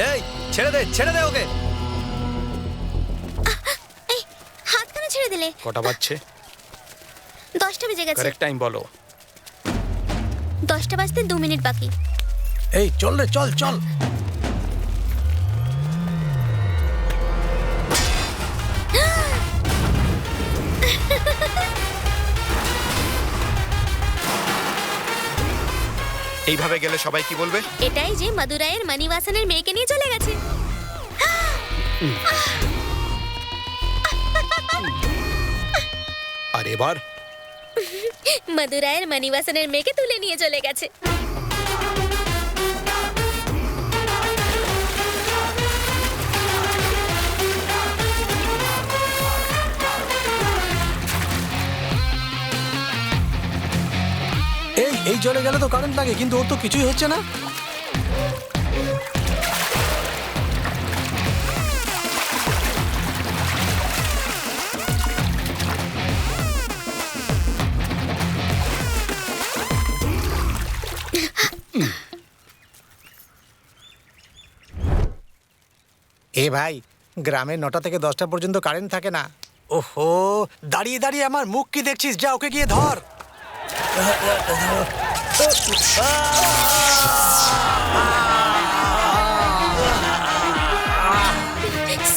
এই ছেড়ে দে ওকে। এই হাত কেন ছেড়ে দিলে? কটা বাজছে? 10টা বেজে গেছে। কারেক্ট টাইম বলো। 10টা বাজতে 2 মিনিট বাকি। এই চল রে, চল চল। এইভাবে গেলে সবাই কি বলবে? এটাই যে মাদুরাইয়ের মানিবাসনের মেয়েকে নিয়ে চলে গেছে। আর এবার মাদুরাইয়ের মানিবাসনের মেয়েকে তুলে নিয়ে চলে গেছে। এই জলে গেলে তো কারেন্ট লাগে, কিন্তু ওর তো কিছুই হচ্ছে না। ভাই, গ্রামে 9টা থেকে 10টা পর্যন্ত কারেন্ট থাকে না। ওহো, দাঁড়িয়ে দাঁড়িয়ে আমার মুখ কি দেখছিস? যা ওকে গিয়ে ধর।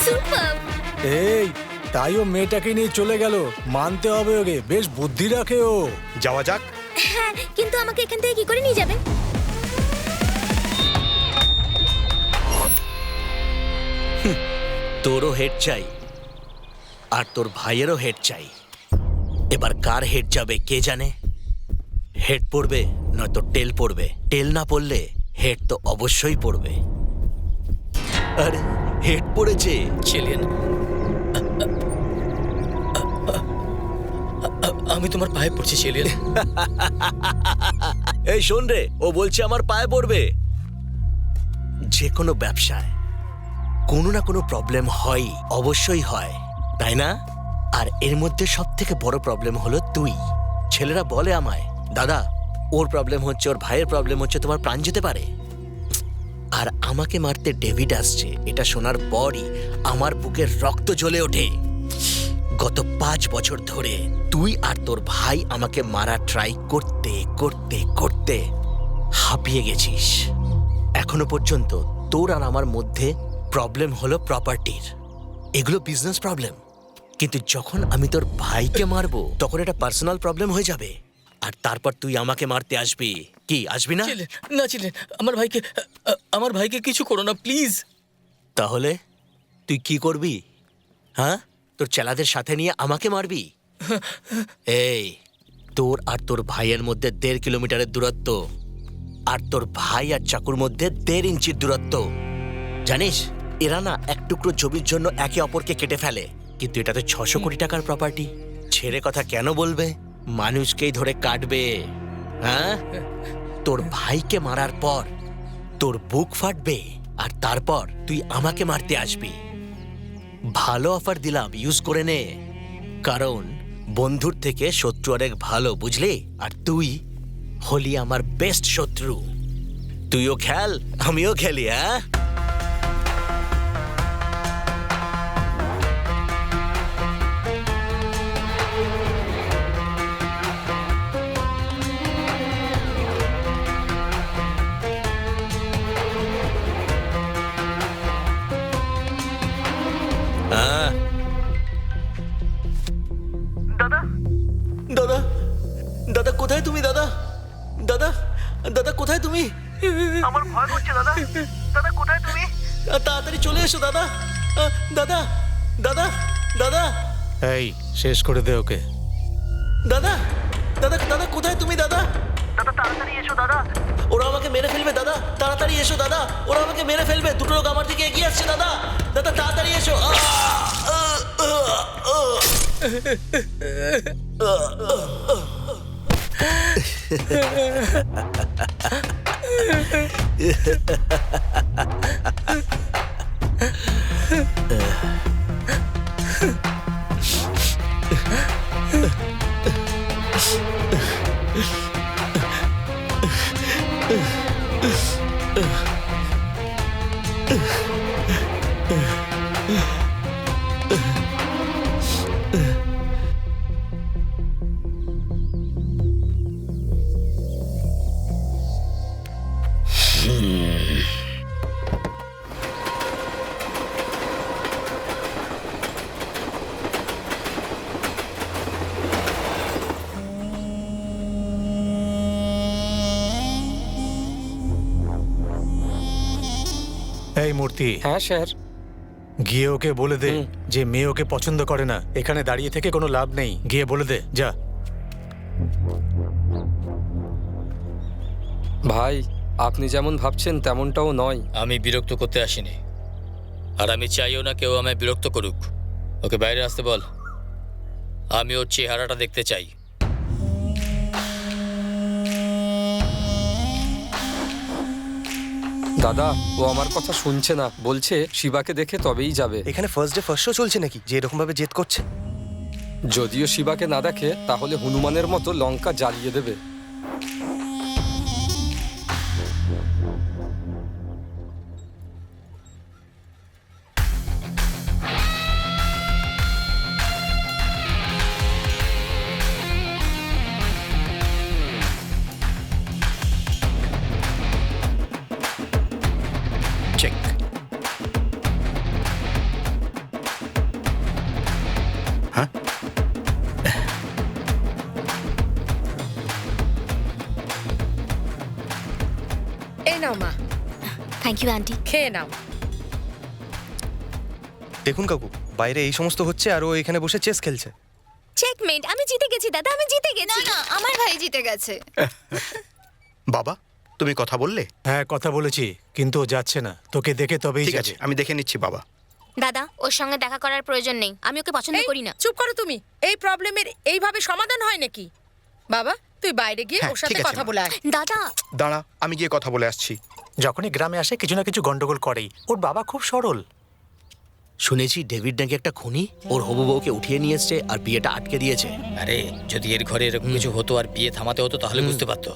সুপার। এই তাই ও মেয়েটাকে নিয়ে চলে গেল। মানতে হবে ওকে, বেশ বুদ্ধি রাখে ও। যাওয়া যাক। হ্যাঁ, কিন্তু আমাকে এখান থেকে কি করে নিয়ে যাবে? তোরও হেড চাই আর তোর ভাইয়েরও হেড চাই। এবার কার হেড যাবে কে জানে। হেড পড়বে নয়তো টেল পড়বে। টেল না পড়লে হেড তো অবশ্যই পড়বে। আরে হেড পড়েছে। চেলিয়ান, আমি তোমার পায়ে পড়ছি চেলিয়ান। এই শোন রে, ও বলছে আমার পায়ে পড়বে। যে কোনো ব্যবসায় কোনো না কোনো প্রবলেম হয়, অবশ্যই হয়, তাই না? আর এর মধ্যে সব থেকে বড় প্রবলেম হলো তুই। ছেলেরা বলে আমায়, দাদা ওর প্রবলেম হচ্ছে, ওর ভাইয়ের প্রবলেম হচ্ছে, তোমার প্রাণ যেতে পারে। আর আমাকে মারতে ডেভিড আসছে, এটা শোনার পরই আমার বুকের রক্ত জ্বলে ওঠে। গত 5 বছর ধরে তুই আর তোর ভাই আমাকে মারা ট্রাই করতে করতে করতে হাঁপিয়ে গেছিস। এখনো পর্যন্ত তোর আর আমার মধ্যে প্রবলেম হলো প্রপার্টির। এগুলো বিজনেস প্রবলেম। কিন্তু যখন আমি তোর ভাইকে মারবো তখন এটা পার্সোনাল প্রবলেম হয়ে যাবে। আর তারপর তুই আমাকে মারতে আসবি। কি আসবি না? না চেলিয়ান, আমার ভাইকে কিছু করো না প্লিজ। তাহলে তুই কি করবি? হ্যাঁ, তোর চেলাদের সাথে নিয়ে আমাকে মারবি? এই, তোর আর তোর ভাইয়ের মধ্যে 1.5 কিলোমিটারের দূরত্ব, আর তোর ভাই আর চাকুর মধ্যে 1.5 ইঞ্চির দূরত্ব। জানিস, এরা না এক টুকরো জমির জন্য একে অপরকে কেটে ফেলে, কিন্তু এটা তো 600 কোটি টাকার প্রপার্টি। ছেড়ে কথা কেন বলবে? মানুষকেই ধরে কাটবে। হ্যাঁ, তোর ভাইকে মারার পর তোর বুক ফাটবে, আর তারপর তুই আমাকে মারতে আসবি। ভালো অফার দিলাম, ইউজ করে নে। কারণ বন্ধুর থেকে শত্রু অনেক ভালো, বুঝলি? আর তুই হলি আমার বেস্ট শত্রু। তুইও খেল, আমিও খেলি। হ্যাঁ, দাদা, দাদা কোথায় তুমি? দাদা, দাদা, দাদা কোথায় তুমি? আমার ভয় করছে দাদা। দাদা কোথায় তুমি? তাড়াতাড়ি চলে এসো দাদা। দাদা, দাদা, দাদা, এই শেষ করে দে ওকে। দাদা, দাদা, দাদা কোথায় তুমি? দাদা, দাদা তাড়াতাড়ি এসো দাদা। ওরা আমাকে মেরে ফেলবে। দাদা তাড়াতাড়ি এসো। দাদা ওরা আমাকে মেরে ফেলবে। দুটো লোক আমার দিকে এগিয়ে আসছে। দাদা, দাদা তাড়াতাড়ি এসো। এই মূর্তি, হ্যাঁ স্যার। গিয়ে ওকে বলে দে যে মেয়ে ওকে পছন্দ করে না। এখানে দাঁড়িয়ে থেকে কোনো লাভ নেই, গিয়ে বলে দে যা। ভাই, আপনি যেমন ভাবছেন তেমনটাও নয়। আমি বিরক্ত করতে আসিনি, আর আমি চাইও না কেউ আমায় বিরক্ত করুক। ওকে বাইরে আসতে বল, আমি ওর চেহারাটা দেখতে চাই। দাদা, ও আমার কথা শুনছে না, বলছে শিবাকে দেখে তবেই যাবে। এখানে ফার্স্ট ডে ফার্স্ট শো চলছে নাকি যে এরকম ভাবে জেদ করছে? যদিও শিবাকে না দেখে তাহলে হনুমানের মতো লঙ্কা জ্বালিয়ে দেবে। চেক। হ্যাঁ, এই নাও মা, থ্যাংক ইউ আন্টি। খেয়ে নাও। দেখুন কাকু, বাইরে এই সমস্ত হচ্ছে আর ও এখানে বসে চেস খেলছে। চেকমেট, আমি জিতে গেছি দাদা, আমি জিতে গেছি। না আমার ভাই জিতে গেছে। বাবা তুমি কথা বললে? হ্যাঁ, কথা বলেছি, কিন্তু ও যাচ্ছে না। তোকে দেখে তবেই ঠিক যাবে। আছে, আমি দেখে নিচ্ছি বাবা। দাদা, ওর সঙ্গে দেখা করার প্রয়োজন নেই, আমি ওকে পছন্দ এই, করি না। চুপ করো তুমি। এই প্রবলেমের এইভাবে সমাধান হয় নাকি? বাবা, তুই বাইরে গিয়ে হ্যাঁ, ওর সাথে ঠিক আছে, কথা মা। বলে আয়। দাদা, দাঁড়া, আমি গিয়ে কথা বলে আসছি। যখনই গ্রামে আসে কিছু না কিছু গন্ডগোল করেই। ওর বাবা খুব সরল। শুনেছি ডেভিড নাকি একটা খুনি, ওর হবু বউকে উঠিয়ে নিয়ে এসছে আর বিয়েটা আটকে দিয়েছে। আরে যদি এর ঘরে এরকম কিছু হতো আর বিয়ে থামাতে হতো তাহলে বুঝতে পারতো।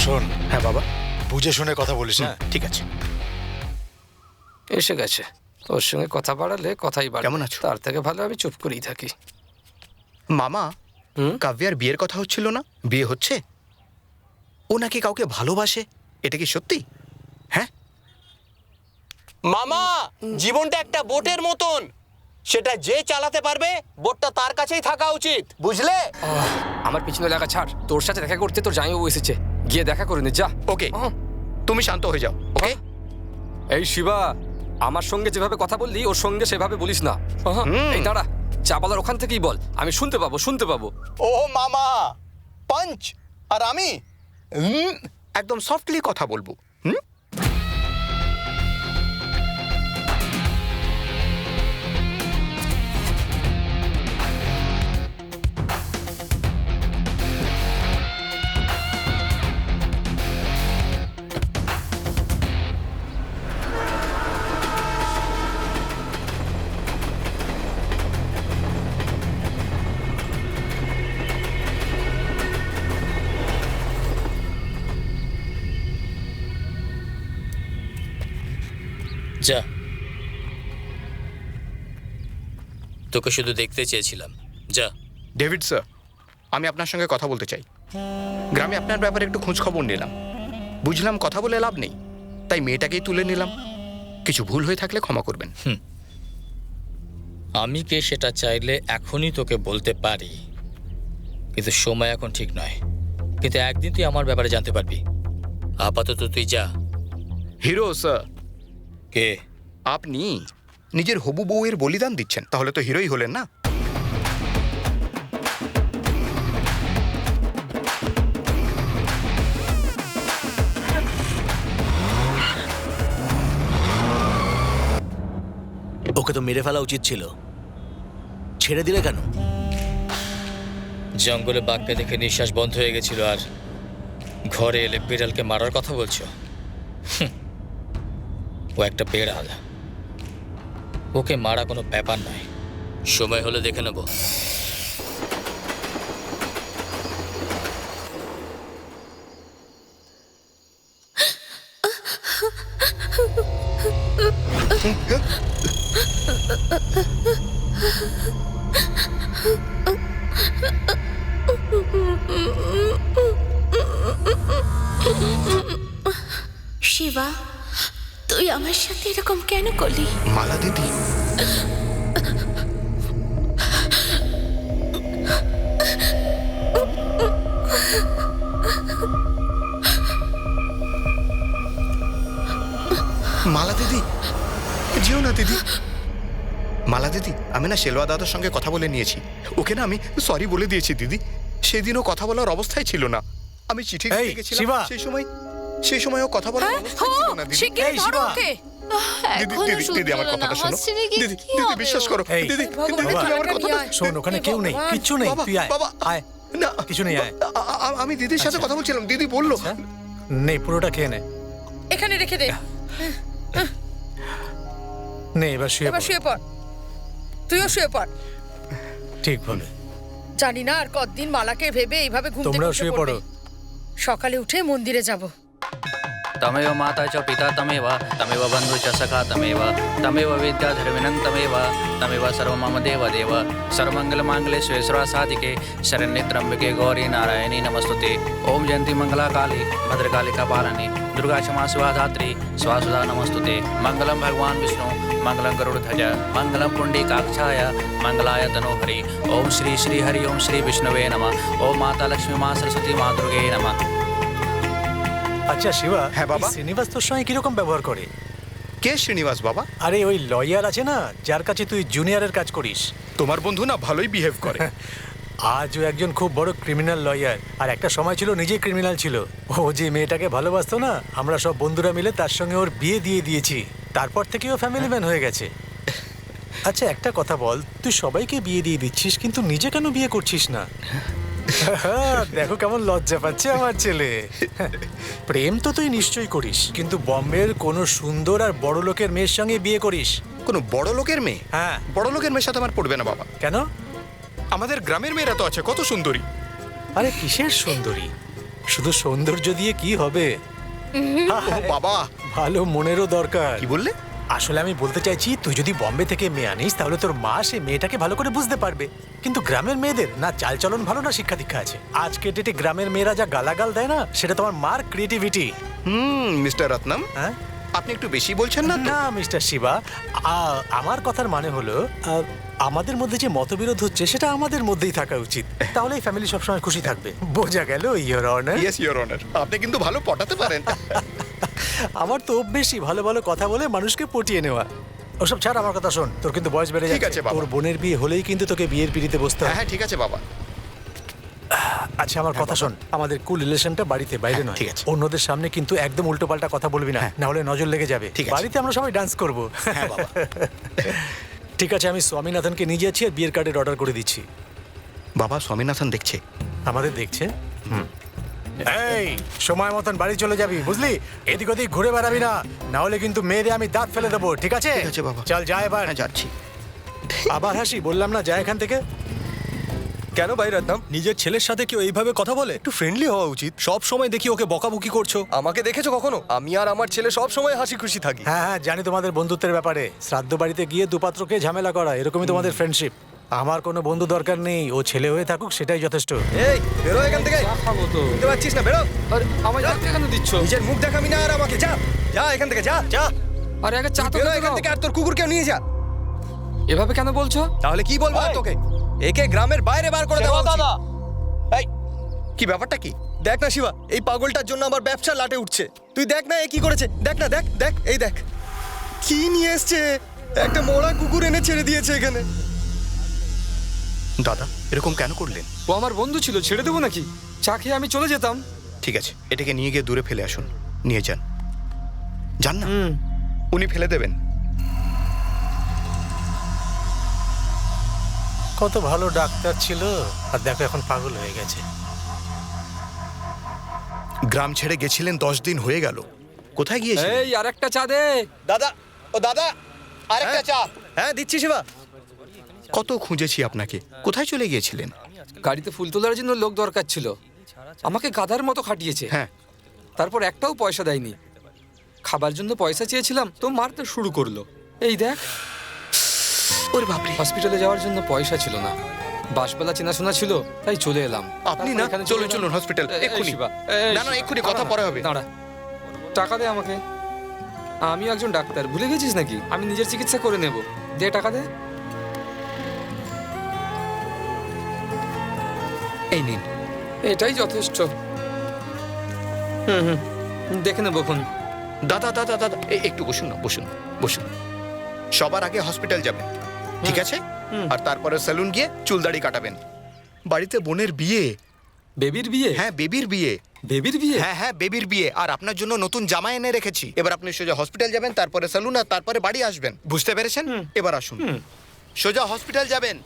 শোন, হ্যাঁ বাবা, বুঝে শুনে কথা বলিস। হ্যাঁ, ঠিক আছে। এসে গেছে, ওর সঙ্গে কথা বাড়ালে কথাই বাড়ে। কেমন আছো? তার থেকে ভালো আমি চুপ করেই থাকি। মামা, কাব্যার বিয়ের কথা হচ্ছিল না? বিয়ে হচ্ছে? ও নাকি কাউকে ভালোবাসে, এটা কি সত্যি? হ্যাঁ, মামা, জীবনটা একটা বোটের মতন, সেটা যে চালাতে পারবে বোটটা তার কাছেই থাকা উচিত, বুঝলে? আমার পিছনে লাগা ছাড়, তোর সাথে দেখা করতে তোর জামাইবাবু এসেছে, গিয়ে দেখা করে নে যা। ওকে, তুমি শান্ত হয়ে যাও। ওকে, এই শিবা, আমার সঙ্গে যেভাবে কথা বললি ওর সঙ্গে সেভাবে বলিস না। এই দাঁড়া, চা বলার ওখান থেকেই বল, আমি শুনতে পাবো, শুনতে পাবো। ও মামা, পাঞ্চ, আর আমি একদম সফটলি কথা বলবো। যা, তোকে শুধু দেখতে চেয়েছিলাম, যা। ডেভিড স্যার, আমি আপনার সঙ্গে কথা বলতে চাই। গ্রামে আপনার ব্যাপারে একটু খোঁজ খবর নিলাম, বুঝলাম কথা বলে লাভ নেই, তাই মেয়েটাকেই তুলে নিলাম। কিছু ভুল হয়ে থাকলে ক্ষমা করবেন। আমি কে সেটা চাইলে এখনই তোকে বলতে পারি, কিন্তু সময় এখন ঠিক নয়। কিন্তু একদিন তুই আমার ব্যাপারে জানতে পারবি। আপাতত তুই যা। হিরো স্যার, কে? আপনি নিজের হবু বউয়ের বলিদান দিচ্ছেন, তাহলে তো হিরোই হলেন না? ওকে তো মেরে ফেলা উচিত ছিল, ছেড়ে দিলে কেন? জঙ্গলে বাঘকে দেখে নিঃশ্বাস বন্ধ হয়ে গেছিল, আর ঘরে এলে বিড়ালকে মারার কথা বলছো? ও একটা বেড়াল, ওকে মারা কোনো ব্যাপার নয়। সময় হলে দেখে নেব। শিবা, তুই আমার সাথে এরকম কেন করলি? মালা দিদি, মালা দিদি, যেও না দিদি। মালা দিদি, আমি না শেলওয়া দাদার সঙ্গে কথা বলে নিয়েছি। ওকে না আমি সরি বলে দিয়েছি দিদি। সেদিনও কথা বলার অবস্থায় ছিল না। আমি চিঠি এই, লিখে গেছিলাম শিবা। সেই সময় ও কথা বলার অবস্থায় ছিল না দিদি। শিগগিরই এই, ধরো শিবা। ওকে। দিদি দিদি দিদি আমার কথাটা শোনো। দিদি দিদি বিশ্বাস করো। এই, দিদি ভগবান, দিদি তুমি আমার বাবা, কথাটা শোন, ওখানে কেউ নেই, কিচ্ছু নেই, বাবা, তুই আয় বাবা, আয়। না কিছু নেই, আয়। আমি দিদির সাথে আচ্ছা। কথা বলছিলাম। দিদি বললো হ্যাঁ? নেই, পুরোটা খেয়ে নে। এখানে রেখে দে। নে, এবার শুয়ে এবার পড়। শুয়ে পড়। তুইও শুয়ে পড়। ঠিক বলে। জানি না আর কতদিন মালাকে ভেবে এইভাবে ঘুম থেকে তোমরাও উঠে শুয়ে পড়বে। পড়ো। সকালে উঠে মন্দিরে যাব। तमेव माता च पिता तमेव तमेव बन्धु च सखा तमेव तमेव विद्याधर्मिणं तमेव तमेव सर्वं मम देव देव सर्वमङ्गलमाङ्गल्ये शिवे सर्वासाधिके शरण्ये त्र्यम्बके गौरी नारायणी नमस्तुते ओम जयन्ती मंगला काली भद्रकाली कपालिनी दुर्गा क्षमा शिवा धात्री स्वासुधा नमस्तुते मंगलम भगवान विष्णु मंगलम गरुड़ध्वज मंगलम पुण्डरीकाक्षाय मंगलाय तनोहरि ओम श्री श्री हरि ओम श्री विष्णुवे नमः ओम माता लक्ष्मी माँ सरस्वती माँ दुर्गे नमः। আচ্ছা শিবা, হ্যাঁ, বাবা। এই শ্রীনিবাস তোর সঙ্গে কিরকম ব্যবহার করে? কে শ্রীনিবাস বাবা? আরে ওই লয়ার আছে না, যার কাছে তুই জুনিয়রের কাজ করিস। তোমার বন্ধু না ভালোই বিহেভ করে। আজও একজন খুব বড় ক্রিমিনাল লয়ার, আর একটা সময় ছিল নিজে ক্রিমিনাল ছিল। ও যে মেয়েটাকে ভালোবাসতো না, আমরা সব বন্ধুরা মিলে তার সঙ্গে ওর বিয়ে দিয়ে দিয়েছি। তারপর থেকে ও ফ্যামিলি ম্যান হয়ে গেছে। আচ্ছা একটা কথা বল, তুই সবাইকে বিয়ে দিয়ে দিচ্ছিস কিন্তু নিজে কেন বিয়ে করছিস না? দেখো কেমন লজ্জা পাচ্ছে আমার ছেলে। প্রেম তো তুই নিশ্চয়ই করিস, কিন্তু বম্বের কোনো সুন্দর আর বড় লোকের মেয়ের সঙ্গে বিয়ে করিস। কোনো বড় লোকের মেয়ে? হ্যাঁ। বড় লোকের মেয়ের সাথে আমার পড়বে না বাবা। কেন? আমাদের গ্রামের মেয়েরা তো আছে কত সুন্দরী। আরে কিসের সুন্দরী? শুধু সৌন্দর্য দিয়ে কি হবে? ও বাবা, ভালো মনেরও দরকার। কি বললে? আসলে আমি বলতে চাইছি, তুই যদি বম্বে থেকে মেয়ে আনিস তাহলে তোর মা সে মেয়েটাকে ভালো করে বুঝতে পারবে। কিন্তু গ্রামের মেয়েদের না চালচলন ভালো, না শিক্ষা দীক্ষা আছে। আজকে ডেটে গ্রামের মেয়েরা যা গালাগাল দেয় না, সেটা তোমার মার ক্রিয়েটিভিটি। মিস্টার রত্নম, হ্যাঁ আপনি একটু বেশি বলছেন না তো? না মিস্টার শিবা, আমার কথার মানে হলো আমাদের মধ্যে যে মতবিরোধ হচ্ছে সেটা আমাদের মধ্যেই থাকা উচিত। তাহলে এই ফ্যামিলি সবসময় খুশি থাকবে। বোঝা গেল your honour? Yes your honour. আপনি কিন্তু ভালো পটাতে পারেন। আমার তো অভ্যেসই ভালো ভালো কথা বলে মানুষকে পটিয়ে নেওয়া। ওসব ছাড়, আমার কথা শোন। তোর কিন্তু বয়স বেড়ে ঠিক যাচ্ছে। আছে বাবা। তোর বোনের বিয়ে হলেই কিন্তু তোকে বিয়ের পিড়িতে বসতে হ্যাঁ হবে। হ্যাঁ ঠিক আছে বাবা। আচ্ছা আমার কথা শোন, আমাদের কুল রিলেশনটা বাড়িতে, বাইরে নয়। ঠিক আছে। অন্যদের সামনে কিন্তু একদম উল্টোপাল্টা কথা বলবি না, না হলে নজর লেগে যাবে। ঠিক আছে। বাড়িতে আমরা সবাই ডান্স করব। হ্যাঁ বাবা। ঠিক আছে, আমি স্বামীনাথনকে নিয়ে যাচ্ছি আর বিয়ের কার্ডের অর্ডার করে দিচ্ছি। বাবা স্বামীনাথন দেখছে। আমাদের দেখছে। এই সময় মতন বাড়ি চলে যাবি, বুঝলি? এদিক ওদিক ঘুরে বেড়াবি না, না হলে কিন্তু মেয়েরে আমি দাঁত ফেলে দেবো। ঠিক আছে? ঠিক আছে বাবা। চল যা এবার। হ্যাঁ যাচ্ছি। আবার হাসি, বললাম না যা এখান থেকে। কেন ভাই রত্নম, নিজের ছেলের সাথে কেউ এইভাবে কথা বলে? একটু ফ্রেন্ডলি হওয়া উচিত। সব সময় দেখি ওকে বকাবকি করছো। আমাকে দেখেছো কখনো? আমি আর আমার ছেলে সব সময় হাসি খুশি থাকি। হ্যাঁ হ্যাঁ, জানি তোমাদের বন্ধুত্বের ব্যাপারে। শ্রাদ্ধ বাড়িতে গিয়ে দুপাত্রকে ঝামেলা করা, এরকমই তোমাদের ফ্রেন্ডশিপ। আমার কোনো বন্ধু দরকার নেই, ও ছেলে হয়ে থাকুক সেটাই যথেষ্ট। এই বেরো এখান থেকে। খাবো তো। বুঝতে পারছিস না? বেরো। আরে আমায় ডাকতে কেন দিচ্ছ? নিজের মুখ দেখাবি না আর আমাকে। যা যা এখান থেকে, যা যা। আরে আগে চা তো বেরো খেতে এখান দাও। থেকে, আর তোর কুকুরকেও নিয়ে যা। এভাবে কেন বলছো? তাহলে কি বলবো আর তোকে? একে গ্রামের বাইরে বার করে দেওয়া উচিত। এই কি ব্যাপারটা কি? দেখ না শিবা, এই পাগলটার জন্য আমার ব্যবসা লাটে উঠছে। তুই দেখ না এ কি করেছে। দেখ না, দেখ দেখ, এই দেখ কি নিয়ে এসছে। একটা মরা কুকুর এনে ছেড়ে দিয়েছে এখানে। দাদা এরকম কেন করলেন? ও আমার বন্ধু ছিল, ছেড়ে দেবো নাকি? চা খেয়ে আমি চলে যেতাম। ঠিক আছে, এটাকে নিয়ে গিয়ে দূরে ফেলে আসুন। নিয়ে যান। যান না, উনি ফেলে দেবেন। কত ভালো ডাক্তার ছিল, আর দেখো এখন পাগল হয়ে গেছে। গ্রাম ছেড়ে গেছিলেন 10 দিন হয়ে গেল। কোথায় গিয়েছিলেন? এই আর একটা চা দে। দাদা, ও দাদা, আরেকটা চা। হ্যাঁ দিচ্ছি শিবা। কত খুঁজেছি আপনাকে, কোথায় চলে গিয়েছিলেন? গাড়িতে ফুল তোলার জন্য লোক দরকার ছিল, আমাকে গাধার মতো খাটিয়েছে। হ্যাঁ। তারপর একটাও পয়সা দেয়নি। খাবার জন্য পয়সা চেয়েছিলাম তো মারতে শুরু করলো। এই দেখ, ওরে বাপরে, হসপিটালে যাওয়ার জন্য পয়সা ছিল না, বাসবেলা চেনাশোনা ছিল, তাই চলে এলাম। আপনি তারপর না এখানে চলুন চলে চলুন এলাম। হসপিটাল এই এক্ষুনি। শিবা, না না এক্ষুনি, কথা দাঁড়া, পরে হবে। দাঁড়া, টাকা দে আমাকে। আমি একজন ডাক্তার, ভুলে গেছিস নাকি? আমি নিজের চিকিৎসা করে নেব। দে টাকা দে। এই নিন। এটাই যথেষ্ট। হুম, দেখে নেবো এখন। দাদা দাদা দাদা একটু বসুন না, বসুন বসুন। সবার আগে হসপিটাল যাবেন, ঠিক আছে? আর তারপরে সেলুন গিয়ে চুল দাড়ি কাটাবেন। বাড়িতে বোনের বিয়ে। বেবির বিয়ে? হ্যাঁ বেবির বিয়ে। বেবির বিয়ে? হ্যাঁ হ্যাঁ বেবির বিয়ে। আর আপনার জন্য নতুন জামা এনে রেখেছি। এবার আপনি সোজা হসপিটাল যাবেন, তারপরে সেলুন, আর তারপরে বাড়ি আসবেন। বুঝতে পেরেছেন? এবার আসুন, সোজা হসপিটাল যাবেন।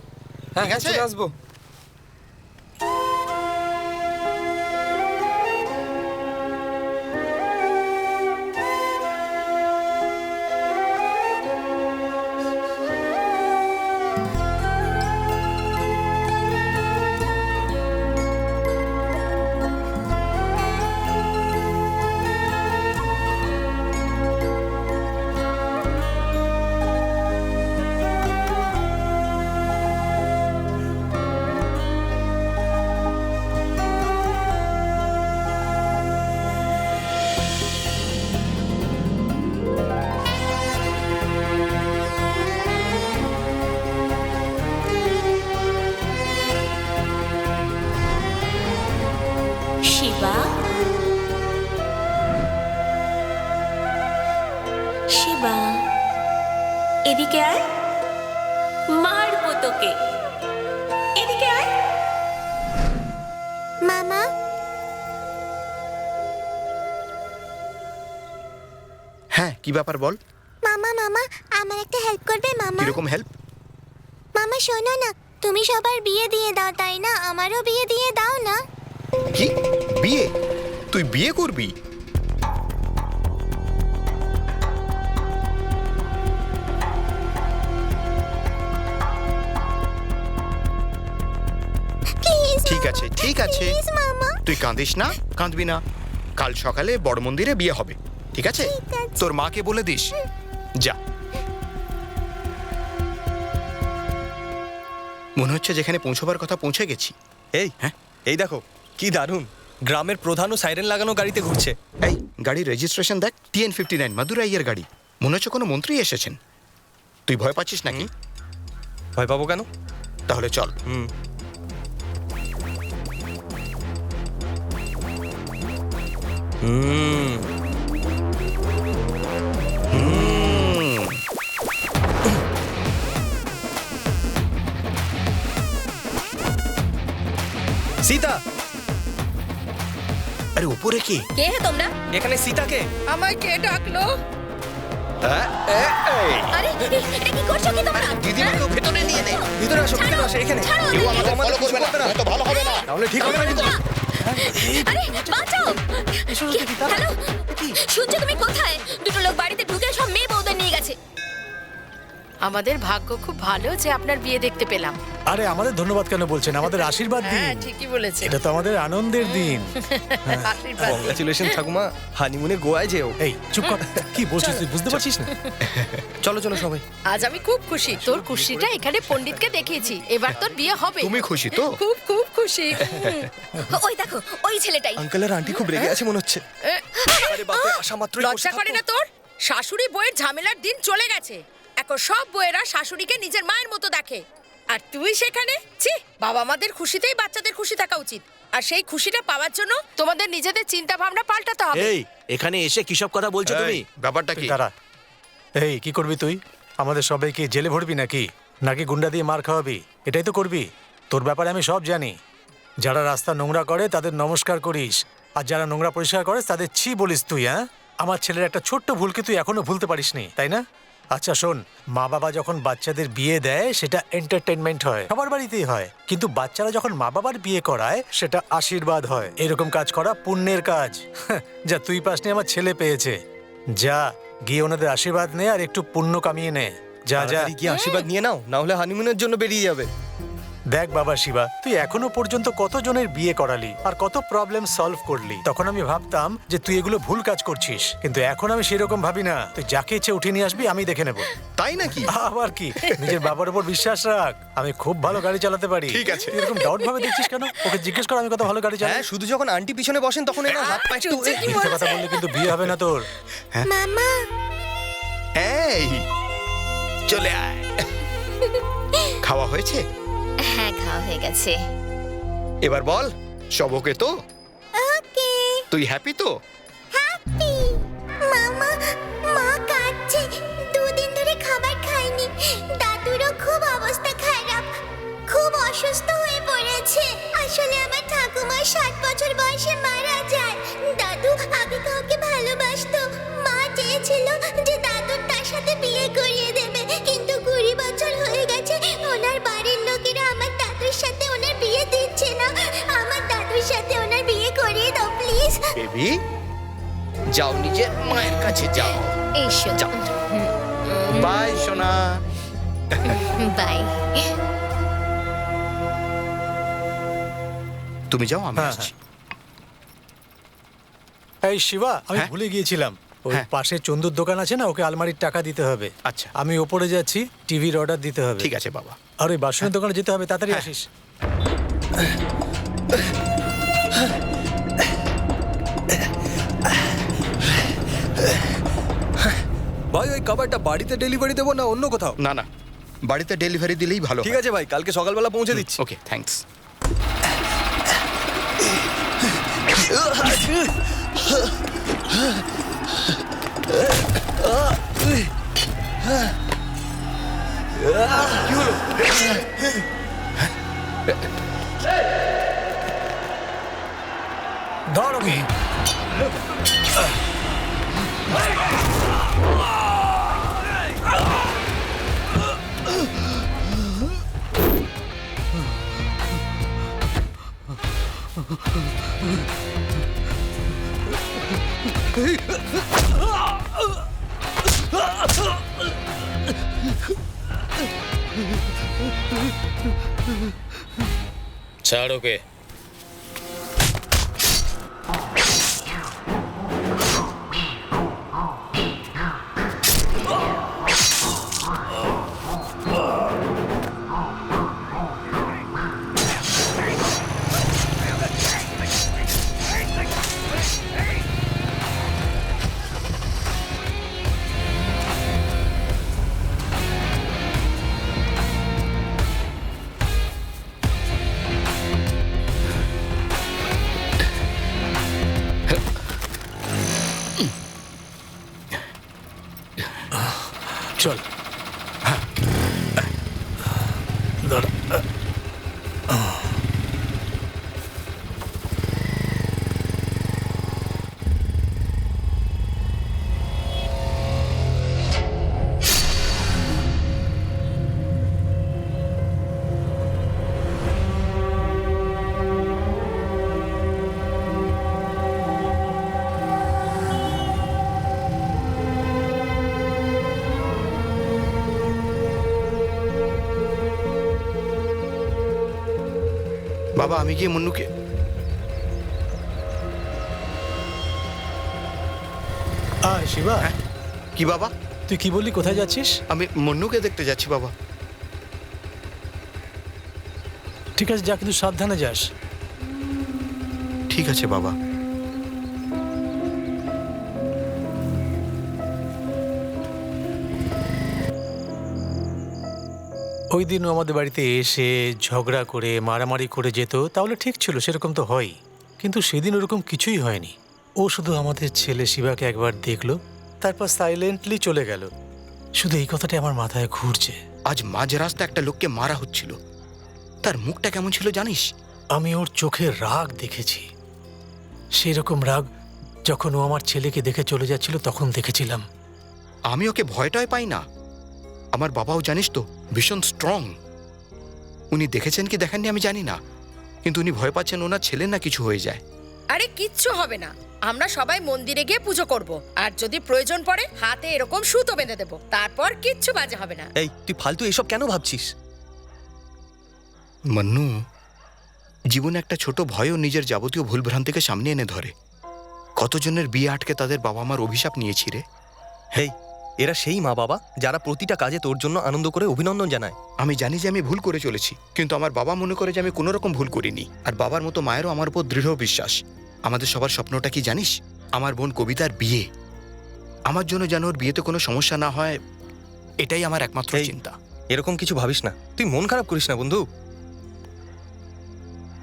হ্যাঁ ঠিক আছে? চলে আসবো। শিবা, শিবা, এদিকে আয়। মারবো তোকে, এদিকে আয়। মামা, হ্যাঁ কি ব্যাপার বল। মামা মামা আমার একটা হেল্প করবে মামা? কিরকম হেল্প? মামা শোনো না, তুমি সবার বিয়ে দিয়ে দাও তাই না? আমারও বিয়ে দিয়ে দাও না। কি বিয়ে? তুই বিয়ে করবি? প্লিজ ঠিক আছে ঠিক আছে, প্লিজ মামা। তুই কাঁদিস না, কাঁদবি না। কাল সকালে বড় মন্দিরে বিয়ে হবে, ঠিক আছে? ঠিক আছে। তোর মাকে বলে দিস। যা। মনে হচ্ছে যেখানে পৌঁছবার কথা পৌঁছে গেছি। এই হ্যাঁ? এই দেখো কি দারুণ, গ্রামের প্রধানও সাইরেন লাগানো গাড়িতে ঘুরছে। এই গাড়ির রেজিস্ট্রেশন দেখ, TN59 মাদুরাইয়ের গাড়ি। মনে হচ্ছে কোনো মন্ত্রী এসেছেন। তুই ভয় পাচ্ছিস নাকি? ভয় পাবো কেন? তাহলে চল। হুম। হুম। সীতা, আরে উপরে কি? কে হে তোমরা? এখানে সীতাকে। আমায় কে ডাকলো? আরে এটা কি করছো কি তোমরা? দিদিমাকেও ভেতরে নিয়ে নে। ভিতরে আসো, ভিতরে আসো, এখানে। কেউ আমাদের ফলো করবে না, তো ভালো হবে না। তাহলে ঠিক হবে না কিন্তু। আরে বাঁচাও! হ্যালো, শুনছো তুমি কোথায়? দুটো লোক বাড়িতে ঢুকে সব মেয়ে বউদের নিয়ে গেছে। আমাদের ভাগ্য খুব ভালো যে আপনার বিয়ে দেখতে পেলাম। আরে আমাদের ধন্যবাদ কেন বলছেন? আমাদের আশীর্বাদ হ্যাঁ দিন। ঠিকই বলেছে। এটা তো আমাদের আনন্দের দিন। আশীর্বাদ দিন। কংগ্রাচুলেশন ঠাকুমা, হানিমুনে গোয়ায় যেও। এই চুপ কর, কি বলছিস তুই বুঝতে পারছিস না? চলো চলো সবাই। আজ আমি খুব খুশি। তোর খুশিটা এখানে পণ্ডিতকে দেখিয়েছি। এবার তোর বিয়ে হবে। তুমি খুশি তো? খুব খুব খুশি। ওই দেখো, ওই ছেলেটাই। আঙ্কেল আর আন্টি খুব রেগে আছে মনে হচ্ছে। আরে বাপরে, আসা মাত্রই লজ্জা করে না তোর? শাশুড়ি বউয়ের ঝামেলার দিন চলে গেছে। এখন সব বউয়েরা শাশুড়িকে নিজের মায়ের মতো দেখে। আর তুই সেখানে? ছি, বাবা মাদের খুশিতেই বাচ্চাদের খুশি থাকা উচিত। আর সেই খুশিটা পাওয়ার জন্য তোমাদের নিজেদের চিন্তা ভাবনা পাল্টাতে হবে। এই এখানে এসে কি সব কথা বলছো তুমি? এই, ব্যাপারটা কি? দাঁড়া। এই কি করবি তুই? আমাদের সবাইকে জেলে ভরবি নাকি? নাকি গুন্ডা দিয়ে মার খাওয়াবি? এটাই তো করবি। তোর ব্যাপারে আমি সব জানি। যারা রাস্তা নোংরা করে তাদের নমস্কার করিস, আর যারা নোংরা পরিষ্কার করে তাদের ছি বলিস তুই। হ্যাঁ, আমার ছেলের একটা ছোট্ট ভুলকে তুই এখনো ভুলতে পারিসনি, তাই না? আচ্ছা শোন, মা বাবা যখন বাচ্চাদের বিয়ে দেয় সেটা এন্টারটেনমেন্ট হয়, সবার বাড়িতেই হয়। কিন্তু বাচ্চারা যখন মা বাবার বিয়ে করায় সেটা আশীর্বাদ হয়। এরকম কাজ করা পুণ্যের কাজ। যা তুই পাসনি, আমার ছেলে পেয়েছে। যা গিয়ে ওনাদের আশীর্বাদ নে আর একটু পুণ্য কামিয়ে নে। যা যা। তাড়াতাড়ি গিয়ে আশীর্বাদ নিয়ে নাও, না হলে হানিমুনের জন্য বেরিয়ে যাবে। দেখ বাবা শিবা, তুই এখনো পর্যন্ত কতজনের বিয়ে করালি আর কত প্রবলেম সলভ করলি। তখন আমি ভাবতাম যে তুই এগুলো ভুল কাজ করছিস, কিন্তু এখন আমি সেরকম ভাবি না। তুই যাকে ইচ্ছে উঠিয়ে নিয়ে আসবি, আমি দেখে নেব। তাই নাকি? আবার কি, নিজের বাবার উপর বিশ্বাস রাখ। আমি খুব ভালো গাড়ি চালাতে পারি। ঠিক আছে। তুই এরকম ডাউট ভাবে দেখছিস কেন? ওকে জিজ্ঞেস কর আমি কত ভালো গাড়ি চালাই। হ্যাঁ, শুধু যখন আন্টি পিছনে বসেন তখন এরা হাত পা একটু সূর্য কি মিথ্যে কথা বললে কিন্তু বিয়ে হবে না তোর। মামা এই চলে আয়। খাওয়া হয়েছে? হ্যাঁ, খাওয়া হয়ে গেছে। এবার বল, সব ওকে তো? ওকে তুই হ্যাপি তো? হ্যাপি। মামা, মা কাঁদছে, 2 দিন ধরে খাবার খায়নি। দাদুরও খুব অবস্থা খারাপ, খুব অসুস্থ হয়ে পড়েছে। আসলে আমার ঠাকুমা 60 বছর বয়সে মারা যায়। দাদু আগে কাউকে ভালোবাসতো। মা চেয়েছিল যে দাদুর তার সাথে বিয়ে করিয়ে দেবে, কিন্তু 20 বছর হয়ে গেছে ওনার বাড়ির লোকেরা আমার দাদুর সাথে ওনার বিয়ে দিচ্ছে না। আমার দাদুর সাথে ওনার বিয়ে করিয়ে দাও প্লিজ। বেবি, যাও নিজের মায়ের কাছে যাও। এসো। যাও। বাই সোনা। বাই। তুমি যাও, আমি হ্যাঁ, আসছি। এই শিবা, আমি হ্যাঁ? ভুলে গিয়েছিলাম। ওই হ্যাঁ। পাশে চন্দুর দোকান আছে না, ওকে আলমারির টাকা দিতে হবে। আচ্ছা। আমি ওপরে যাচ্ছি, টিভির অর্ডার দিতে হবে। ঠিক আছে বাবা। আর ওই বাসনের দোকানে যেতে হবে, তাড়াতাড়ি হ্যাঁ। আসিস। ভাই, ওই খাবারটা বাড়িতে ডেলিভারি দেবো না অন্য কোথাও? না না, বাড়িতে ডেলিভারি দিলেই ভালো। ঠিক আছে ভাই, কালকে সকালবেলা পৌঁছে দিচ্ছি। ওকে, থ্যাঙ্কস। ধর ওকে। ছাড় ওকে। চল। দাঁড়া। বাবা, আমি গিয়ে মুন্নুকে। শিবা, কি বাবা? তুই কি বললি, কোথায় যাচ্ছিস? আমি মুন্নুকে দেখতে যাচ্ছি বাবা। ঠিক আছে, যা, কিন্তু সাবধানে যাস। ঠিক আছে বাবা। ওই দিন ও আমাদের বাড়িতে এসে ঝগড়া করে মারামারি করে যেত, তাহলে ঠিক ছিল, সেরকম তো হয়। কিন্তু সেদিন ওরকম কিছুই হয়নি। ও শুধু আমাদের ছেলে শিবাকে একবার দেখলো, তারপর সাইলেন্টলি চলে গেল। শুধু এই কথাটা আমার মাথায় ঘুরছে। আজ মাঝ রাস্তা একটা লোককে মারা হচ্ছিল, তার মুখটা কেমন ছিল জানিস? আমি ওর চোখে রাগ দেখেছি, সেই রকম রাগ যখন ও আমার ছেলেকে দেখে চলে যাচ্ছিল তখন দেখেছিলাম। আমি ওকে ভয়টাই পাই না। আমার বাবাও জানিস তো ভীষণ স্ট্রং। উনি দেখেছেন কি দেখেননি আমি জানি না, কিন্তু উনি ভয় পাচ্ছেন ওনার ছেলে না কিছু হয়ে যায়। আরে কিচ্ছু হবে না, আমরা সবাই মন্দিরে গিয়ে পুজো করব, আর যদি প্রয়োজন পড়ে হাতে এরকম সুতো বেঁধে দেব, তারপর কিচ্ছু বাজে হবে না। এই, তুই ফালতু এসব কেন ভাবছিস? মান্নু, জীবনে একটা ছোট ভয়ও নিজের যাবতীয় ভুলভ্রান্তিকে সামনে এনে ধরে। কতজনের বিয়ে আটকে তাদের বাবা মার অভিশাপ নিয়েছি রে। হেই, এরা সেই মা বাবা যারা প্রতিটা কাজে তোর জন্য আনন্দ করে অভিনন্দন জানায়। আমি জানি যে আমি ভুল করে চলেছি, কিন্তু আমার বাবা মনে করে যে আমি কোনো রকম ভুল করিনি। আর বাবার মতো মায়েরও আমার উপর দৃঢ় বিশ্বাস। আমাদের সবার স্বপ্নটা কি জানিস? আমার বোন কবিতার বিয়ে। আমার জন্য যেন ওর বিয়েতে কোনো সমস্যা না হয়, এটাই আমার একমাত্র এই, চিন্তা। এরকম কিছু ভাবিস না, তুই মন খারাপ করিস না বন্ধু।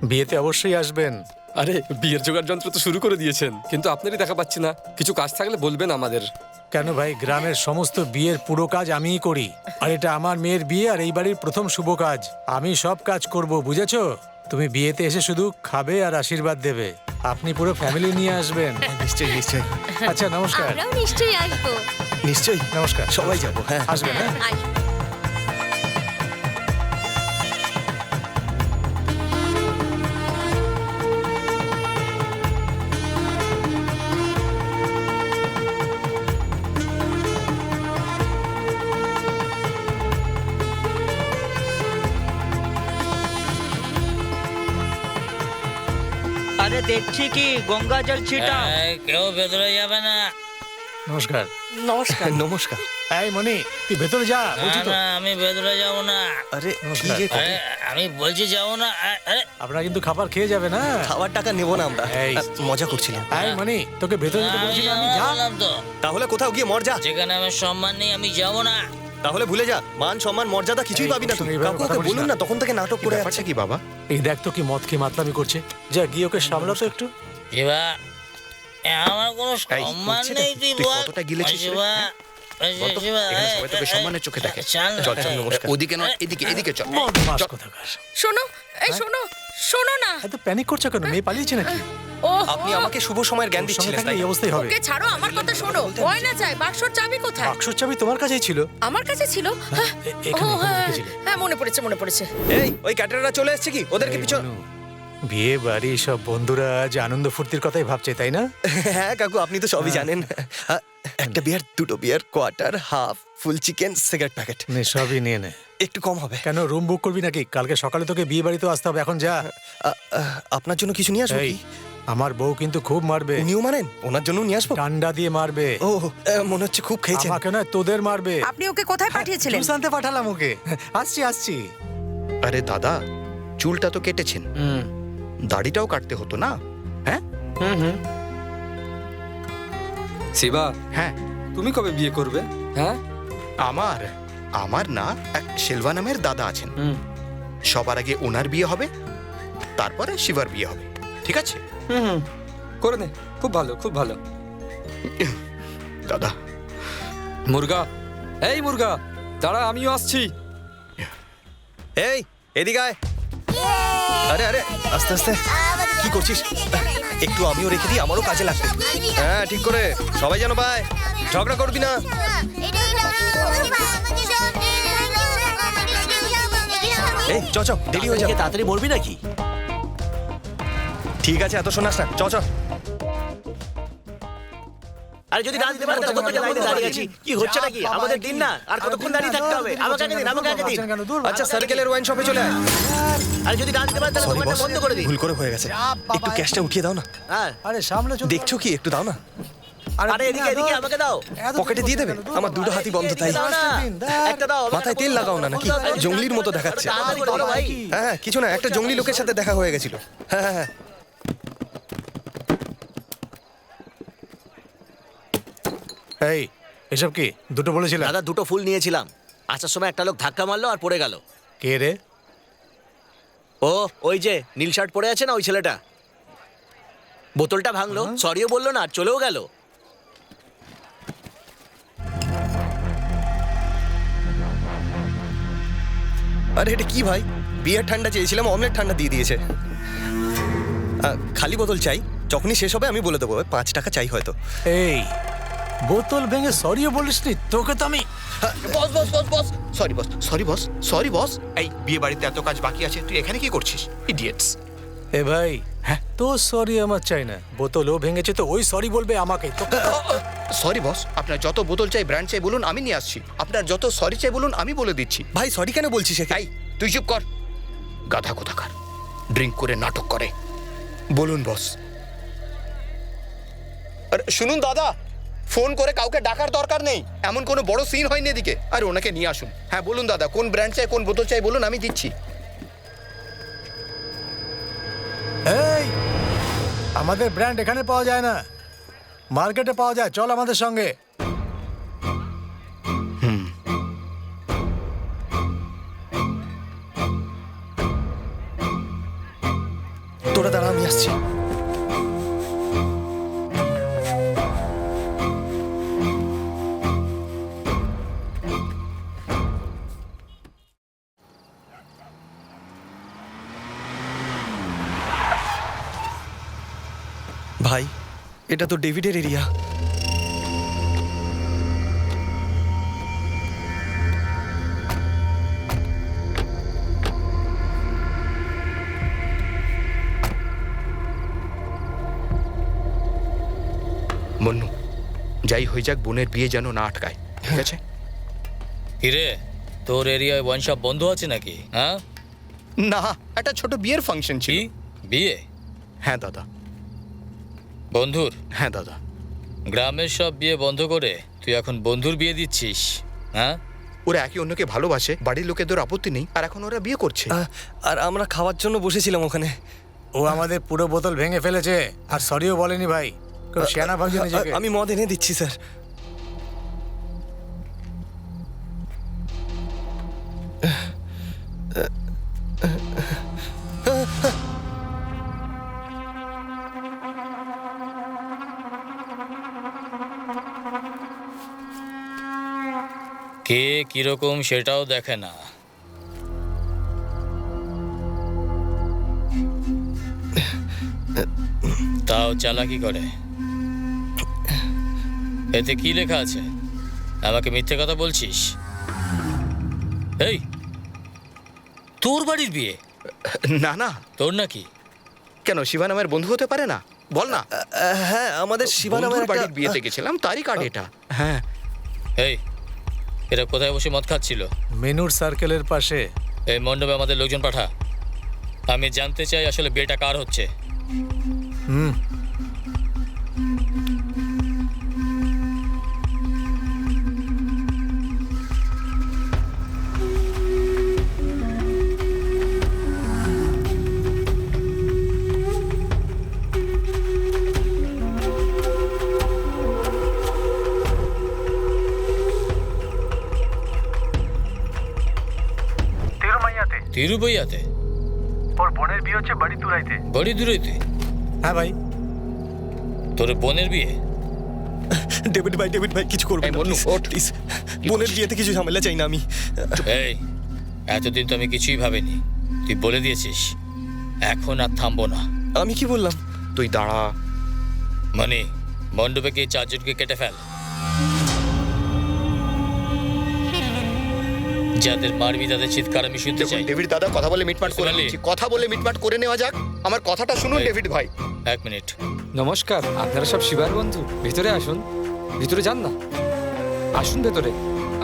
বিয়েতে অবশ্যই আসবেন। আরে বিয়ের জোগাড় যন্ত্র তো শুরু করে দিয়েছেন, কিন্তু আপনারই দেখা পাচ্ছি না। কিছু কাজ থাকলে বলবেন আমাদের। কেন ভাই, গ্রামের সমস্ত বিয়ের পুরো কাজ আমিই করি। আর এটা আমার মেয়ের বিয়ে আর এই বাড়ির প্রথম শুভ কাজ। আমি সব কাজ করব, বুঝেছো? তুমি বিয়েতে এসে শুধু খাবে আর আশীর্বাদ দেবে। আপনি পুরো ফ্যামিলি নিয়ে আসবেন। নিশ্চয়ই নিশ্চয়ই আচ্ছা, নমস্কার। আমরাও নিশ্চয়ই আসবো। নিশ্চয়ই নমস্কার। সবাই যাবো। হ্যাঁ আসবেন, হ্যাঁ? আসবো। আরে দেখছি কি গঙ্গা জল ছিটা। কেউ ভেতরে যাবে না। নমস্কার। নমস্কার। নমস্কার। এই মনি, তুই ভেতরে যা, বলছি তো। আমি ভেতরে যাবো না। আরে কি নমস্কার। যে কথা। আমি বলছি যাবো না। আপনারা কিন্তু খাবার খেয়ে যাবে না। খাবার টাকা নেবো না আমরা, এই। মজা করছিলাম। এই মনি, তোকে ভেতরে যেতে বলেছিলাম আমি, যা। তো তাহলে কোথাও গিয়ে মর যা। যেখানে আমার সম্মান নেই আমি যাবো না। তাহলে ভুলে যা, মান সম্মান মর্যাদা কিছুই এই, পাবি না তুই। তুমি এইভাবে কাউকে কথা বলিস বলুন না। না, তখন থেকে নাটক করে ব্যাপারটা আছে। কি বাবা? এই দেখ তো কি মদ খেয়ে মাতলামি করছে। যা গিয়ে ওকে সামলা তো একটু। শিবা, আমার কোনো এই, সম্মান হচ্ছে নেই, নাকি? তুই তুই বল। কতটা গিলেছিস রে? শিবা, বলতো, শিবা, এখানে সবাই তোকে সম্মানের চোখে দেখে। চল না। চল চল, নমস্কার। ওদিকে নয়, এদিকে এদিকে চল। বদমাস চল। কোথাকার। শোনো, এই শোনো, শোনো না। এত প্যানিক করছো কেন? মেয়ে পালিয়েছে নাকি? ও আপনি আমাকে শুভ সময়ের জ্ঞান ওর সঙ্গে দিচ্ছিলেন থাকলে তাই? এই অবস্থাই হবে। ওকে ছাড়ো, আমার কথা শোনো। গয়না চাই, বাক্সর চাবি কোথায়? বাক্সর চাবি তোমার কাছেই ছিল। আমার কাছে ছিল। হ্যাঁ, এখানে, ও, এখানে হ্যাঁ, রেখেছিলে। হ্যাঁ, মনে পড়েছে, মনে পড়েছে। এই, ওই ক্যাটারাররা চলে এসেছে কি? ওদেরকে এই পিছন। মনু, বিয়ে বাড়ি সব বন্ধুরা আজ আনন্দ ফুর্তির কথাই ভাবছে, তাই না? হ্যাঁ কাকু, আপনি তো সবই জানেন। একটা বিয়ার, দুটো beer, quarter, half, full chicken, cigarette packet. নে, সবই নিয়ে নে। একটু কম হবে। কেন, রুম বুক করবি নাকি? কালকে সকালে তোকে বিয়ে বাড়িতে আসতে হবে, এখন যা। আপনার জন্য কিছু নিয়ে আসবো এই, কি? আমার বউ কিন্তু খুব মারবে। উনিও মানেন? ওনার জন্য নিয়ে আসবো? ডান্ডা দিয়ে মারবে। ও, মনে হচ্ছে খুব খেয়েছেন। আমাকে নয়, তোদের মারবে। আপনি ওকে কোথায় পাঠিয়েছিলেন? জুস আনতে পাঠালাম ওকে। আসছি আসছি। আরে দাদা, চুলটা তো কেটেছেন, দাড়িটাও কাটতে হতো না? হ্যাঁ শিবা, হ্যাঁ। তুমি কবে বিয়ে করবে? হ্যাঁ, আমার আমার না, এক শেলভা নামের দাদা আছেন। সবার আগে ওনার বিয়ে হবে, তারপরে শিবার বিয়ে হবে। ঠিক আছে করে নে। খুব ভালো, খুব ভালো। দাদা? মুরগা, এই মুরগা, দাঁড়া, আমিও আসছি। এই, এদিকে আয়। আরে আরে, আস্তে আস্তে। কি করছিস? একটু আমিও রেখে দিই, আমারও কাজে লাগবে। হ্যাঁ ঠিক করে, সবাই যেন পায়। ঝগড়া করবি না। এই চ চ, দেরি হয়ে যাবে। তাড়াতাড়ি মরবি নাকি? ঠিক আছে, এত শোনাস না, চ চ। আরে যদি না দিতে পারে তখন থেকে লাইনে দাঁড়িয়ে আছি। কি হচ্ছে নাকি? আমাদের দিন না, আর কতক্ষণ দাঁড়িয়ে থাকতে হবে? আমাকে আগে দিন, আমাকে আগে দিন। কেন, দূর ভাগ। আচ্ছা, সার্কেলের ওয়াইন শপে চলে আয়। আরে যদি না দিতে পারে তাহলে সরি দোকানটা বস, বন্ধ করে দিন। ভুল করে হয়ে গেছে। একটু ক্যাশটা উঠিয়ে দাও না। হ্যাঁ, আরে সামনে চল। দেখছো কি? একটু দাও না। আরে এদিকে এদিকে আমাকে দাও। পকেটে দিয়ে দেবে? আমার দুটো হাতই বন্ধ তাই। দাও না, একটা দাও। আমাকে মাথায় তেল লাগাও না নাকি? জঙ্গলির মতো দেখাচ্ছে। তাড়াতাড়ি করো ভাই। হ্যাঁ হ্যাঁ, কিছু না, একটা জঙ্গলি লোকের সাথে দেখা হয়ে গেছিল। হ্যাঁ হ্যাঁ হ্যাঁ। এই, এসব কি? দুটো বলেছিলাম। দাদা, দুটো ফুল নিয়েছিলাম, আসার সময় একটা লোক ধাক্কা মারলো আর পড়ে গেল। কে রে? ও, ওই যে নীল শার্ট পরে আছে না, ওই ছেলেটা। বোতলটা ভাঙলো, সরিও বললো না, আর চলেও গেল। আরে এটা কি ভাই? বিয়ার ঠান্ডা চেয়েছিলাম, অমলেট ঠান্ডা দিয়ে দিয়েছে। খালি বোতল চাই, যখনই শেষ হবে আমি বলে দেবো। 5 টাকা চাই হয়তো। এই, বোতল ভেঙে সরিও বলিসনি? তোকে তো আমি। Boss boss boss boss, sorry boss, sorry boss, sorry boss. এই বিয়ে বাড়িতে এত কাজ বাকি আছে, তুই এখানে কি করছিস? ইডিয়েটস। এ ভাই, হ্যাঁ তো সরি আমার চাই না। বোতলও ভেঙেছে তো ওই সরি বলবে আমাকে। তোকে সরি বস, আপনার যত বোতল চাই, ব্র্যান্ড চাই বলুন, আমি নিয়ে আসছি। আপনার যত সরি চাই বলুন, আমি বলে দিচ্ছি। ভাই সরি কেন বলছিস? এই, তুই চুপ কর। গাধা কোথাকার, ড্রিঙ্ক করে নাটক করে। বলুন বস। আরে শুনুন দাদা, ফোন করে কাউকে ডাকার দরকার নেই, এমন কোনো বড় সিন হয়নি এদিকে। আর ওনাকে নিয়ে আসুন। হ্যাঁ বলুন দাদা, কোন ব্র্যান্ড চাই, কোন বোতল চাই বলুন, আমি দিচ্ছি। এই আমাদের ব্র্যান্ড এখানে পাওয়া যায় না, মার্কেটে পাওয়া যায়, চল আমাদের সঙ্গে। তোরা দাঁড়া, আমি আসছি। ভাই, এটা তো ডেভিডের এরিয়া। মন্নু, যাই হয়ে যাক বোনের বিয়ে যেন না আটকায়, ঠিক আছে? কিরে, তোর এরিয়ায় ওয়াইন শপ বন্ধ আছে নাকি? হ্যাঁ, না, একটা ছোট বিয়ের ফাংশন ছিল। কি বিয়ে? হ্যাঁ দাদা। বন্ধুর? হ্যাঁ দাদা। গ্রামের সব বিয়ে বন্ধ করে তুই এখন বন্ধুর বিয়ে দিচ্ছিস? হ্যাঁ, ওরা একে অন্যকে ভালোবাসে, বাড়ির লোকেদের আপত্তি নেই, আর এখন ওরা বিয়ে করছে। আর আমরা খাওয়ার জন্য বসেছিলাম ওখানে। ও আমাদের পুরো বোতল ভেঙে ফেলেছে, আর সরিও বলেনি ভাই। কেউ শিয়ানা ভাবছে নিজেকে। আমি মদ এনে দিচ্ছি স্যার। কে কিরকম সেটাও দেখে না। তাও চালাকি করে। এতে কি লেখা আছে? আমাকে মিথ্যে কথা বলছিস? এই, তোর বাড়ির বিয়ে? না না। তোর নাকি? কেন, শিবা নামের বন্ধু হতে পারে না? বল না। হ্যাঁ, আমাদের শিবা নামের বন্ধুর বাড়ির বিয়েতে গেছিলাম, তারই কার্ড এটা। হ্যাঁ। এই, এরা কোথায় বসে মদ খাচ্ছিল? মেনুর সার্কেলের পাশে। এই মণ্ডপে আমাদের লোকজন পাঠা। আমি জানতে চাই আসলে বিয়েটা কার হচ্ছে। হুম। তিরুমাইয়াতে। তিরুবইয়াতে? ওর বোনের বিয়ে হচ্ছে বাড়ি তুরাইতে। বড়ি দূরেতে? হ্যাঁ ভাই। তোর বোনের বিয়ে? ডেভিড ভাই কিছু করবেন না প্লিজ। বোনের বিয়েতে কিছু ঝামেলা চাই না আমি। এই, এতদিন তো আমি কিছুই ভাবিনি, তুই বলে দিয়েছিস। এখন আর থামবো না। আমি কি বললাম? তুই দাঁড়া। মানে মণ্ডপে গিয়ে চারজনকে কেটে ফেল, যাদের মারবি তাদের চিৎকার আমি শুনতে চাই। ডেভিড দাদা, কথা বলে মিটমাট করে নিচ্ছি, কথা বলে মিটমাট করে নেওয়া যাক। আমার কথাটা শুনুন ডেভিড ভাই। এক মিনিট। নমস্কার, আপনারা সব শিবার বন্ধু। ভিতরে আসুন, ভিতরে যান না। আসুন ভেতরে,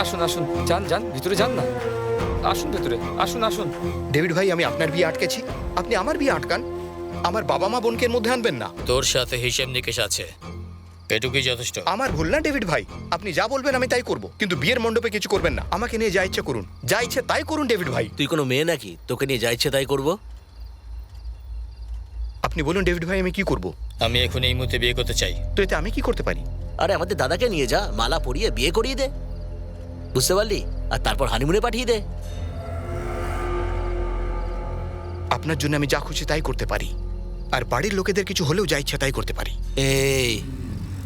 আসুন আসুন, যান যান, ভিতরে যান না। আসুন ভেতরে, আসুন আসুন। ডেভিড ভাই, আমি আপনার বিয়ে আটকেছি, আপনি আমার বিয়ে আটকান। আমার বাবা মা বোনকে এর মধ্যে আনবেন না। তোর সাথে হিসেব নিকেশ আছে, এটুকুই যথেষ্ট। আমার ভুল না ডেভিড ভাই, আপনি যা বলবেন আমি তাই করব, কিন্তু বিয়ের মণ্ডপে কিছু করবেন না। আমাকে নিয়ে যা ইচ্ছে করুন, যা ইচ্ছে তাই করুন ডেভিড ভাই। তুই কোনো মেয়ে নাকি তোকে নিয়ে যা ইচ্ছে তাই করবো? আপনি বলুন ডেভিড ভাই, আমি কি করব? আমি এখন এই মুহূর্তে বিয়ে করতে চাই। তো এতে আমি কি করতে পারি? আরে আমাদের দাদাকে নিয়ে যা, মালা পরিয়ে বিয়ে করিয়ে দে, বুঝতে পারলি? আর তারপর হানিমুনে পাঠিয়ে দে। আপনার জন্য আমি যা খুশি তাই করতে পারি, আর বাড়ির লোকেদের কিছু হলেও যা ইচ্ছা তাই করতে পারি। এই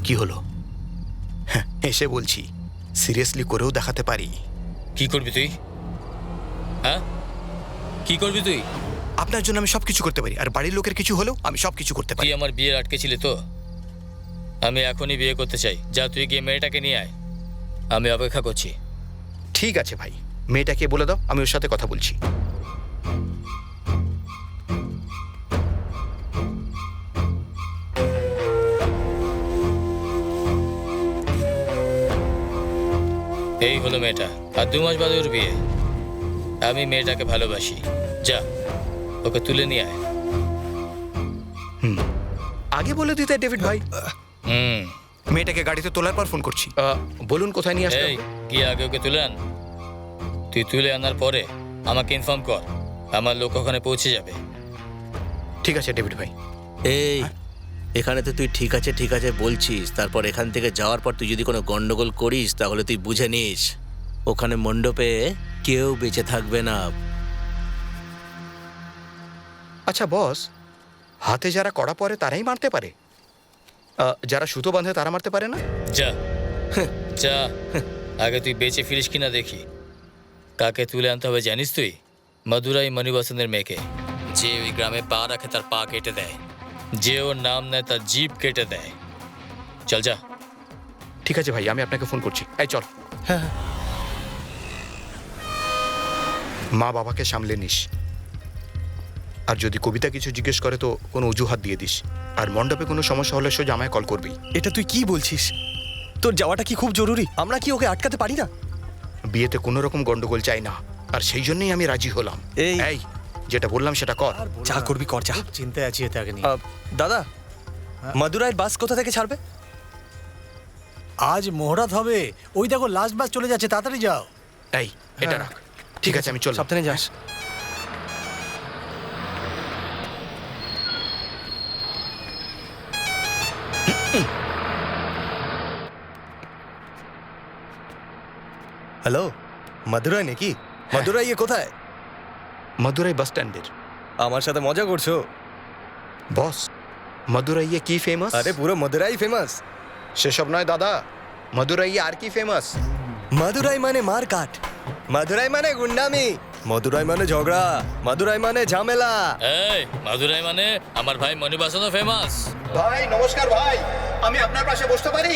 কি হলো? হ্যাঁ, এসে বলছি, সিরিয়াসলি করেও দেখাতে পারি। কি করবি তুই? হ্যাঁ, কি করবি তুই? আপনার জন্য আমি সবকিছু করতে পারি, আর বাড়ির লোকের কিছু হলেও আমি সবকিছু করতে পারি। তুই আমার বিয়ে আটকে ছিলি তো? আমি এখনই বিয়ে করতে চাই। যা, তুই গিয়ে মেয়েটাকে নিয়ে আয়, আমি অপেক্ষা করছি। ঠিক আছে ভাই, মেয়েটাকে বলে দাও আমি ওর সাথে কথা বলছি। এই হলো মেয়েটা, আর 2 মাস বাদে ওর বিয়ে। আমি মেয়েটাকে ভালোবাসি। যা, ওকে তুলে নিয়ে আয়। আগে বলে দিতে ডেভিড ভাই। হুম। মেয়েটাকে গাড়িতে তোলার পর ফোন করছি। বলুন কোথায় নিয়ে আসতে এই গিয়ে আগে ওকে তুলে আন। তুই তুলে আনার পরে আমাকে ইনফর্ম কর, আমার লোক ওখানে পৌঁছে যাবে। ঠিক আছে ডেভিড ভাই। এই এখানে তো তুই ঠিক আছে বলছিস, তারপর এখান থেকে যাওয়ার পর তুই যদি কোনো গন্ডগোল করিস তাহলে তুই বুঝে নিস ওখানে মণ্ডপে কেউ বেঁচে থাকবে না। আচ্ছা বস, হাতে যারা কড়া পরে তারাই মারতে পারে, যারা সুতো বাঁধে তারা মারতে পারে না? যা যা, আগে তুই বেঁচে ফিরিস কিনা দেখি। কাকে তুলে আনতে হবে জানিস তুই? মধুরাই মণিবাসনের মেয়েকে, যে ওই গ্রামে পা রাখে তার পা কেটে দেয়, যে ওর নাম নেয় তার জিভ কেটে দেয়। চল যা। ঠিক আছে ভাই, আমি আপনাকে ফোন করছি। এই চল। মা বাবাকে সামলে নিস, আর যদি কবিতা কিছু জিজ্ঞেস করে তো কোনো অজুহাত দিয়ে দিস, আর মণ্ডপে কোনো সমস্যা হলে সোজা আমায় কল করবি। এটা তুই কি বলছিস? তোর যাওয়াটা কি খুব জরুরি? আমরা কি ওকে আটকাতে পারি না? বিয়েতে কোনো রকম গন্ডগোল চাই না, আর সেই জন্যই আমি রাজি হলাম। এই যেটা বললাম সেটা কর। যা করবি কর, যা। চিন্তায় আছি এতে আগে নিয়ে। দাদা, মাদুরাইয়ের বাস কোথা থেকে ছাড়বে? আজ মোহরাত হবে, ওই দেখো লাস্ট বাস চলে যাচ্ছে, তাড়াতাড়ি যাও। এই এটা রাখ। ঠিক আছে আমি চল। সাবধানে যাস। হ্যালো, মাদুরাই নাকি? মাদুরাই কোথায়? মদুরাই বাস স্ট্যান্ডের। আমার সাথে মজা করছো? বস, মদুরাইয়ে কি ফেমাস? আরে পুরো মাদুরাই ফেমাস। সেসব নয় দাদা, মদুরাইয়ে আর কি ফেমাস? মাদুরাই মানে মারকাট, মাদুরাই মানে গুন্ডামি, মাদুরাই মানে ঝগড়া, মাদুরাই মানে ঝামেলা। এই মাদুরাই মানে আমার ভাই মণিবাসনও ফেমাস। ভাই নমস্কার ভাই, আমি আপনার পাশে বসতে পারি?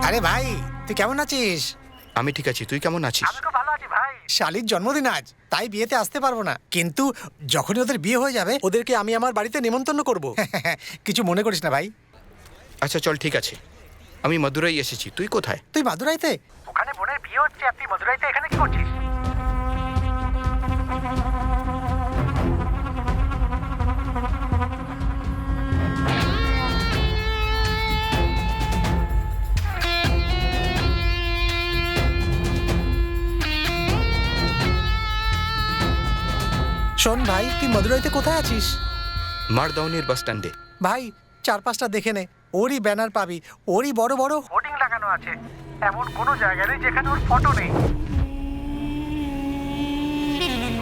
আরে ভাই, তুই কেমন আছিস? আমি ঠিক আছি, তুই কেমন আছিস? আমি খুব ভালো আছি ভাই। শালির জন্মদিন আজ, তাই বিয়েতে আসতে পারবো না, কিন্তু যখনই ওদের বিয়ে হয়ে যাবে ওদেরকে আমি আমার বাড়িতে নিমন্ত্রণ করব। কিছু মনে করিস না ভাই। আচ্ছা চল, ঠিক আছে। আমি মদুরাই এসেছি, তুই কোথায়? তুই মাদুরাইতে? ওখানে বোনের বিয়ে হচ্ছে, আর তুই মদুরাইতে এখানে কি করছিস? শোন ভাই, তুই মাদুরাইতে কোথায় আছিস? মারদাউনের বাস স্ট্যান্ডে। ভাই 4-5টা দেখে নে, ওরই ব্যানার পাবি, ওরই বড় বড়। হোর্ডিং লাগানো আছে, এমন কোনো জায়গা নেই যেখানে ওর ফটো নেই।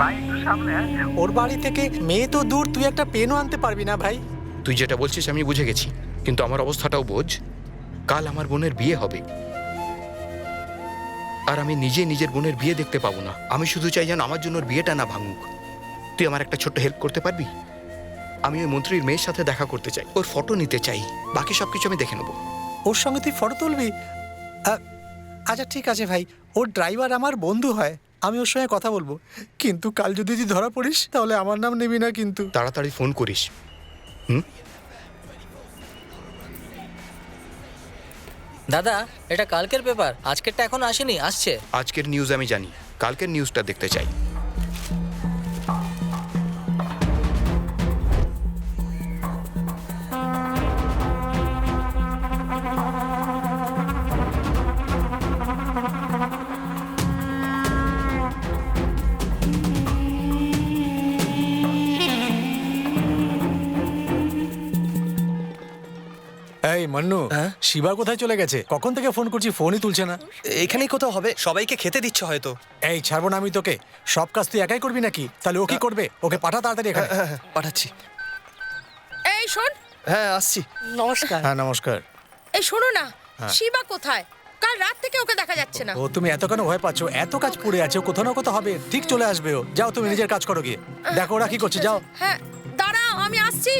ভাই একটু সামনে আয়। ওর বাড়ি থেকে মেয়ে তো দূর, তুই একটা পেনও আনতে পারবি না ভাই। তুই যেটা বলছিস আমি বুঝে গেছি, কিন্তু আমার অবস্থাটাও বোঝ। কাল আমার বোনের বিয়ে হবে, আর আমি নিজে নিজের বোনের বিয়ে দেখতে পাবো না। আমি শুধু চাই যেন আমার জন্য ওর বিয়েটা না ভাঙুক। তুই আমার একটা ছোট্ট হেল্প করতে পারবি? আমি ওই মন্ত্রীর মেয়ের সাথে দেখা করতে চাই, ওর ফটো নিতে চাই, বাকি সবকিছু আমি দেখে নেবো। ওর সঙ্গে তুই ফটো তুলবি? আচ্ছা ঠিক আছে ভাই, ওর ড্রাইভার আমার বন্ধু হয়, আমি ওর সঙ্গে কথা বলবো, কিন্তু কাল যদি তুই ধরা পড়িস তাহলে আমার নাম নিবি না কিন্তু। তাড়াতাড়ি ফোন করিস। দাদা, এটা কালকের পেপার, আজকেরটা এখন আসেনি, আসছে। আজকের নিউজ আমি জানি, কালকের নিউজটা দেখতে চাই। এই মান্নু, শিবা কোথায় চলে গেছে? কখন থেকে ফোন করছি, ফোনই তুলছে না। এখানেই কোথাও হবে, সবাইকে খেতে দিচ্ছে হয়তো। এই ছাড়বো না আমি তোকে, সব কাজ তুই একাই করবি নাকি? তাহলে ও কি করবে? ওকে পাঠা তাড়াতাড়ি এখানে। পাঠাচ্ছি। এই শোন। হ্যাঁ আসছি। নমস্কার। হ্যাঁ নমস্কার। এই শোনো না, শিবা কোথায়? কাল রাত থেকে ওকে দেখা যাচ্ছে না। ও তুমি এত কেন ভয় পাচ্ছ? এত কাজ পড়ে আছে, ও কোথাও না কোথাও হবে, ঠিক চলে আসবে ও। যাও তুমি নিজের কাজ করো গিয়ে, দেখো ওরা কি করছে, যাও। হ্যাঁ দাঁড়াও, আমি আসছি।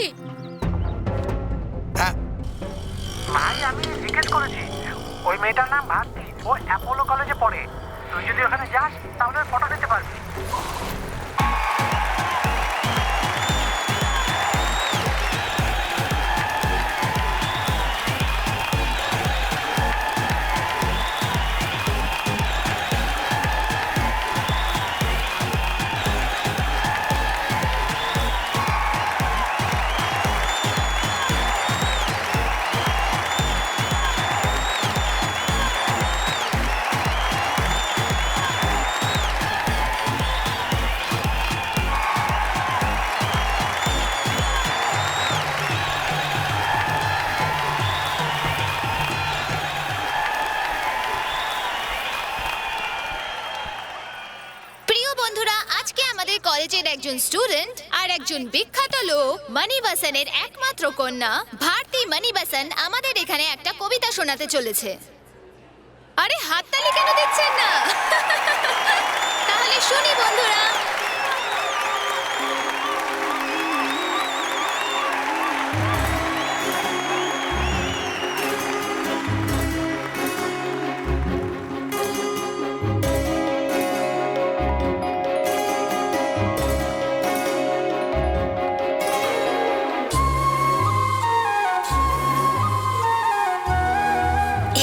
ভাই আমি জিজ্ঞেস করেছি, ওই মেয়েটার নাম ভারতী, ও অ্যাপোলো কলেজে পড়ে। তুই যদি ওখানে যাস তাহলে ফটো নিতে পারবি। কলেজের একজন স্টুডেন্ট আর একজন বিখ্যাত লোক মণিবাসনের একমাত্র কন্যা ভারতী মণিবাসন আমাদের এখানে একটা কবিতা শোনাতে চলেছে। আরে হাততালি কেন দিচ্ছেন না? তাহলে শুনি বন্ধুরা।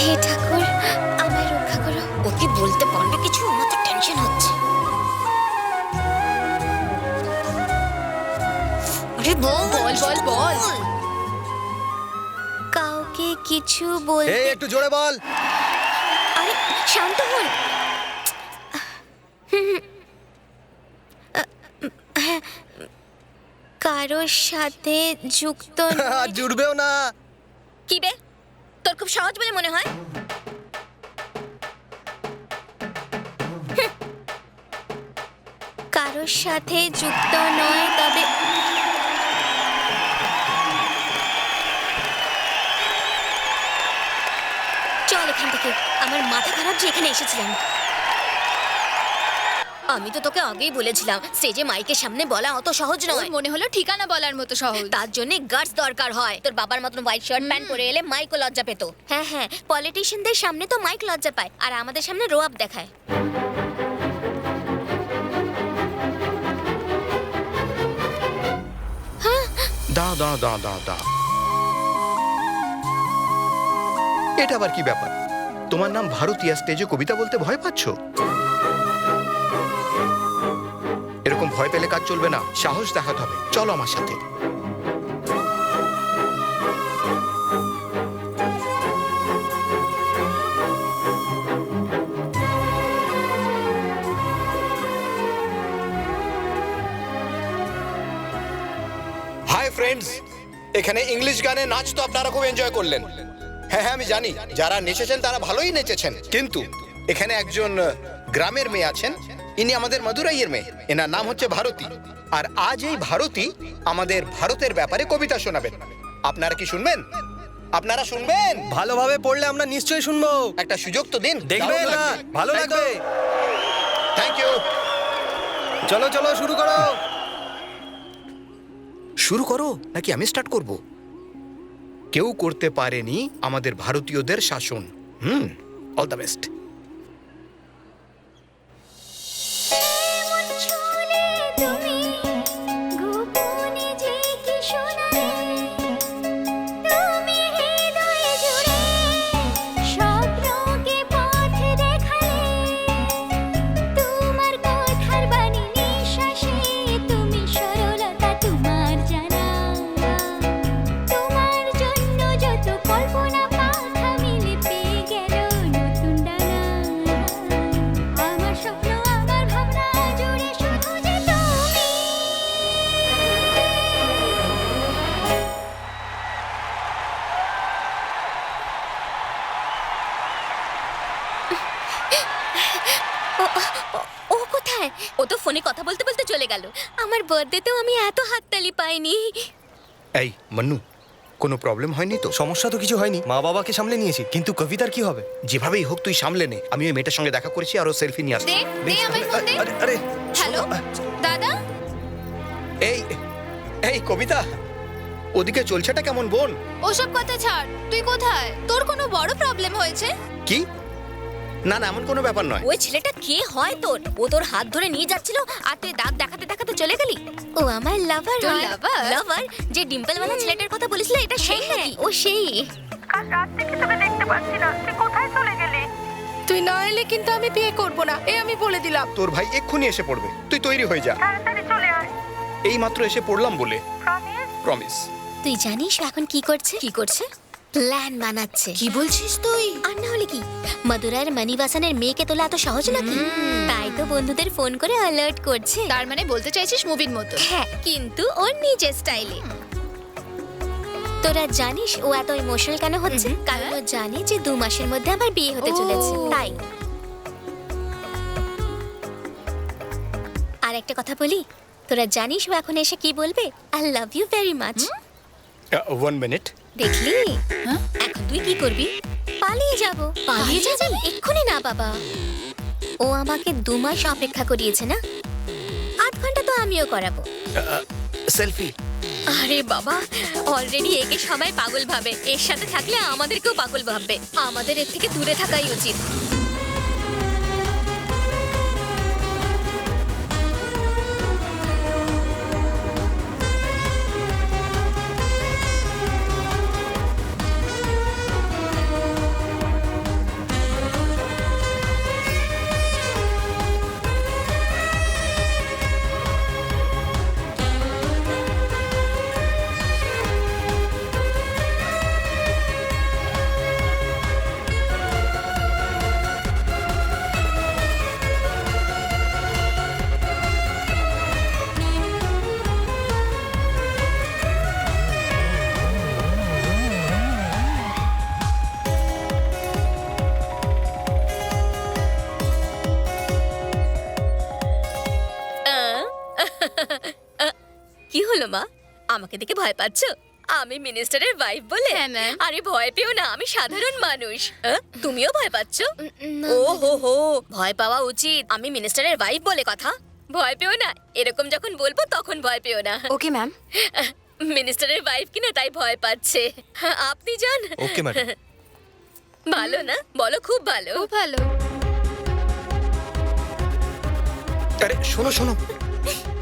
হে ঠাকুর, আমায় রক্ষা করো। ওকে বলতে পারবে কিছু? আমার তো টেনশন হচ্ছে। আরে বল বল বল বল। কাউকে কিছু বল। এই একটু জোরে বল। আরে শান্ত হন। কারোর সাথে যুক্ত আর জুড়বেও না। কি বে, তোর খুব সহজ বলে মনে হয়? কারোর সাথে যুক্ত নয়, তবে চল এখান থেকে, আমার মাথা খারাপ যে এখানে এসেছিলাম। আমি তো তোকে আগেই বলেছিলাম স্টেজে মাইকের সামনে বলা অত সহজ নয়। মনে হলো ঠিকানা বলার মতো সহজ। তার জন্য গার্ডস দরকার হয়। তোর বাবার মতন হোয়াইট শার্ট প্যান্ট পরে এলে মাইকও লজ্জা পেত। হ্যাঁ হ্যাঁ, পলিটিশিয়ানদের সামনে তো মাইক লজ্জা পায়, আর আমাদের সামনে রোয়াব দেখায়। দাঁড়াও দাঁড়াও দাঁড়াও দাঁড়াও দাঁড়াও। এটা আবার কি ব্যাপার? তোমার নাম ভারতী, আর স্টেজে কবিতা বলতে ভয় পাচ্ছ? এরকম ভয় পেলে কাজ চলবে না, সাহস দেখাতে হবে। চলো আমার সাথে। হাই ফ্রেন্ডস, এখানে ইংলিশ গানে নাচ তো আপনারা খুব এনজয় করলেন। হ্যাঁ হ্যাঁ, আমি জানি যারা নেচেছেন তারা ভালোই নেচেছেন, কিন্তু এখানে একজন গ্রামের মেয়ে আছেন। ইনি আমাদের মাদুরাইয়ের মেয়ে। এনার নাম হচ্ছে ভারতী। আর আজ এই ভারতী আমাদের ভারতের ব্যাপারে কবিতা শোনাবেন। আপনারা কি শুনবেন? আপনারা শুনবেন? ভালোভাবে পড়লে আমরা নিশ্চয়ই শুনবো। একটা সুযোগ তো দিন। দেখবে না, ভালো লাগবে। Thank you. চলো চলো শুরু করো। শুরু করো নাকি আমি স্টার্ট করব? কেউ করতে পারেনি আমাদের ভারতীয়দের শাসন। All the best. ও কোথায়? ও তো ফোনে কথা বলতে বলতে চলে গেল। আমার বার্থডেতেও আমি এত হাততালি পাইনি। এই মন্নু, কোনো প্রবলেম হয়নি তো? সমস্যা তো কিছু হয়নি, মা বাবাকে সামলে নিয়েছি, কিন্তু কবিতার কি হবে? যেভাবেই হোক তুই সামলে নে। আমি ওই মেয়েটার সঙ্গে দেখা করেছি আর ও সেলফি নিয়ে আসছে। দে দে আমার ফোন দে। আরে আরে হ্যালো দাদা। এই এই কবিতা, ওদিকে চলছেটা কেমন বোন? ওসব কথা ছাড়, তুই কোথায়? তোর কোনো বড় প্রবলেম হয়েছে? কি? না না, এমন কোনো ব্যাপার নয়। ওই ছেলেটা কে হয় তোর? ও তোর হাত ধরে নিয়ে যাচ্ছিল আর তুই দাগ দেখাতে দেখাতে চলে গেলি। ও আমার লাভার। তোর লাভার? লাভার যে ডিম্পলওয়ালা ছেলেটার কথা বলেছিল, এটা সেই নাকি? ও সেই। কাল রাত থেকে তোকে দেখতে পাচ্ছি না, তুই কোথায় চলে গেলি? তুই না এলে কিন্তু আমি বিয়ে করব না, আমি বলে দিলাম। তোর ভাই এক্ষুনি এসে পড়বে, তুই তৈরি হয়ে যা। তাড়াতাড়ি চলে আয়। এই মাত্র এসে পড়লাম বলে। প্রমিস। তুই জানিস এখন কি করছে? কি করছে? প্ল্যান বানাচ্ছে। কি বলছিস তুই? আর না হলে কি, মাদুরাইয়ের মণিবাসনের মেয়েকে তোলা এত সহজ নাকি? তাই তো বন্ধুদের ফোন করে অ্যালার্ট করছে। তার মানে বলতে চাইছিস মুভির মতো? হ্যাঁ, কিন্তু ওর নিজের স্টাইলে। তোরা জানিস ও এত ইমোশনাল কেন হচ্ছে? কারণ ও জানে যে 2 মাসের মধ্যে আমার বিয়ে হতে চলেছে, তাই। আর একটা কথা বলি, তোরা জানিস ও এখন এসে কি বলবে? I love you very much. 1 minute. দেখলি? এখন তুই কি করবি? পালিয়ে যাব। পালিয়ে যাবি? এক্ষুনি না বাবা, ও আমাকে 2 মাস অপেক্ষা করিয়েছে না, 8 ঘন্টা তো আমিও করাবো। সেলফি। আরে বাবা, অলরেডি একে সবাই পাগল ভাবে, এর সাথে থাকলে আমাদেরকেও পাগল ভাববে। আমাদের এর থেকে দূরে থাকাই উচিত। কি হলো মা, আমাকে দেখে ভয় পাচ্ছ? আমি মিনিস্টারের ওয়াইফ বলে? হ্যাঁ, ম্যাম। আরে ভয় পেও না, আমি সাধারণ মানুষ। তুমিও ভয় পাচ্ছ? ও হো হো, ভয় পাওয়া উচিত। আমি মিনিস্টারের ওয়াইফ বলে কথা। ভয় পেও না, এরকম যখন বলবো তখন ভয় পেও না। Okay ma'am. মিনিস্টারের ওয়াইফ কিনা তাই ভয় পাচ্ছে। আপনি যান। Okay madam. ভালো না? বলো খুব ভালো। খুব ভালো। আরে শোনো শোনো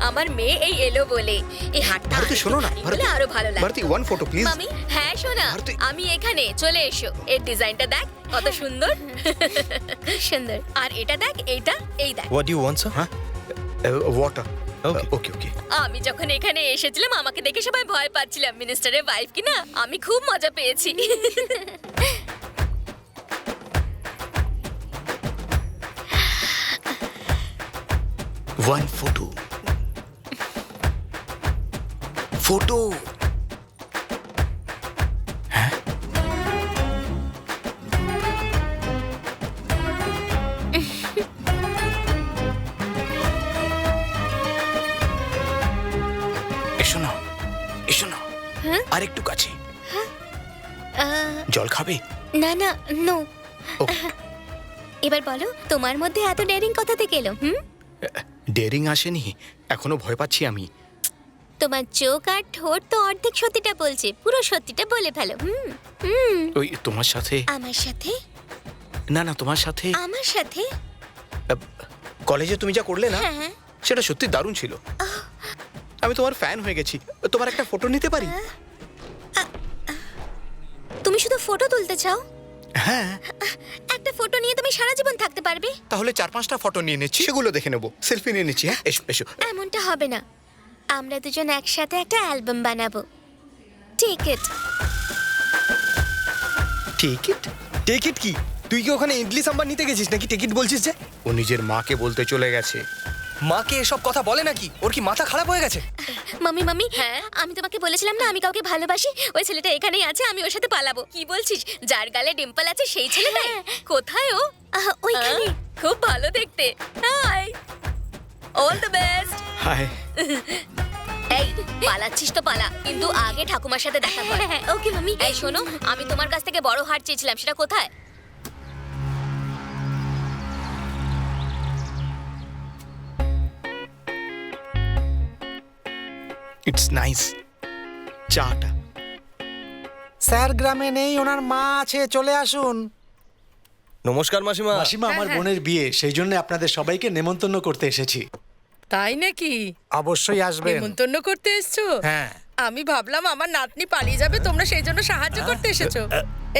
আমার মেয়ে এই এলো বলে এই হাতটা ভারতী, শোনো না, বলে আরো ভালো লাগে। Bharati 1 photo please. মামি, হ্যাঁ সোনা, ভারতী। আমি এখানে, চলে এসো। এর ডিজাইনটা দেখ কত সুন্দর। সুন্দর। আর এটা দেখ, এইটা, এই দেখ। What you want sir? হ্যাঁ, ওয়াটার। Okay okay okay. আমি যখন এখানে এসেছিলাম আমাকে দেখে সবাই ভয় পাচ্ছিলাম। মিনিস্টারের ওয়াইফ কি না, আমি খুব মজা পেয়েছি। One photo. ফটো। হ্যাঁ, এসো না, এসো না, আর একটু কাছে। জল খাবে? না না, নো। ওকে। এবার বলো, তোমার মধ্যে এত ডেয়ারিং কোথা থেকে এলো? ডেয়ারিং আসেনি, এখনো ভয় পাচ্ছি আমি। তোমার চোখ আর ঠোঁট তো অর্ধেক সত্যিটা বলছে, পুরো সত্যিটা বলে ফেলো। ওই তোমার সাথে। আমার সাথে? না না, তোমার সাথে। আমার সাথে? কলেজে তুমি যা করলে না, হ্যাঁ। সেটা সত্যি দারুণ ছিল। আমি তোমার ফ্যান হয়ে গেছি। তোমার একটা ফটো নিতে পারি? তুমি শুধু ফটো তুলতে চাও? হ্যাঁ। একটা ফটো নিয়ে তুমি সারা জীবন থাকতে পারবে? তাহলে 4-5টা ফটো নিয়ে নিচ্ছি, সেগুলো দেখে নেবো, সেলফি নিয়ে নিচ্ছি। হ্যাঁ, এসো এসো। এমনটা হবে না, আমরা দুজন একসাথে একটা অ্যালবাম বানাবো। টিকিট। টিকিট? টিকিট কি? তুই কি ওখানে ইডলি সাম্বার নিতে গেছিস নাকি টিকিট বলছিস যে? ও নিজের মাকে বলতে চলে গেছে। মাকে এসব কথা বলে নাকি? ওর কি মাথা খারাপ হয়ে গেছে? মাম্মি মাম্মি, হ্যাঁ আমি তোমাকে বলেছিলাম না আমি কাউকে ভালোবাসি। ওই ছেলেটা এখানেই আছে, আমি ওর সাথে পালাবো। কি বলছিস? যার গালে ডিম্পল আছে সেই ছেলেটাই? কোথায় ও? ওইখানে। খুব ভালো দেখতে। Hi, all the best. Hi. এই পালাচ্ছিস তো পালা, কিন্তু আগে ঠাকুমার সাথে দেখা কর। ওকে মাম্মি। এই শোনো, আমি তোমার কাছ থেকে বড় হার চেয়েছিলাম, সেটা কোথায়? It's nice. চাটা। স্যার গ্রামে নেই, ওনার মা আছে, চলে আসুন। নমস্কার মাসিমা। মাসিমা, আমার বোনের বিয়ে, সেই জন্য আপনাদের সবাইকে নেমন্তন্ন করতে এসেছি। তাই নাকি? অবশ্যই আসবেন। নিমন্ত্রণ করতে এসছো? হ্যাঁ। আমি ভাবলাম আমার নাতনি পালিয়ে যাবে, তোমরা সেই জন্য সাহায্য করতে এসেছো।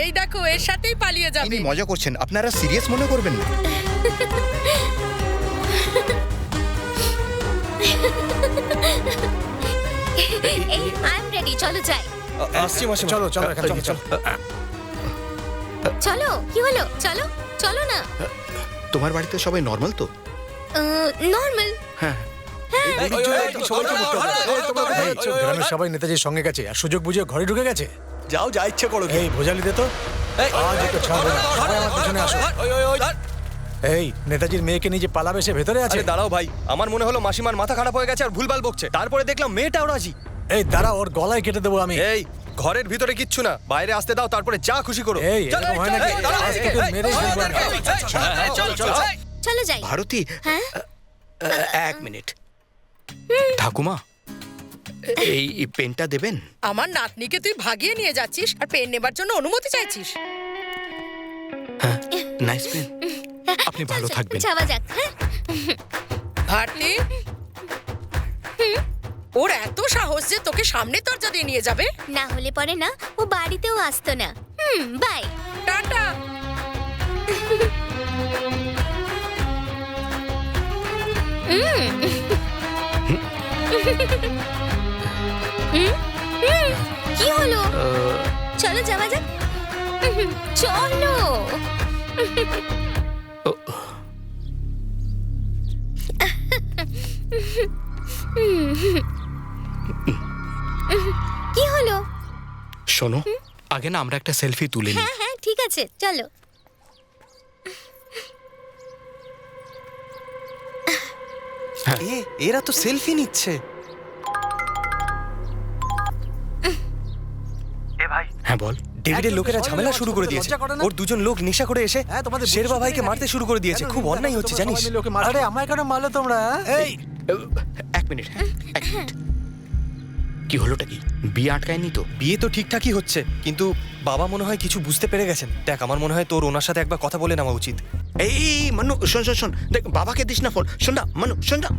এই দেখো, এর সাথেই পালিয়ে যাবে। ইনি মজা করছেন, আপনারা সিরিয়াস মনে করবেন না। এই আই এম রেডি, চলো যাই। আসছি মাসিমা। চলো চলো, এখান থেকে চলো। চলো, কি হলো? চলো চলো না। তোমার বাড়িতে সবাই নর্মাল তো? নর্মাল। হ্যাঁ। গ্রামের সবাই নেতাজির সঙ্গে গেছে আর সুযোগ বুঝে ঘরে ঢুকে গেছে। যাও, যা ইচ্ছে করো। এই ভোজালি দে তো। আজ একটু ছাড়বে না, সবাই আমার পিছনে আসো। এই নেতাজির মেয়েকে নিয়ে যে পালাবে সে ভেতরে আছে। আরে দাঁড়াও ভাই, আমার মনে হলো মাসিমার মাথা খারাপ হয়ে গেছে আর ভুলভাল বকছে, তারপরে দেখলাম মেয়েটাও রাজি। এই দাঁড়া, ওর গলায় কেটে দেবো আমি। এই ঘরের ভিতরে কিচ্ছু না, বাইরে আসতে দাও, তারপরে যা খুশি করো। এই চলো, এরকম হয় নাকি? এই, দাঁড়াও, আজ তোকে এই, মেরেই ফেলবো আমি। চলো চলো চলো যাই। ভারতী, হ্যাঁ? এক মিনিট। ঠাকুমা, এই পেনটা দেবেন? আমার নাতনিকে তুই ভাগিয়ে নিয়ে যাচ্ছিস আর পেন নেবার জন্য অনুমতি চাইছিস। হ্যাঁ, নাইস পেন। আপনি ভালো থাকবেন। যাওয়া যাক। হ্যাঁ? ভারতী, ওর এত সাহস যে তোকে সামনে দরজা দিয়ে নিয়ে যাবে। না হলে পরে না ও বাড়িতেও আসতো না। বাই। টাটা। কি হলো? চলো যাওয়া যাক। চলো। কি হলো? শোনো, আগে না আমরা একটা সেলফি তুলে নিই। হ্যাঁ হ্যাঁ ঠিক আছে, চলো। এরা তো সেলফি নিচ্ছে। এ ভাই, হ্যাঁ বল। ডেভিডের লোকেরা সবাই ঝামেলা মিলে শুরু মাছ করে করতে দিয়েছে। লজ্জা করে না? ওর দুজন লোক নেশা করে এসে হ্যাঁ, তোমাদের শেরবা বুঝতে ভাইকে পারি মারতে নাকি? শুরু করে দিয়েছে। কেন খুব তুমি অন্যায় দেখো, হচ্ছে তোমরা জানিস। সবাই মিলে ওকে মারছো। আরে আমায় কেন মারলে তোমরা? এই এক মিনিট, হ্যাঁ, এক মিনিট। কি হলোটা কি? বিয়ে আটকায়নি তো? বিয়ে তো ঠিকঠাকই হচ্ছে, কিন্তু বাবা মনে হয় কিছু বুঝতে পেরে গেছেন। দেখ, আমার মনে হয় তোর ওনার সাথে একবার কথা বলে নেওয়া উচিত। এই মানু, শোন শোন শোন, দেখ বাবাকে দিস না ফোন। শোন না মানু, শোন না।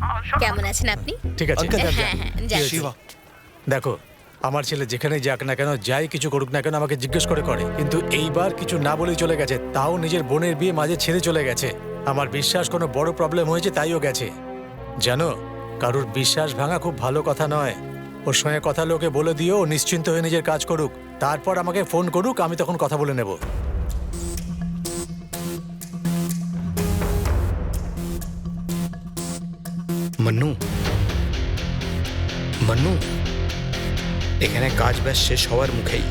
কেমন আছেন আপনি? ঠিক আছে। আঙ্কেল, হ্যাঁ হ্যাঁ যাই। শিবা, দেখো, আমার ছেলে যেখানে যাক না কেন, যাই কিছু করুক না কেন, আমাকে জিজ্ঞেস করে। কিন্তু এইবার কিছু না বলেই চলে গেছে, তাও নিজের বোনের বিয়ে মাঝে ছেড়ে চলে গেছে। আমার বিশ্বাস কোনো বড় প্রবলেম হয়েছে তাইও গেছে। জানো, কারুর বিশ্বাস ভাঙা খুব ভালো কথা নয়। ওর সঙ্গে কথা লোকে বলে দিও, ও নিশ্চিন্ত হয়ে নিজের কাজ করুক, তারপর আমাকে ফোন করুক, আমি তখন কথা বলে নেব। মান্নু, মান্নু, এখানে কাজ ব্যাস শেষ হওয়ার মুখেই।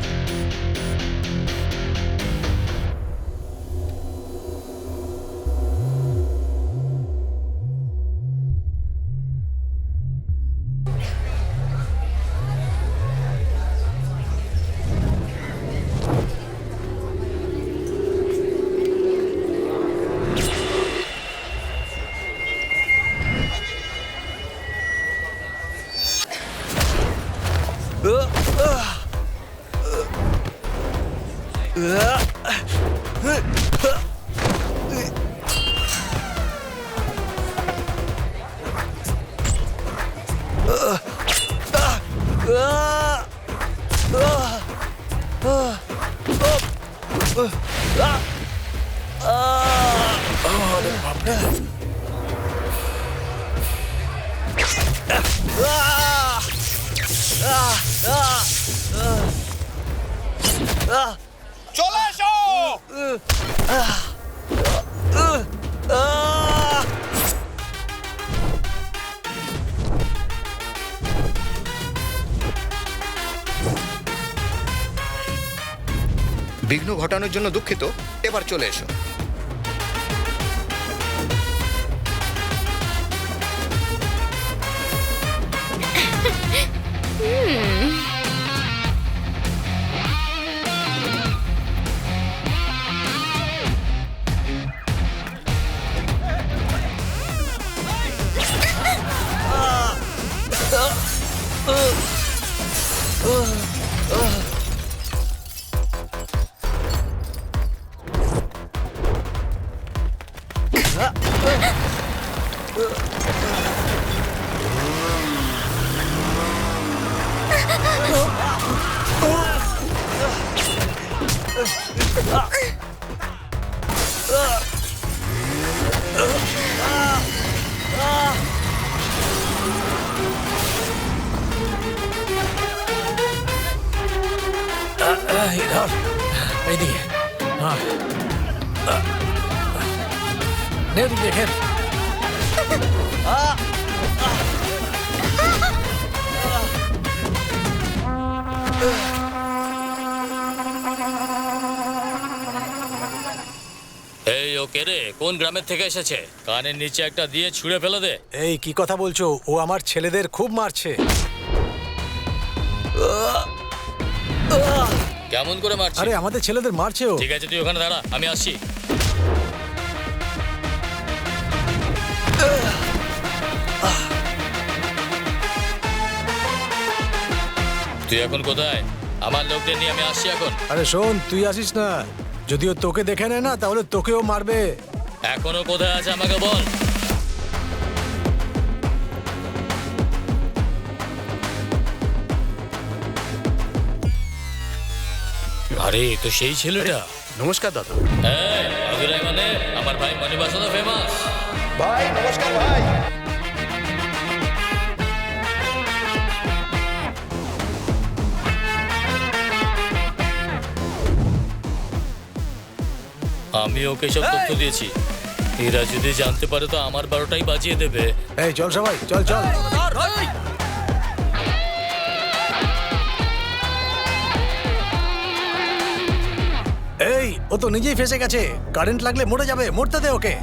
চলে এসো। বিঘ্ন ঘটানোর জন্য দুঃখিত, এবার চলে এসো। এইদিকে দেখেন। এই ও কে রে? কোন গ্রামের থেকে এসেছে? কানের নিচে একটা দিয়ে ছুঁড়ে ফেলে দে। এই কি কথা বলছো? ও আমার ছেলেদের খুব মারছে। কেমন করে মারছিস? আরে আমাদের ছেলেদের মারছে ও। ঠিক আছে, তুই ওখানে দাঁড়া, আমি আসছি। তুই এখন কোথায়? আমার লোকদের নিয়ে আমি আসছি এখন। আরে শোন, তুই আসিস না। যদিও তোকে দেখে নেয় না, তাহলে তোকেও মারবে। এখনো কোথায় আছে আমাকে বল। আরে তো সেই ছেলেটা। নমস্কার দাদা। এই, মাদুরাই মানে আমার ভাই মণিবাসন ফেমাস। ভাই নমস্কার ভাই। আমি ওকে সব তথ্য দিয়েছি। এরা যদি জানতে পারে তো আমার 12টাই বাজিয়ে দেবে। এই চল সবাই, চল চল। এই, ও তো নিজেই ফেসে গেছে। কারেন্ট লাগলে মরে যাবে, মরতে দে ওকে।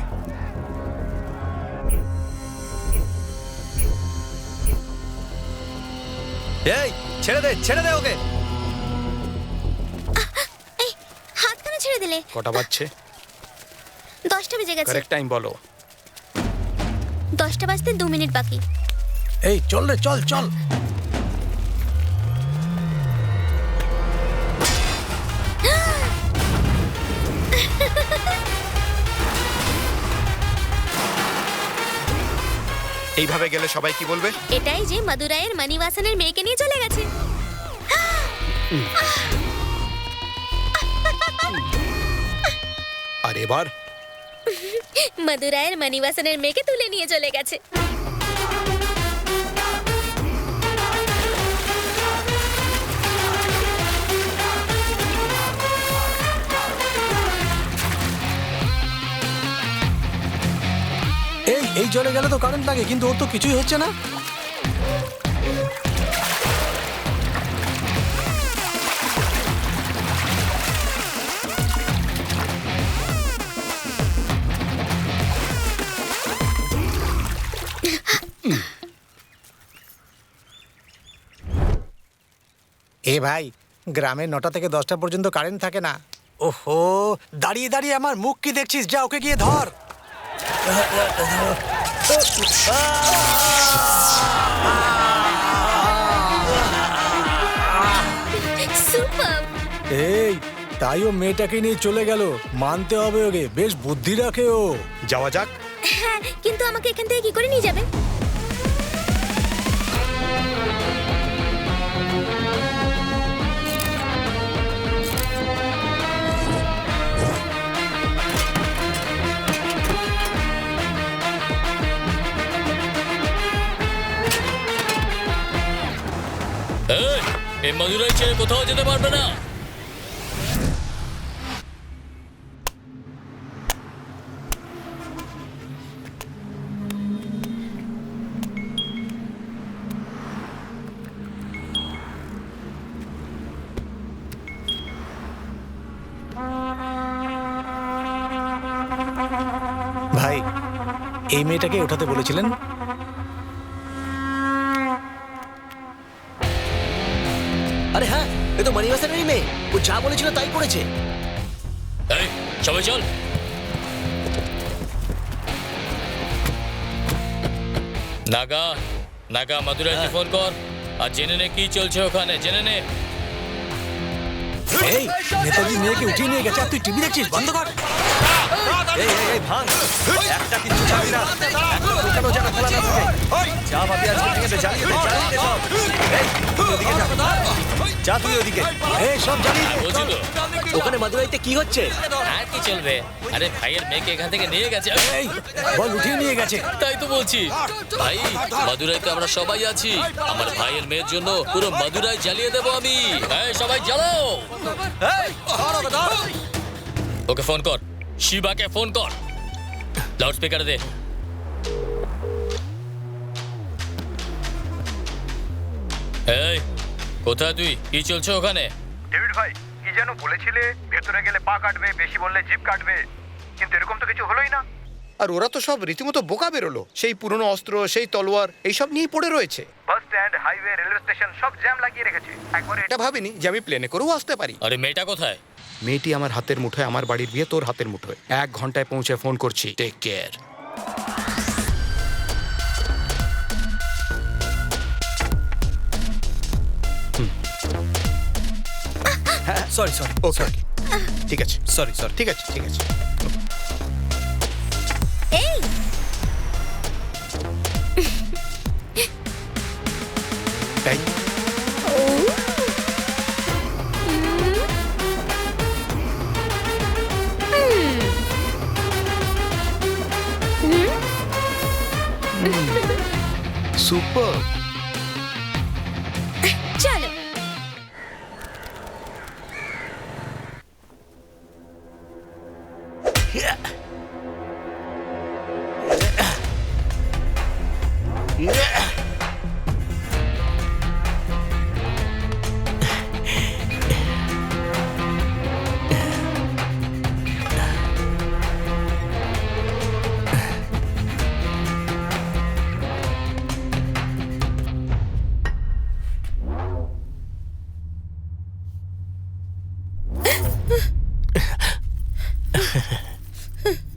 এই ছেড়ে দে ওকে। এই হাত কেন ছেড়ে দিলে? কটা বাজছে? 10টা বেজে গেছে। কারেক্ট টাইম বলো। 10টা বাজতে 2 মিনিট বাকি। এই চল রে, চল চল। এইভাবে গেলে সবাই কি বলবে? এটাই যে মাদুরাইয়ের মণিবাসনের মেয়েকে নিয়ে চলে গেছে। আর এবার মাদুরাইয়ের মণিবাসনের মেয়েকে তুলে নিয়ে চলে গেছে। এই চলে গেলে তো কারেন্ট লাগে, কিন্তু ওর তো কিছুই হচ্ছে না। এ ভাই, গ্রামে 9টা থেকে 10টা পর্যন্ত কারেন্ট থাকে না। ওহো, দাঁড়িয়ে দাঁড়িয়ে আমার মুখ কি দেখছিস? যা ওকে গিয়ে ধর। সুপার। এই, তাই ও মেয়েটাকে নিয়ে চলে গেল। মানতে হবে ওকে, বেশ বুদ্ধি রাখে ও। যাওয়া যাক। হ্যাঁ, কিন্তু আমাকে এখান থেকে কি করে নিয়ে যাবে? এই মাদুরাই ছেড়ে কোথাও যেতে পারবে না। ভাই, এই মেয়েটাকে ওঠাতে বলেছিলেন? আরে হ্যাঁ, এ তো মণিবাসনেরই মেয়ে। ও যা বলেছিল তাই করেছে। এই, সবাই চল। নাগা মাদুরাইকে ফোন কর আর জেনে নে কি চলছে ওখানে, জেনে নে। এই, নেতাজি মেয়েকে উঠিয়ে নিয়ে গেছে আর তুই টিভি দেখছিস? বন্ধ কর। এই ভাঙ, একটা কিচ্ছু ছাড়বি না। একটা দোকানও যেন খোলা না থাকে। যা ভাবি আজকে ভেঙে দে, জ্বালিয়ে দে সব। এই, তুই ওদিকে যা, তুই ওদিকে। এই সব জ্বালিয়ে দে। বলছি তো, ওখানে মাদুরাইতে কি হচ্ছে? আর কি চলবে? আরে ভাইয়ের মেয়েকে এখান থেকে নিয়ে গেছে। এই, বল উঠিয়ে নিয়ে গেছে। তাই তো বলছি ভাই, মাদুরাইতে আমরা সবাই আছি। আমার ভাইয়ের মেয়ের জন্য পুরো মাদুরাই জ্বালিয়ে দেবো আমি। এই, সবাই জ্বালাও। ওকে ফোন কর, শিবাকে ফোন কর, লাউড স্পিকারে দে। এই, কোথায় তুই? কি চলছে ওখানে? ডেভিড ভাই, কি যেন বলেছিলে? ভেতরে গেলে পা কাটবে, বেশি বললে জিভ কাটবে। কিন্তু এরকম তো কিছু হলোই না। আর ওরা তো সব রীতিমতো বোকা বেরোলো, সেই পুরনো অস্ত্র, সেই তলোয়ার, এইসব নিয়েই পড়ে রয়েছে। Bus stand, highway, railway station সব জ্যাম লাগিয়ে রেখেছে। একবারে এটা ভাবিনি যে আমি প্লেনে করেও আসতে পারি। আরে মেয়েটা কোথায়? মেয়েটি আমার হাতের মুঠোয়, আমার বাড়ির বিয়ে তোর হাতের মুঠোয়। 1 ঘন্টায় পৌঁছে ফোন করছি। Take care. Sorry sorry okay, ঠিক আছে, সরি সরি। ঠিক আছে, ঠিক আছে। এই তাই সুপার। চলো।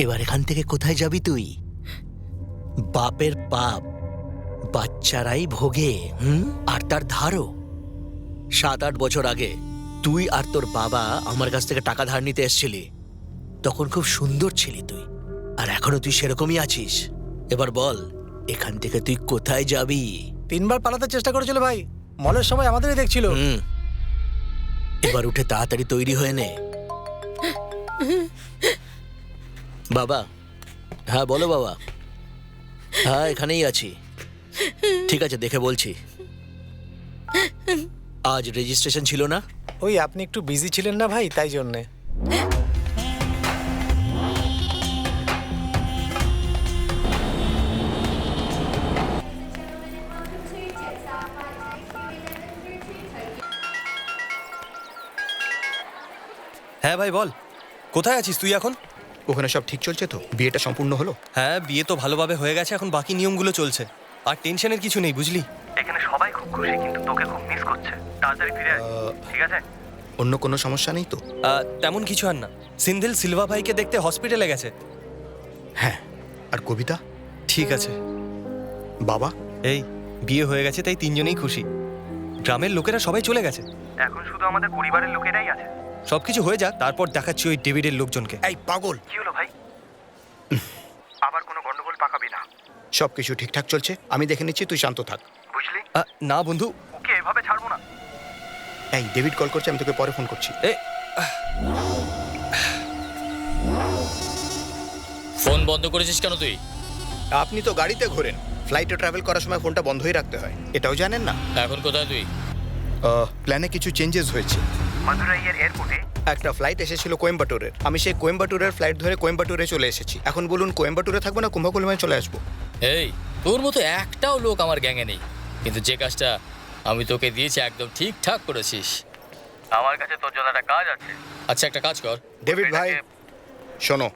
এবার এখান থেকে কোথায় যাবি তুই? বাপের পাপ বাচ্চারাই ভোগে, আর তার ধারও। 7-8 বছর আগে তুই আর তোর বাবা আমার কাছ থেকে টাকা ধার নিতে এসেছিলি। তখন খুব সুন্দর ছিলি তুই, আর এখনো তুই সেরকমই আছিস। এবার বল, এখান থেকে তুই কোথায় যাবি? 3 বার পালাতে চেষ্টা করেছিল ভাই, মলের সবাই আমাদেরই দেখছিল। এবার উঠে তাড়াতাড়ি তৈরি হয়ে নে। বাবা, হ্যাঁ বলো বাবা। হ্যাঁ এখানেই আছি। ঠিক আছে, দেখে বলছি। আজ রেজিস্ট্রেশন ছিল না? ওই আপনি একটু বিজি ছিলেন না ভাই, তাই জন্যে। হ্যাঁ ভাই বল, কোথায় আছিস তুই এখন? ওখানে সব ঠিক চলছে তো? বিয়েটা সম্পূর্ণ হলো? হ্যাঁ, বিয়ে তো ভালোভাবে হয়ে গেছে, এখন বাকি নিয়মগুলো চলছে। আর টেনশনের কিছু নেই, বুঝলি? এখানে সবাই খুব খুশি, কিন্তু তোকে খুব মিস করছে। তাড়াতাড়ি ফিরে আয়, ঠিক আছে? অন্য কোনো সমস্যা নেই তো? তেমন কিছু আর না। সিন্ধিল সিলভা ভাইকে দেখতে হসপিটালে গেছে। হ্যাঁ, আর কবিতা? ঠিক আছে। বাবা? এই বিয়ে হয়ে গেছে, তাই 3 জনেই খুশি। গ্রামের লোকেরা সবাই চলে গেছে। এখন শুধু আমাদের পরিবারের লোকেরাই আছে। সবকিছু হয়ে যাক, তারপর দেখাচ্ছি ওই ডেভিডের লোকজনকে। এই পাগল! কি হলো ভাই? আবার কোনো গন্ডগোল পাকাবি না। সবকিছু ঠিকঠাক চলছে, আমি দেখে নিচ্ছি, তুই শান্ত থাক, বুঝলি? না বন্ধু, ওকে এভাবে ছাড়বো না। এই ডেভিড কল করছে, আমি তোকে পরে ফোন করছি। ফোন বন্ধ করেছিস কেন তুই? আপনি তো গাড়িতে ঘোরেন, ফ্লাইটে ট্রাভেল করার সময় ফোনটা বন্ধই রাখতে হয়, এটাও জানেন না? এখন কোথায় তুই? প্ল্যানে কিছু চেঞ্জেস হয়েছে। মাদুরাইয়ের এয়ারপোর্টে একটা ফ্লাইট এসেছিল কোয়েম্বাটুরের, আমি সেই কোয়েম্বাটুরের ফ্লাইট ধরে কোয়েম্বাটুরে চলে এসেছি। এখন বলুন, কোয়েম্বাটুরে থাকবো না কুম্ভকোণমে চলে আসবো? এই তোর মতো একটাও লোক আমার গ্যাংয়ে নেই, কিন্তু যে কাজটা আমি তোকে দিয়েছি একদম ঠিকঠাক করেছিস। আমার কাছে তোর জন্য একটা কাজ আছে। আচ্ছা, একটা কাজ কর। ডেভিড ভাই শোনো,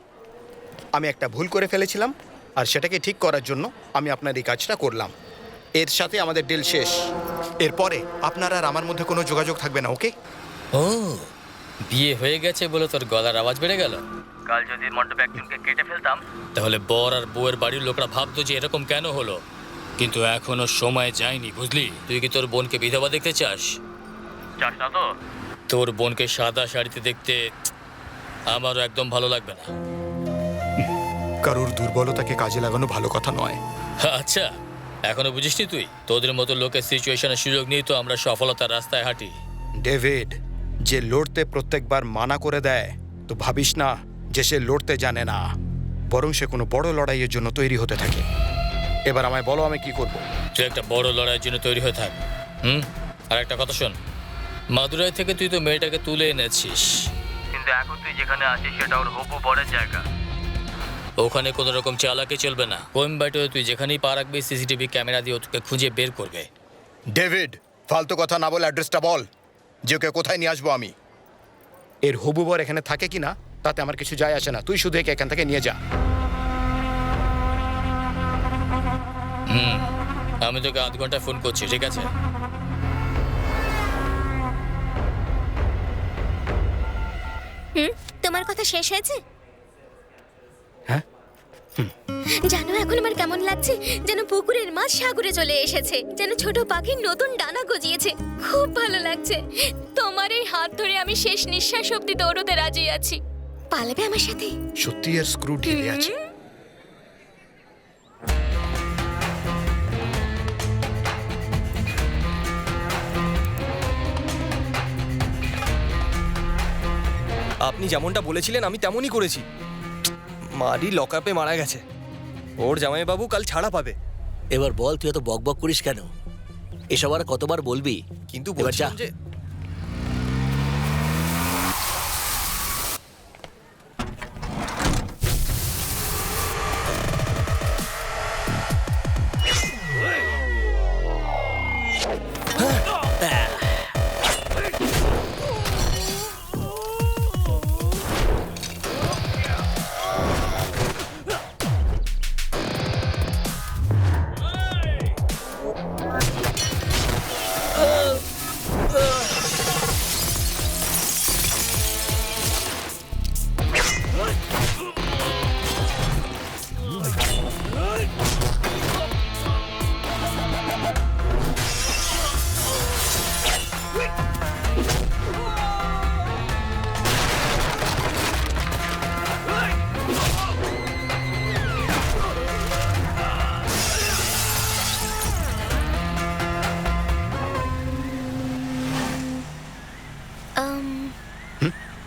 আমি একটা ভুল করে ফেলেছিলাম, আর সেটাকে ঠিক করার জন্য আমি আপনার এই কাজটা করলাম। এর সাথে আমাদের ডিল শেষ। এরপরে আপনার আর আমার মধ্যে কোনো যোগাযোগ থাকবে না, ওকে? ও, বিয়ে হয়ে গেছে বলে তোর গলার আওয়াজ বেড়ে গেল? কাল যদি মণ্ডপে একজনকে কেটে ফেলতাম, তাহলে বর আর বউয়ের বাড়ির লোকরা ভাবতো যে এরকম কেন হলো। কিন্তু এখনো সময় যায়নি, বুঝলি? তুই কি তোর বোনকে বিধবা দেখতে চাস? চাস না তো? তোর বোনকে সাদা শাড়িতে দেখতে আমারও একদম ভালো লাগবে না। কারোর দুর্বলতাকে কাজে লাগানো ভালো কথা নয়। আচ্ছা, এখনো বুঝিসনি তুই? তোদের মতো লোকের সিচুয়েশনের সুযোগ নিয়ে তো আমরা সফলতার রাস্তায় হাঁটি। ডেভিড, যে লড়তে প্রত্যেকবার মানা করে দেয়, তো ভাবিস না যে সে লড়তে জানে না, বরং সে কোনো বড় লড়াইয়ের জন্য তৈরি হতে থাকে। এবার আমায় বলো, আমি কি করব? তুই একটা বড় লড়াইয়ের জন্য তৈরি হয়ে থাক। আর একটা কথা শোন, মাদুরাই থেকে তুই তো মেয়েটাকে তুলে এনেছিস, কিন্তু এখন তুই যেখানে আছিস সেটা ওর হবু বরের জায়গা। ওখানে কোনো রকম চালাকি চলবে না। কোয়েম্বাটুরে তুই যেখানেই পা রাখবি, সিসিটিভি ক্যামেরা দিয়ে তোকে খুঁজে বের করবে। ডেভিড, ফালতু কথা না বলে অ্যাড্রেসটা বল, যে ওকে কোথায় নিয়ে আসবো আমি। এর হবু বর এখানে থাকে কি না তাতে আমার কিছু যায় আসে না, তুই শুধু একে এখান থেকে নিয়ে যা। আমি তোকে আধ ঘন্টায় ফোন করছি, ঠিক আছে? তোমার কথা শেষ হয়েছে? হ্যাঁ। জানো এখন আমার কেমন লাগছে? যেন পুকুরের মাছ সাগরে চলে এসেছে, যেন ছোট পাখির নতুন ডানা গজিয়েছে। খুব ভালো লাগছে। তোমার এই হাত ধরে আমি শেষ নিঃশ্বাস অব্দি দৌড়তে রাজি আছি। পালাবে আমার সাথে? সত্যি আর স্ক্রু ঢিলে আছে। আপনি যেমনটা বলেছিলেন আমি তেমনই করেছি। মারি লকআপে মারা গেছে। ওর জামাইবাবু কাল ছাড়া পাবে। এবার বল, তুই এত বকবক করিস কেন? এসব আর কতবার বলবি? কিন্তু এবার যা। বলছিলাম যে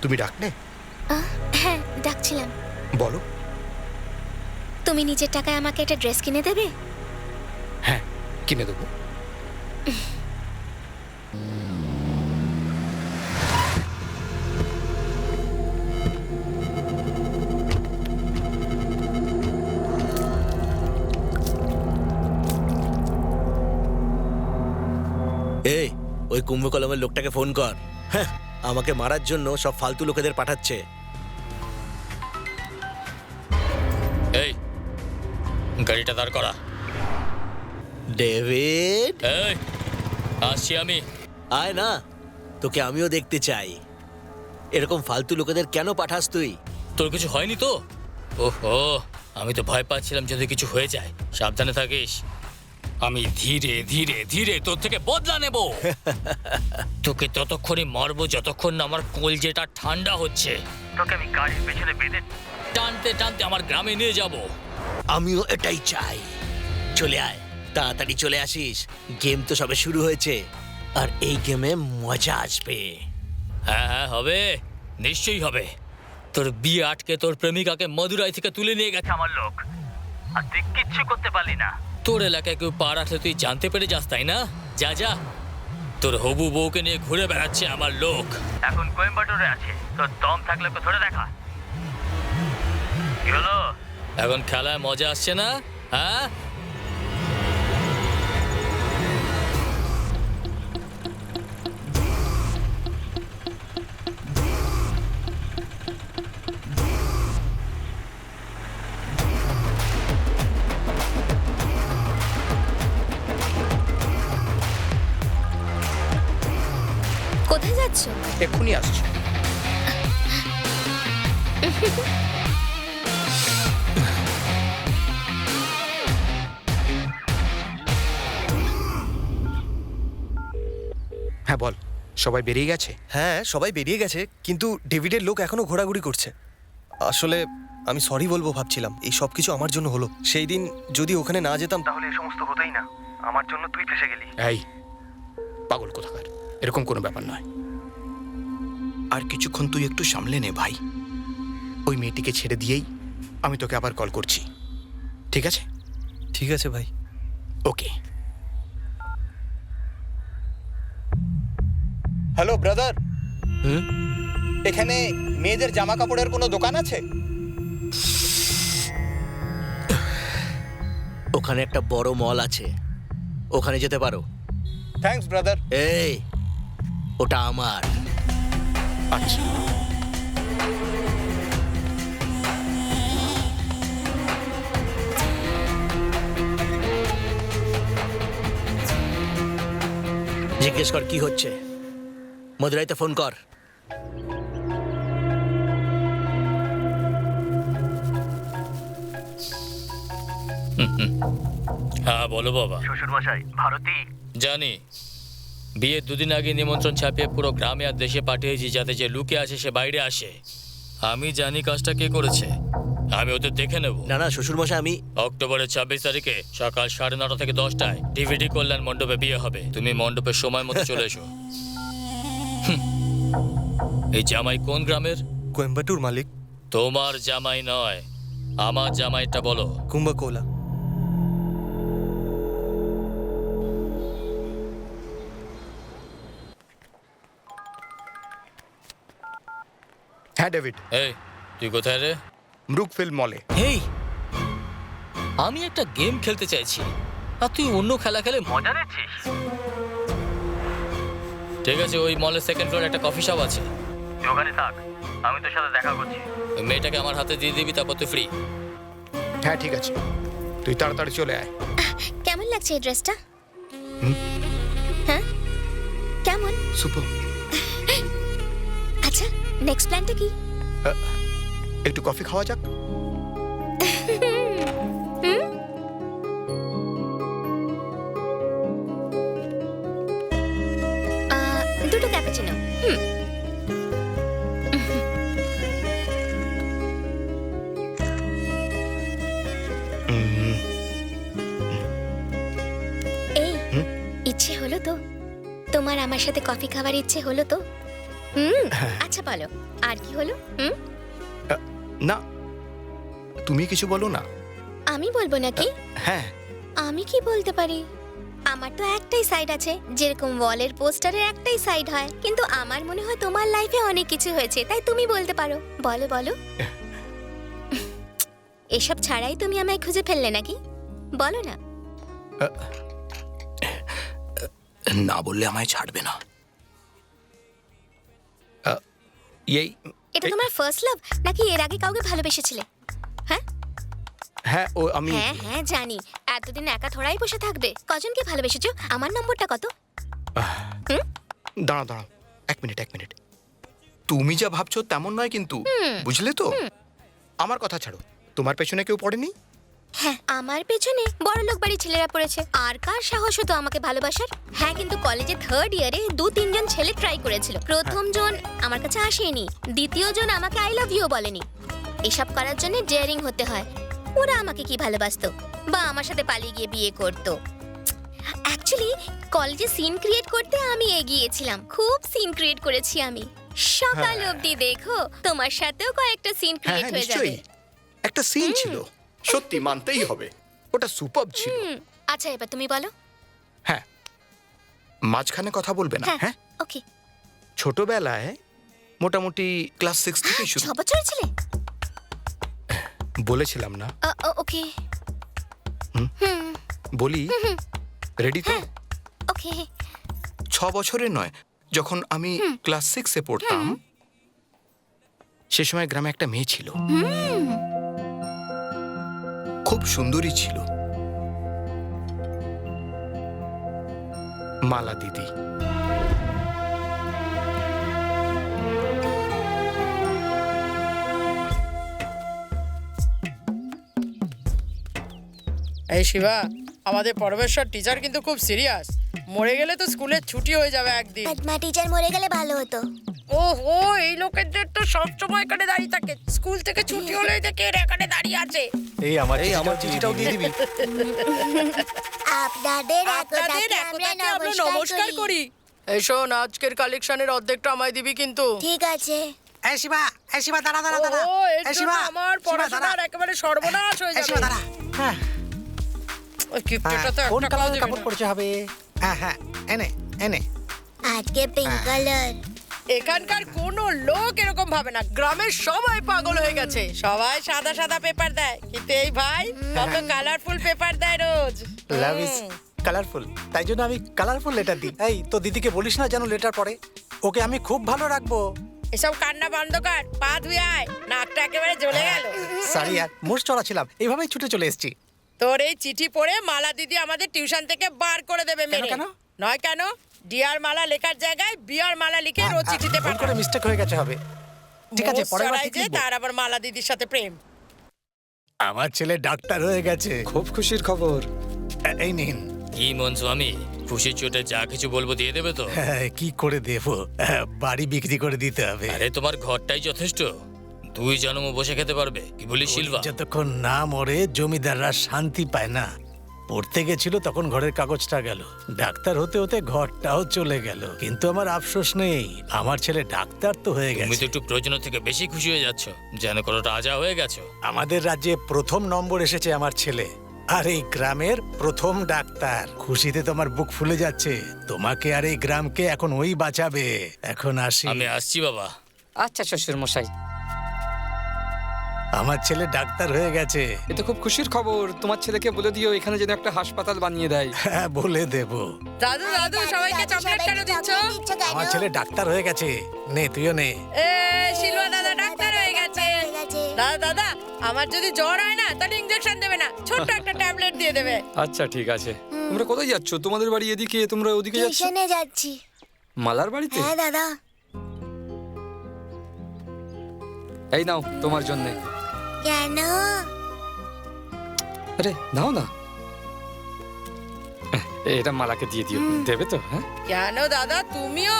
তুমি ডাকলে? হ্যাঁ, ডাকছিলাম। বলো। তুমি নিজের টাকায় আমাকে একটা ড্রেস কিনে দেবে? হ্যাঁ, কিনে দেবো। এই, ওই কুম্ভকলমের লোকটাকে ফোন কর। হ্যাঁ, আমাকে মারার জন্য সব ফালতু লোকেদের পাঠাচ্ছে। এই গাড়িটা দাঁড় করা। ডেভিড, এই আসছি আমি। আয় না, তোকে আমিও দেখতে চাই। এরকম ফালতু লোকেদের কেন পাঠাস তুই? তোর কিছু হয়নি তো? ওহো, আমি তো ভয় পাচ্ছিলাম যদি কিছু হয়ে যায়। সাবধানে থাকিস। আমি ধীরে ধীরে ধীরে তোর থেকে বদলা নেব। তোকে ততক্ষণই মারবো যতক্ষণ না আমার কলজেটা ঠান্ডা হচ্ছে। তোকে আমি গাড়ির পেছনে বেঁধে টানতে টানতে আমার গ্রামে নিয়ে যাব। আমিও এটাই চাই। চলে আয়, তাড়াতাড়ি চলে আসিস। গেম তো সবে শুরু হয়েছে, আর এই গেমে মজা আসবে। হ্যাঁ হ্যাঁ, হবে, নিশ্চয়ই হবে। তোর বিয়ে আটকে তোর প্রেমিকাকে মদুরাই থেকে তুলে নিয়ে গেছে আমার লোক, আর তুই কিচ্ছু করতে পারলি না। তোর এলাকায় কেউ পা রাখলে তুই জানতে পেরে যাস, তাই না? যা যা, তোর হবু বউকে নিয়ে ঘুরে বেড়াচ্ছে আমার লোক। এখন কোয়েম্বাটোরে আছে। তোর দম থাকলে ওকে ধরে দেখা। কি হলো? এখন খেলায় মজা আসছে না? হ্যাঁ, কোথায় যাচ্ছ? এক্ষুনি আসছি। হ্যাঁ বল, সবাই বেরিয়ে গেছে? হ্যাঁ, সবাই বেরিয়ে গেছে, কিন্তু ডেভিডের লোক এখনো ঘোরাঘুরি করছে। আসলে আমি সরি বলবো ভাবছিলাম। এই সব কিছু আমার জন্য হলো। সেই দিন যদি ওখানে না যেতাম তাহলে এই সমস্ত হতোই না। আমার জন্য তুই ফেসে গেলি। এই পাগল কোথাকার, এরকম কোনো ব্যাপার নয়। আর কিছুক্ষণ তুই একটু সামলে নে ভাই। ওই মেয়েটিকে ছেড়ে দিয়েই আমি তোকে আবার কল করছি, ঠিক আছে? ঠিক আছে ভাই। ওকে। হ্যালো ব্রাদার, এখানে মেয়েদের জামা কাপড়ের কোনো দোকান আছে? ওখানে একটা বড় মল আছে, ওখানে যেতে পারো। Thanks brother. এই, ওটা আমার। আচ্ছা। জিজ্ঞেস কর কি হচ্ছে। মদুরাইতে ফোন কর। হ্যাঁ বলো বাবা। শ্বশুরমশাই, ভারতী জানি, বিয়ের দুদিন আগে নিমন্ত্রণ ছাপিয়ে পুরো গ্রামে আর দেশে পাঠিয়েছি যাতে যে লুকে আছে সে বাইরে আসে। আমি জানি কাজটা কে করেছে, আমি ওদের দেখে নেব। না না শ্বশুরমশাই, আমি অক্টোবরের 26 তারিখে সকাল 9:30 থেকে 10টায় ডিভিডি কল্যাণ মণ্ডপে বিয়ে হবে। তুমি মণ্ডপের সময় মতো চলে এসো। এই জামাই কোন গ্রামের? কোয়েম্বাটুর মালিক। তোমার জামাই নয়, আমার জামাইটা বলো। কুম্ভকোলা। হ্যাঁ ডেভিড, এই তুই কোথায় রে? ব্রুকফিল্ড মলে। হেই, আমি একটা গেম খেলতে চাইছি আর তুই অন্য খেলা খেলে মজা নিচ্ছিস? ঠিক আছে, ওই মলের সেকেন্ড ফ্লোরে একটা কফি শপ আছে, তুই ওখানে থাক, আমি তোর সাথে দেখা করছি। ওই মেয়েটাকে আমার হাতে দিয়ে দিবি, তারপর তুই ফ্রি। হ্যাঁ ঠিক আছে, তুই তাড়াতাড়ি চলে আয়। কেমন লাগছে এই ড্রেসটা? হ্যাঁ কেমন? সুপার। আচ্ছা, নেক্সট প্ল্যানটা কি? একটু কফি খাওয়া যাক। দুটো ক্যাপুচিনো। এই ইচ্ছে হলো তো? তোমার আমার সাথে কফি খাবার ইচ্ছে হলো তো? আচ্ছা বলো, আর কি হলো? না, তুমি কিছু বলো না। আমি বলবো নাকি? হ্যাঁ। আমি কি বলতে পারি? আমার তো একটাই সাইড আছে, যেরকম ওয়ালের পোস্টারের একটাই সাইড হয়, কিন্তু আমার মনে হয় তোমার লাইফে অনেক কিছু হয়েছে, তাই তুমি বলতে পারো। বলো বলো। এসব ছাড়াই তুমি আমায় খুঁজে ফেললে নাকি? বলো না। না বললে আমায় ছাড়বে না। এটা তোমার ফার্স্ট লাভ নাকি এর আগে কাউকে ভালোবেসেছিলে? হ্যাঁ, ও আমি। হ্যাঁ হ্যাঁ জানি, এতদিন একা থোড়াই বসে থাকবে। কজনকে ভালোবেসেছো? আমার নম্বরটা কত? দাঁড়াও দাঁড়াও, এক মিনিট। তুমি যা ভাবছো তেমন নয় কিন্তু, বুঝলে তো? আমার কথা ছাড়ো, তোমার পেছনে কেউ পড়েনি? হ্যাঁ, আমার পেছনে বড়লোক বাড়ির ছেলেরা পড়েছে। আর কার সাহস হতো আমাকে ভালোবাসার? হ্যাঁ, কিন্তু কলেজে থার্ড ইয়ারে 2-3 জন ছেলে ট্রাই করেছিল। প্রথম জন আমার কাছে আসেনি, দ্বিতীয় জন আমাকে আই লাভ ইউ বলেনি। এসব করার জন্য ডেয়ারিং হতে হয়। ওরা আমাকে কি ভালোবাসতো বা আমার সাথে পালিয়ে গিয়ে বিয়ে করতো? অ্যাকচুয়ালি কলেজে সিন ক্রিয়েট করতে আমি এগিয়েছিলাম, খুব সিন ক্রিয়েট করেছি আমি। সকাল অবধি দেখো, তোমার সাথেও কয়েকটা সিন ক্রিয়েট হয়ে যাবে। একটা সিন ছিল, সত্যি মানতেই হবে, ওটা সুপার ছিল। আচ্ছা, এবার তুমি বলো। হ্যাঁ, মাঝখানে কথা বলবে না। হ্যাঁ ওকে। ছোটবেলায় মোটামুটি ক্লাস 6 থেকে শুরু। 6 বছরের ছিলে? বলেছিলাম না? ওকে। বলি, রেডি তো? ওকে। 6 বছরের নয়, যখন আমি ক্লাস 6-এ পড়তাম, সে সময় গ্রামে একটা মেয়ে ছিল, খুব সুন্দরী ছিল, মালা দিদি। এই শিবা, আমাদের পরমেশ্বর টিচার কিন্তু খুব সিরিয়াস। মরে গেলে তো স্কুলের ছুটি হয়ে যাবে একদিন। পদ্মা টিচার মরে গেলে ভালো হতো। ওহো, এই লোকেদের তো সবসময় এখানে দাঁড়িয়ে থাকে। স্কুল থেকে ছুটি হলেই দেখে এরা এখানে দাঁড়িয়ে আছে। এই আমার চিঠিটাও দিয়ে দিবি। আপনাদের একতাকে আমরা নমস্কার করি। এই শোন, আজকের কালেকশনের অর্ধেকটা আমায় দিবি কিন্তু। ঠিক আছে। এই শিবা দাঁড়া। ওহো, এর জন্য আমার পড়াশোনার একেবারে সর্বনাশ হয়ে যাবে। দাঁড়া। হ্যাঁ, ওই কিপটেটা তো কোন একটা কালারের কাজে কাপড় পরতে হবে? হ্যাঁ, এনে। আজকে পিঙ্ক কালার। এখানকার কোনো লোক এরকম ভাবে না, গ্রামের সবাই পাগল হয়ে গেছে। সবাই সাদা সাদা পেপার দেয়, কিন্তু এই ভাই কত কালারফুল পেপার দেয় রোজ। লাভ ইজ কালারফুল, তাই জন্য আমি কালারফুল লেটার দিই। এই তো দিদিকে বলিস না যেন লেটার পড়ে, ওকে আমি খুব ভালো রাখবো। এসব কান্না বন্ধ কর, পা ধুয়ে আয়, নাকটা একেবারে জ্বলে গেল। সরি আর মোষ চড়া ছিলাম, এইভাবেই ছুটে চলে এসেছি। তোর এই চিঠি পড়ে মালা দিদি আমাদের টিউশন থেকে বার করে দেবে মেরে। কেন? নয় কেন, ডিয়ার মালা লেখার জায়গায় বিয়ার মালা লিখে রোজ চিঠিতে ভুল করে মিস্টেক হয়ে গেছে হবে। ঠিক আছে, পরের বার ঠিক যে লিখবো। তার আবার মালা দিদির সাথে প্রেম। আমার ছেলে ডাক্তার হয়ে গেছে। খুব খুশির খবর। এই নিন। কি মন স্বামী, খুশির চোটে যা কিছু বলবো দিয়ে দেবে তো? হ্যাঁ, কি করে দেবো, বাড়ি বিক্রি করে দিতে হবে। আরে তোমার ঘরটাই যথেষ্ট, 2 জন্ম বসে খেতে পারবে। কি বলিস শিলভা? যতক্ষণ না মরে জমিদাররা শান্তি পায় না। পড়তে গেছিল তখন ঘরের কাগজটা গেল, ডাক্তার হতে হতে ঘরটাও চলে গেল। কিন্তু আমার আফসোস নেই, আমার ছেলে ডাক্তার তো হয়ে তুমি গেছে। তো একটু প্রয়োজন থেকে বেশি খুশি হয়ে যাচ্ছ, যেন কোনো রাজা হয়ে গেছো। আমাদের রাজ্যে প্রথম নম্বর এসেছে আমার ছেলে, আর এই গ্রামের প্রথম ডাক্তার। খুশিতে তোমার বুক ফুলে যাচ্ছে। তোমাকে আর এই গ্রামকে এখন ওই বাঁচাবে। এখন আসি। আমি আসছি বাবা। আচ্ছা শ্বশুর মশাই, আমার ছেলে ডাক্তার হয়ে গেছে। এ তো খুব খুশির খবর। তোমার ছেলেকে বলে দিও এখানে যেন একটা হাসপাতাল বানিয়ে দেয়। হ্যাঁ, বলে দেব। দাদু দাদু সবাইকে চকলেট কেন দিচ্ছ? আমার ছেলে ডাক্তার হয়ে গেছে, নে তুইও নে। এ শিলুয়া দাদা ডাক্তার হয়ে গেছে। দাদা দাদা, আমার যদি জ্বর হয় না তাহলে ইনজেকশন দেবে না, ছোট্ট একটা ট্যাবলেট দিয়ে দেবে। আচ্ছা ঠিক আছে। তোমরা কোথায় যাচ্ছ? তোমাদের বাড়ি এদিকে, তোমরা ওদিকে যাচ্ছ? টিউশনে যাচ্ছি। মালার বাড়িতে? হ্যাঁ দাদা। এই নাও তোমার জন্য। কেন? আরে নাও না, এটা মালাকে দিয়ে দিও। দেবে তো? হ্যাঁ কেন দাদা তুমিও?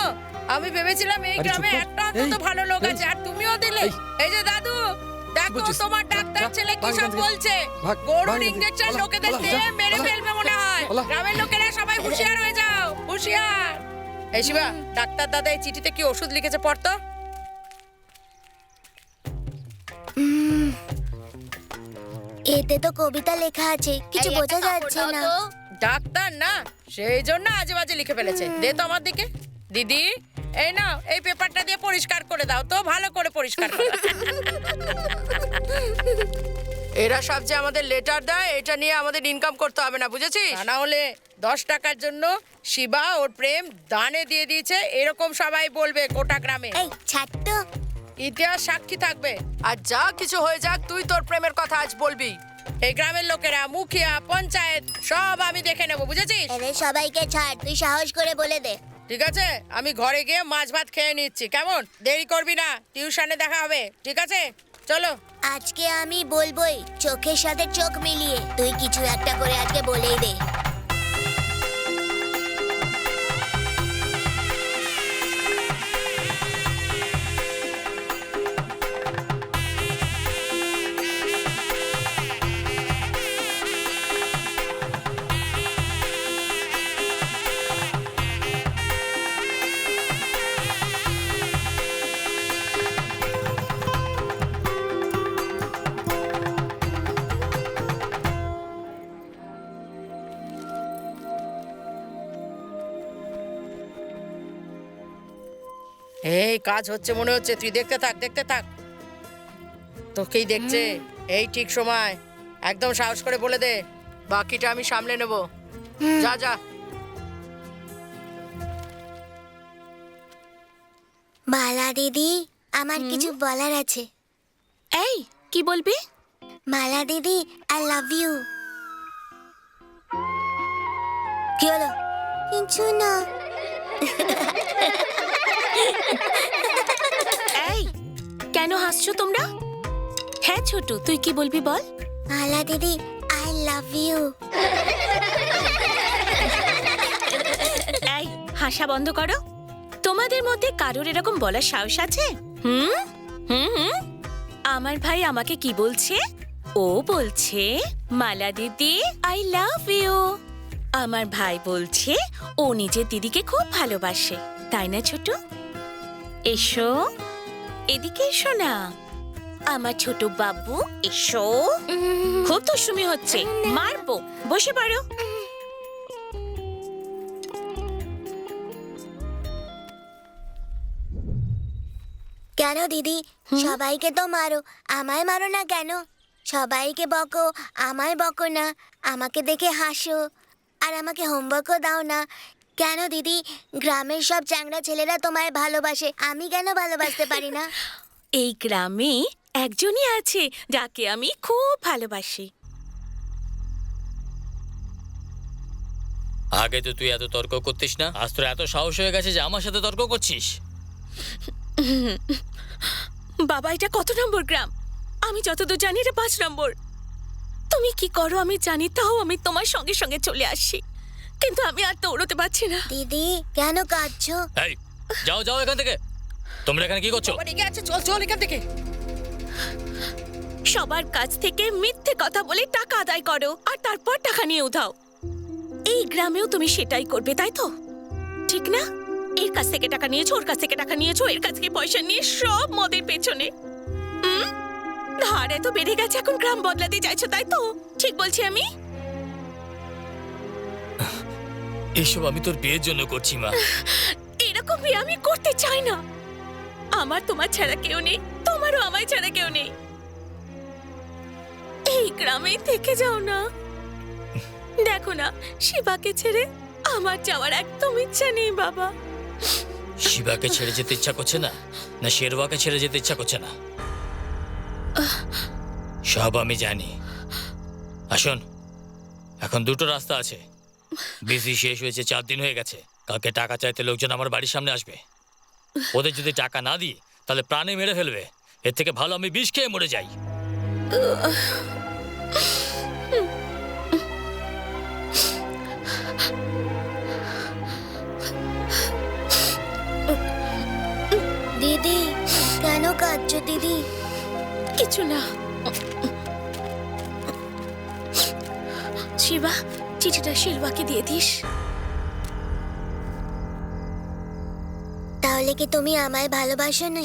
আমি ভেবেছিলাম এই আরে গ্রামে চুপ কর। একটা অন্তত এই, ভালো লোক এই। আছে, আর তুমিও দিলে। এই যে দাদু দেখো বলছিস? তোমার ডাক্তার যা, ছেলে কি ভাগ সব এখান থেকে। বলছে। ভাগ, গরুর ভাগ এখান থেকে। ইনজেকশন পালা, লোকেদের পালা, দিয়ে যা, মেরে পালা, ফেলবে মনে হয়। পালা। গ্রামের লোকেরা সবাই হুঁশিয়ার হয়ে যাও, হুঁশিয়ার। এই শিবা, ডাক্তার দাদা এই চিঠিতে কি ওষুধ লিখেছে পড়তো। এতে তো কবিতা লেখা আছে, কিছু বোঝা যাচ্ছে না। ডাক্তার না, সেই জন্য আজে বাজে লিখে ফেলেছে। দে তো আমার দিকে। দিদি এই নাও, এই পেপারটা দিয়ে পরিষ্কার করে দাও তো, ভালো করে পরিষ্কার করো। এরা সব যে আমাদের লেটার দেয়, এটা নিয়ে আমাদের ইনকাম করতে হবে না, বুঝেছিস? তা না হলে 10 টাকার জন্য শিবা ওর প্রেম দানে দিয়ে দিয়েছে, এরকম সবাই বলবে গোটা গ্রামে। এই ছাড় তো। ইতিহাস সাক্ষী থাকবে, আর যা কিছু হয়ে যাক তুই তোর প্রেমের কথা আজ বলবি। এই গ্রামের লোকেরা, মুখিয়া, পঞ্চায়েত সব আমি দেখে নেবো, বুঝেছিস? এদের সবাইকে ছাড়, তুই সাহস করে বলে দে। ঠিক আছে, আমি ঘরে গিয়ে মাছ ভাত খেয়ে নিচ্ছি, কেমন? দেরি করবি না, টিউশনে দেখা হবে, ঠিক আছে? চলো। আজকে আমি বলবোই, চোখের সাথে চোখ মিলিয়ে। তুই কিছু একটা করে আজকে বলেই দে। এই কাজ হচ্ছে মনে হচ্ছে, তুই দেখতে থাক, দেখতে থাক। তোকেই দেখছে। এই ঠিক সময়, একদম সাহস করে বলে দে, বাকিটা আমি সামলে নেব। যা যা। মালা দিদি, আমার কিছু বলার আছে। এই কি বলবি? মালা দিদি, আই লাভ ইউ। কি হলো? কিছু না। এই কেন হাসছো তোমরা? হ্যাঁ ছোট, তুই কি বলবি বল। মালা দিদি, আই লাভ ইউ। এই হাসা বন্ধ করো। তোমাদের মধ্যে কারোর এরকম বলার সাহস আছে? হুম হুম হুম। আমার ভাই আমাকে কি বলছে? ও বলছে মালা দিদি আই লাভ ইউ। আমার ভাই বলছে ও নিজের দিদিকে খুব ভালোবাসে, তাই না ছোট? এসো, এদিকে এসো না আমার ছোট বাবু, এসো। খুব দুষ্টুমি হচ্ছে, মারবো। বসে পড়ো। কেন দিদি, সবাইকে তো মারো, আমায় মারো না কেন? সবাইকে বকো, আমায় বকো না। আমাকে দেখে হাসো, আর আমাকে হোমওয়ার্কও দাও না। কেন দিদি, গ্রামের সব চ্যাংড়া ছেলেরা তোমায় ভালোবাসে, আমি কেন ভালোবাসতে পারি না? এই গ্রামে একজনই আছে যাকে আমি খুব ভালোবাসি। আগে তো তুই এত তর্ক করতিস না, আজ তোর এত সাহস হয়ে গেছে যে আমার সাথে তর্ক করছিস। বাবা, এটা কত নম্বর গ্রাম? আমি যতদূর জানি এটা 5 নম্বর। তুমি কি করো আমি জানি, তাও আমি তোমার সঙ্গে সঙ্গে চলে আসছি, কিন্তু আমি আর দৌড়তে পারছি না। দিদি কেন কাঁদছো? এই যাও যাও এখান থেকে। তোমরা এখানে কি করছো? চল চল এখান থেকে। সবার কাছ থেকে মিথ্যে কথা বলে টাকা আদায় করো আর তারপর টাকা নিয়ে উধাও। এই গ্রামেও তুমি সেটাই করবে, তাই তো? ঠিক না? এর কাছ থেকে টাকা নিয়েছো, ওর কাছ থেকে টাকা নিয়েছো, এর কাছ থেকে পয়সা নিয়ে সব মদের পেছনে। ধার এত বেড়ে গেছে, এখন গ্রাম বদলাতে চাইছো, তাই তো? ঠিক বলছি আমি? এইসব আমি তোর বিয়ের জন্য করছি মা। এরকম বিয়ে আমি করতে চাই না। আমার তোমার ছাড়া কেউ নেই, তোমারও আমায় ছাড়া কেউ নেই। এই গ্রামেই থেকে যাও না। দেখো না, শিবাকে ছেড়ে আমার যাওয়ার একদম ইচ্ছা নেই বাবা। শিবাকে ছেড়ে যেতে ইচ্ছা করছে না, না শেরওয়াকে ছেড়ে যেতে ইচ্ছা করছে না? সব আমি জানি। আসুন, এখন দুটো রাস্তা আছে। বিসি শেষ হয়েছে, 4 দিন হয়ে গেছে। কালকে টাকা চাইতে লোকজন আমার বাড়ির সামনে আসবে। ওদের যদি টাকা না দিই তাহলে প্রাণে মেরে ফেলবে। এর থেকে ভালো আমি বিষ খেয়ে মরে যাই। দিদি কেন কাঁদছো দিদি? কিছু না। শিবা, চিঠিটা শিলবাকে দিয়ে দিস। তাহলে কি তুমি আমায় ভালোবাসো না?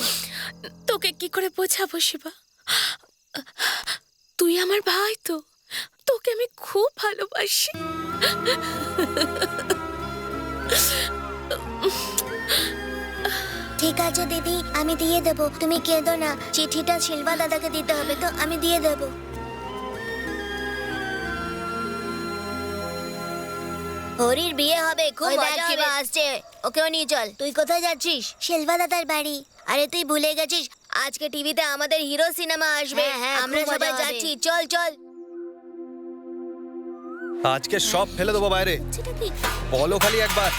তোকে কি করে বোঝাবো শিবা? তুই আমার ভাই তো, তোকে আমি খুব ভালোবাসি। ঠিক আছে দিদি, আমি দিয়ে দেবো, তুমি কেঁদো না। চিঠিটা শিলবা দাদাকে দিতে হবে তো, আমি দিয়ে দেবো। হরির বিয়ে হবে, খুব মজা হবে। আসছে, ওকেও নিয়ে চল। তুই কোথায় যাচ্ছিস? শিলবা দাদার বাড়ি। আরে তুই ভুলে গেছিস, আজকে টিভিতে আমাদের হিরো সিনেমা আসবে। আমরা সবাই যাচ্ছি, চল চল। আজকে সব ফেলে দেবো বাইরে, বলো খালি একবার।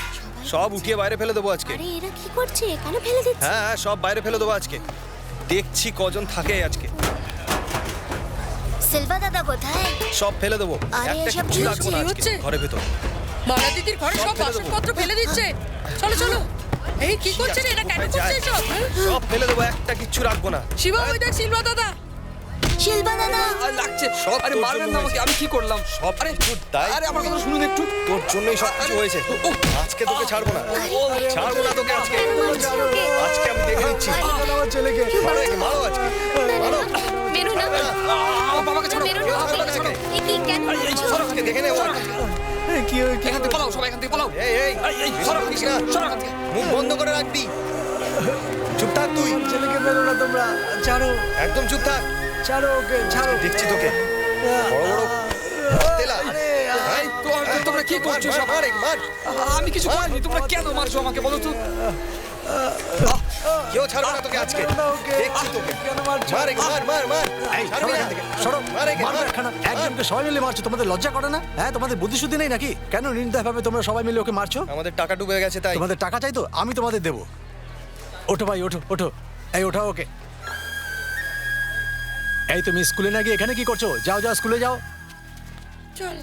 সব উঠিয়ে বাইরে ফেলে দেবো আজকে। আরে এরা কি করছে? কেন ফেলে দিচ্ছে? হ্যাঁ হ্যাঁ, সব বাইরে ফেলে দেবো আজকে। দেখছি কজন থাকে আজকে। শিলবা দাদা কোথায়? সব ফেলে দেবো, আরে একটা এসব কিছু রাখবো না আজকে ঘরের ভেতর। মালা দিদির ঘরে সব বাসনপত্র ফেলে দিচ্ছে। চলো চলো। এই কি করছে রে? এটা কেন করছে এসব? সব ফেলে দেবো, একটা কিচ্ছু রাখবো না। শিবা, ওই দেখ শিলবা দাদা। শিলবা দাদা আর লাগছে সব। আরে মারবেন না আমাকে, আমি কি করলাম? সব আরে কিছু দায়। আরে আমার কথা শুনুন একটু। তোর জন্যই সব কিছু হয়েছে। আজকে তোকে ছাড়বো না, ছাড়বো না তোকে আজকে। আজকে আমি দেখে নিচ্ছি। আমার ছেলেকে মারো একে, মারো আজকে, মারো। বেরো না, আমার বাবাকে ছাড়ো। বেরো না। আমার বাবাকে ছাড়ো। এ কি কেন করছো? সরো আজকে, দেখে নে ও। কি হয়ে এখান থেকে পালাও, সবাই এখান থেকে পালাও। এই এই সরো এখান থেকে, সরো এখান থেকে। মুখ বন্ধ করে রাখবি। চুপ থাক তুই, ছেলেকে বেরো না তোমরা, ছাড়ো একদম চুপ থাক। ছাড়ো ওকে, ছাড়ো। দেখছি তোকে বড় বড় তেলা। এই, তোমরা কি করছো সব? মার, মার। আমি কিছু করিনি, তোমরা কেন মারছো আমাকে বলো তো? কেউ ছাড়বে না তোকে আজকে, দেখছি তোকে। মার একে, মার মার মার। ছাড়বি না। সরো, মার একে, মার। একজনকে সবাই মিলে মারছো, তোমাদের লজ্জা করে না? হ্যাঁ, তোমাদের বুদ্ধি শুদ্ধি নেই নাকি? কেন নির্দয় ভাবে তোমরা সবাই মিলে ওকে মারছো? আমাদের টাকা ডুবে গেছে তাই। তোমাদের টাকা চাই তো, আমি তোমাদের দেবো। ওঠো ভাই, ওঠো ওঠো। এই ওঠা ওকে। এই তুমি স্কুলে না গিয়ে এখানে কি করছো? যাও যাও, স্কুলে যাও। চল।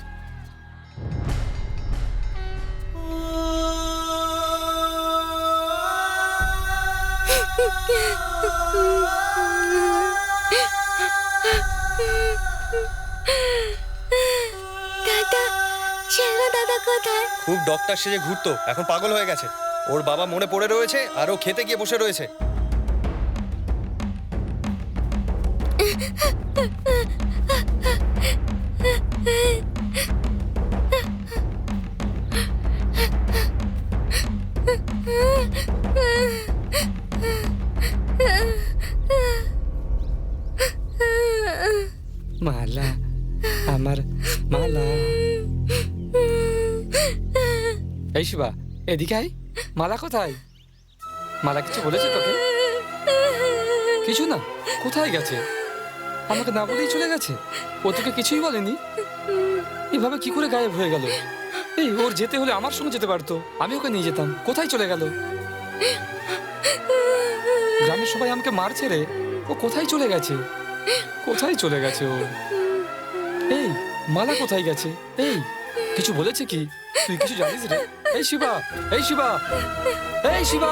দাদা, শিলবা দাদা কোথায়? খুব ডক্টর সেজে ঘুরতো, এখন পাগল হয়ে গেছে। ওর বাবা মনে পড়ে রয়েছে আর ও খেতে গিয়ে বসে রয়েছে। মালা, আমার মালা। এই শিবা, এদিকে আয়। মালা কোথায়? মালা কিছু বলেছে তোকে? কিছু না, কোথায় গেছে? আমাকে না বলেই চলে গেছে? ও তোকে কিছুই বলেনি? এভাবে কি করে গায়েব হয়ে গেল? এই ওর যেতে হলে আমার সঙ্গে যেতে পারতো, আমি ওকে নিয়ে যেতাম। কোথায় চলে গেল? গ্রামের সবাই আমাকে মারছে রে। ও কোথায় চলে গেছে? কোথায় চলে গেছে ও? এই মালা কোথায় গেছে? এই কিছু বলেছে কি? তুই কিছু জানিস রে? এই শিবা, এই শিবা, এই শিবা,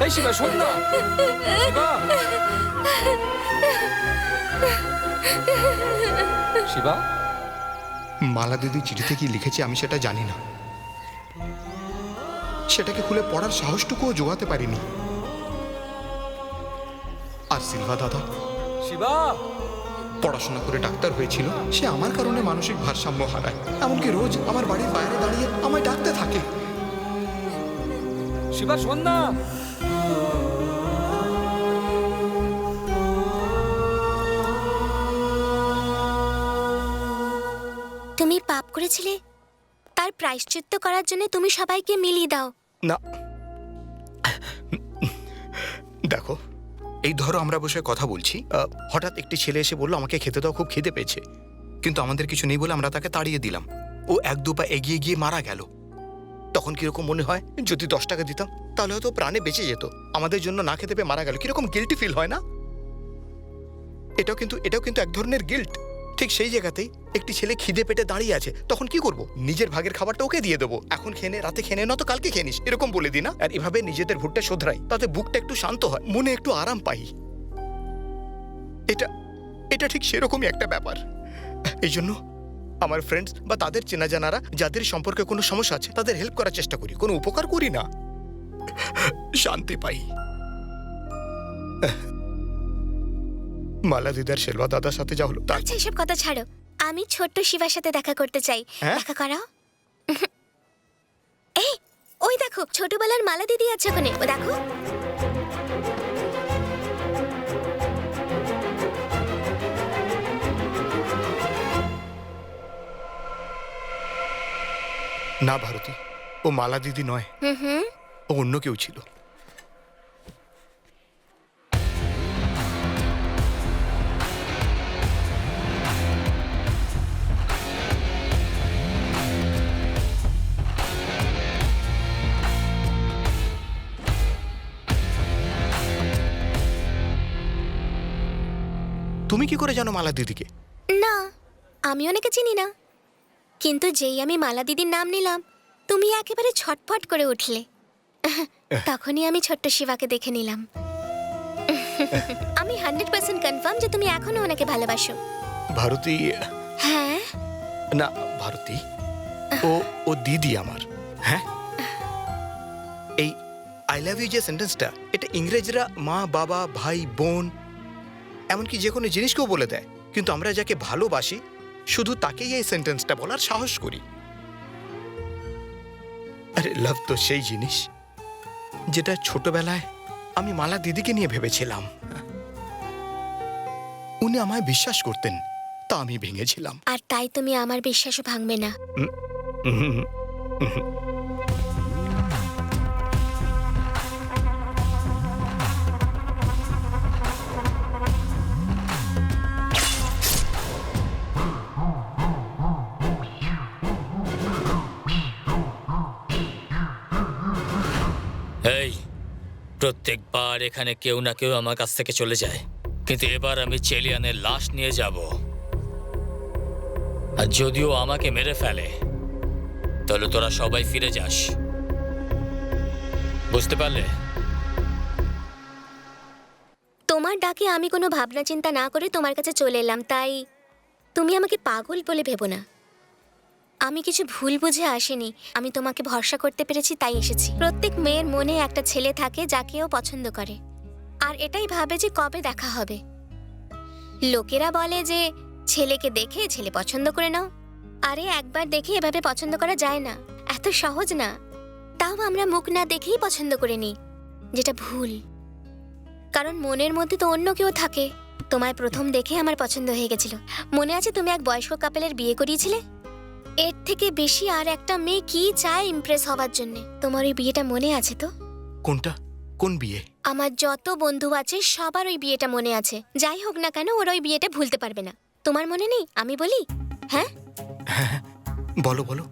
এই শিবা, শোন না। শিবা, শিবা। মালা দিদি চিঠিতে কি লিখেছে আমি সেটা জানি না, সেটাকে খুলে পড়ার সাহসটুকুও জোগাতে পারিনি। আর সিলভা দাদা শিবা পড়াশোনা করে ডাক্তার হয়েছিল, সে আমার কারণে মানসিক ভারসাম্য হারায়। এমনকি রোজ আমার বাড়ির বাইরে দাঁড়িয়ে আমায় ডাকতে থাকে। শিবা শোন না। তুমি পাপ করেছিলে, তার প্রায়শ্চিত্ত করার জন্য তুমি সবাইকে মিলিয়ে দাও। না, দেখো, এই ধরো আমরা বসে কথা বলছি, হঠাৎ একটি ছেলে এসে বললো আমাকে খেতে দাও, খুব খিদে পেয়েছে, কিন্তু আমাদের কিছু নেই বলে আমরা তাকে তাড়িয়ে দিলাম। ও 1-2 পা এগিয়ে গিয়ে মারা গেল। তখন কিরকম মনে হয়? যদি 10 টাকা দিতাম তাহলে হয়তো প্রাণে বেঁচে যেত। আমাদের জন্য না খেতে পেয়ে মারা গেল, কিরকম গিল্টি ফিল হয় না? এটাও কিন্তু এক ধরনের গিল্ট। ঠিক সেই জায়গাতেই একটি ছেলে খিদে পেটে দাঁড়িয়ে আছে, তখন কি করব? নিজের ভাগের খাবারটা ওকে দিয়ে দেবো। এখন খেয়ে নে, রাতে খেয়ে নে, না তো কালকে খেয়ে নিস, এরকম বলে দিই না? আর এভাবে নিজেদের ভুটটা শোধরাই, তাতে বুকটা একটু শান্ত হয়, মনে একটু আরাম পাই। এটা ঠিক সেরকমই একটা ব্যাপার। এই জন্য আমার ফ্রেন্ডস বা তাদের চেনা জানারা যাদের সম্পর্কে কোনো সমস্যা আছে তাদের হেল্প করার চেষ্টা করি, কোনো উপকার করি না, শান্তি পাই। মালা দিদার শেলবা দাদার সাথে যা হলো আচ্ছা, এসব কথা ছাড়ো, আমি ছোট্ট শিবার সাথে দেখা করতে চাই। দেখা করাও। এই ওই দেখো, ছোটবেলার মালা দিদি আছে ওখানে, ও দেখো। না ভারতী, ও মালা দিদি নয়, ও অন্য কেউ ছিল। তুমি কি করে জানো মালা দিদিকে? না, আমি ওনাকে চিনি না, কিন্তু যেই আমি মালা দিদির নাম নিলাম তুমি একেবারে ছটফট করে উঠলে। তখনই আমি ছোট্ট শিবাকে দেখে নিলাম। আমি 100% কনফার্ম যে তুমি এখনো ওনাকে ভালোবাসো। ভারতী? হ্যাঁ। না ভারতী, ও দিদি আমার। হ্যাঁ, এই আই লাভ ইউ যে সেন্টেন্সটা, এটা ইংরেজরা মা, বাবা, ভাই, বোন, এমনকি যে কোনো জিনিসকেও বলে দেয়, কিন্তু আমরা যাকে ভালোবাসি শুধু তাকেই এই সেন্টেন্সটা বলার সাহস করি। আরে লাভ তো সেই জিনিস যেটা ছোটবেলায় আমি মালা দিদিকে নিয়ে ভেবেছিলাম। উনি আমায় বিশ্বাস করতেন, তা আমি ভেঙেছিলাম। আর তাই তুমি আমার বিশ্বাসও ভাঙবে না। এই প্রত্যেকবার এখানে কেউ না কেউ আমার কাছ থেকে চলে যায়, কিন্তু এবার আমি চেলিয়ানের লাশ নিয়ে যাব। আর যদিও আমাকে মেরে ফেলে তাহলে তোরা সবাই ফিরে যাস, বুঝতে পারলে? তোমার ডাকে আমি কোনো ভাবনা চিন্তা না করে তোমার কাছে চলে এলাম, তাই তুমি আমাকে পাগল বলে ভেবো না। আমি কিছু ভুল বুঝে আসিনি, আমি তোমাকে ভরসা করতে পেরেছি তাই এসেছি। প্রত্যেক মেয়ের মনে একটা ছেলে থাকে যাকে ও পছন্দ করে, আর এটাই ভাবে যে কবে দেখা হবে। লোকেরা বলে যে ছেলেকে দেখে ছেলে পছন্দ করে নাও। আরে একবার দেখে এভাবে পছন্দ করা যায় না, এত সহজ না। তাও আমরা মুখ না দেখেই পছন্দ করে নিই, যেটা ভুল। কারণ মনের মধ্যে তো অন্য কেউ থাকে। তোমায় প্রথম দেখে আমার পছন্দ হয়ে গেছিল। মনে আছে তুমি এক বয়স্ক কাপেলের বিয়ে করিয়েছিলে? এর থেকে বেশি আর একটা মেয়ে কি চায় ইমপ্রেস হওয়ার জন্য? তোমার ওই বিয়েটা মনে আছে তো? কোনটা? কোন বিয়ে? আমার যত বন্ধু আছে সবার ওই বিয়েটা মনে আছে। যাই হোক না কেন, ওর ওই বিয়েটা ভুলতে পারবে না। তোমার মনে নেই? আমি বলি। হ্যাঁ, বলো বলো।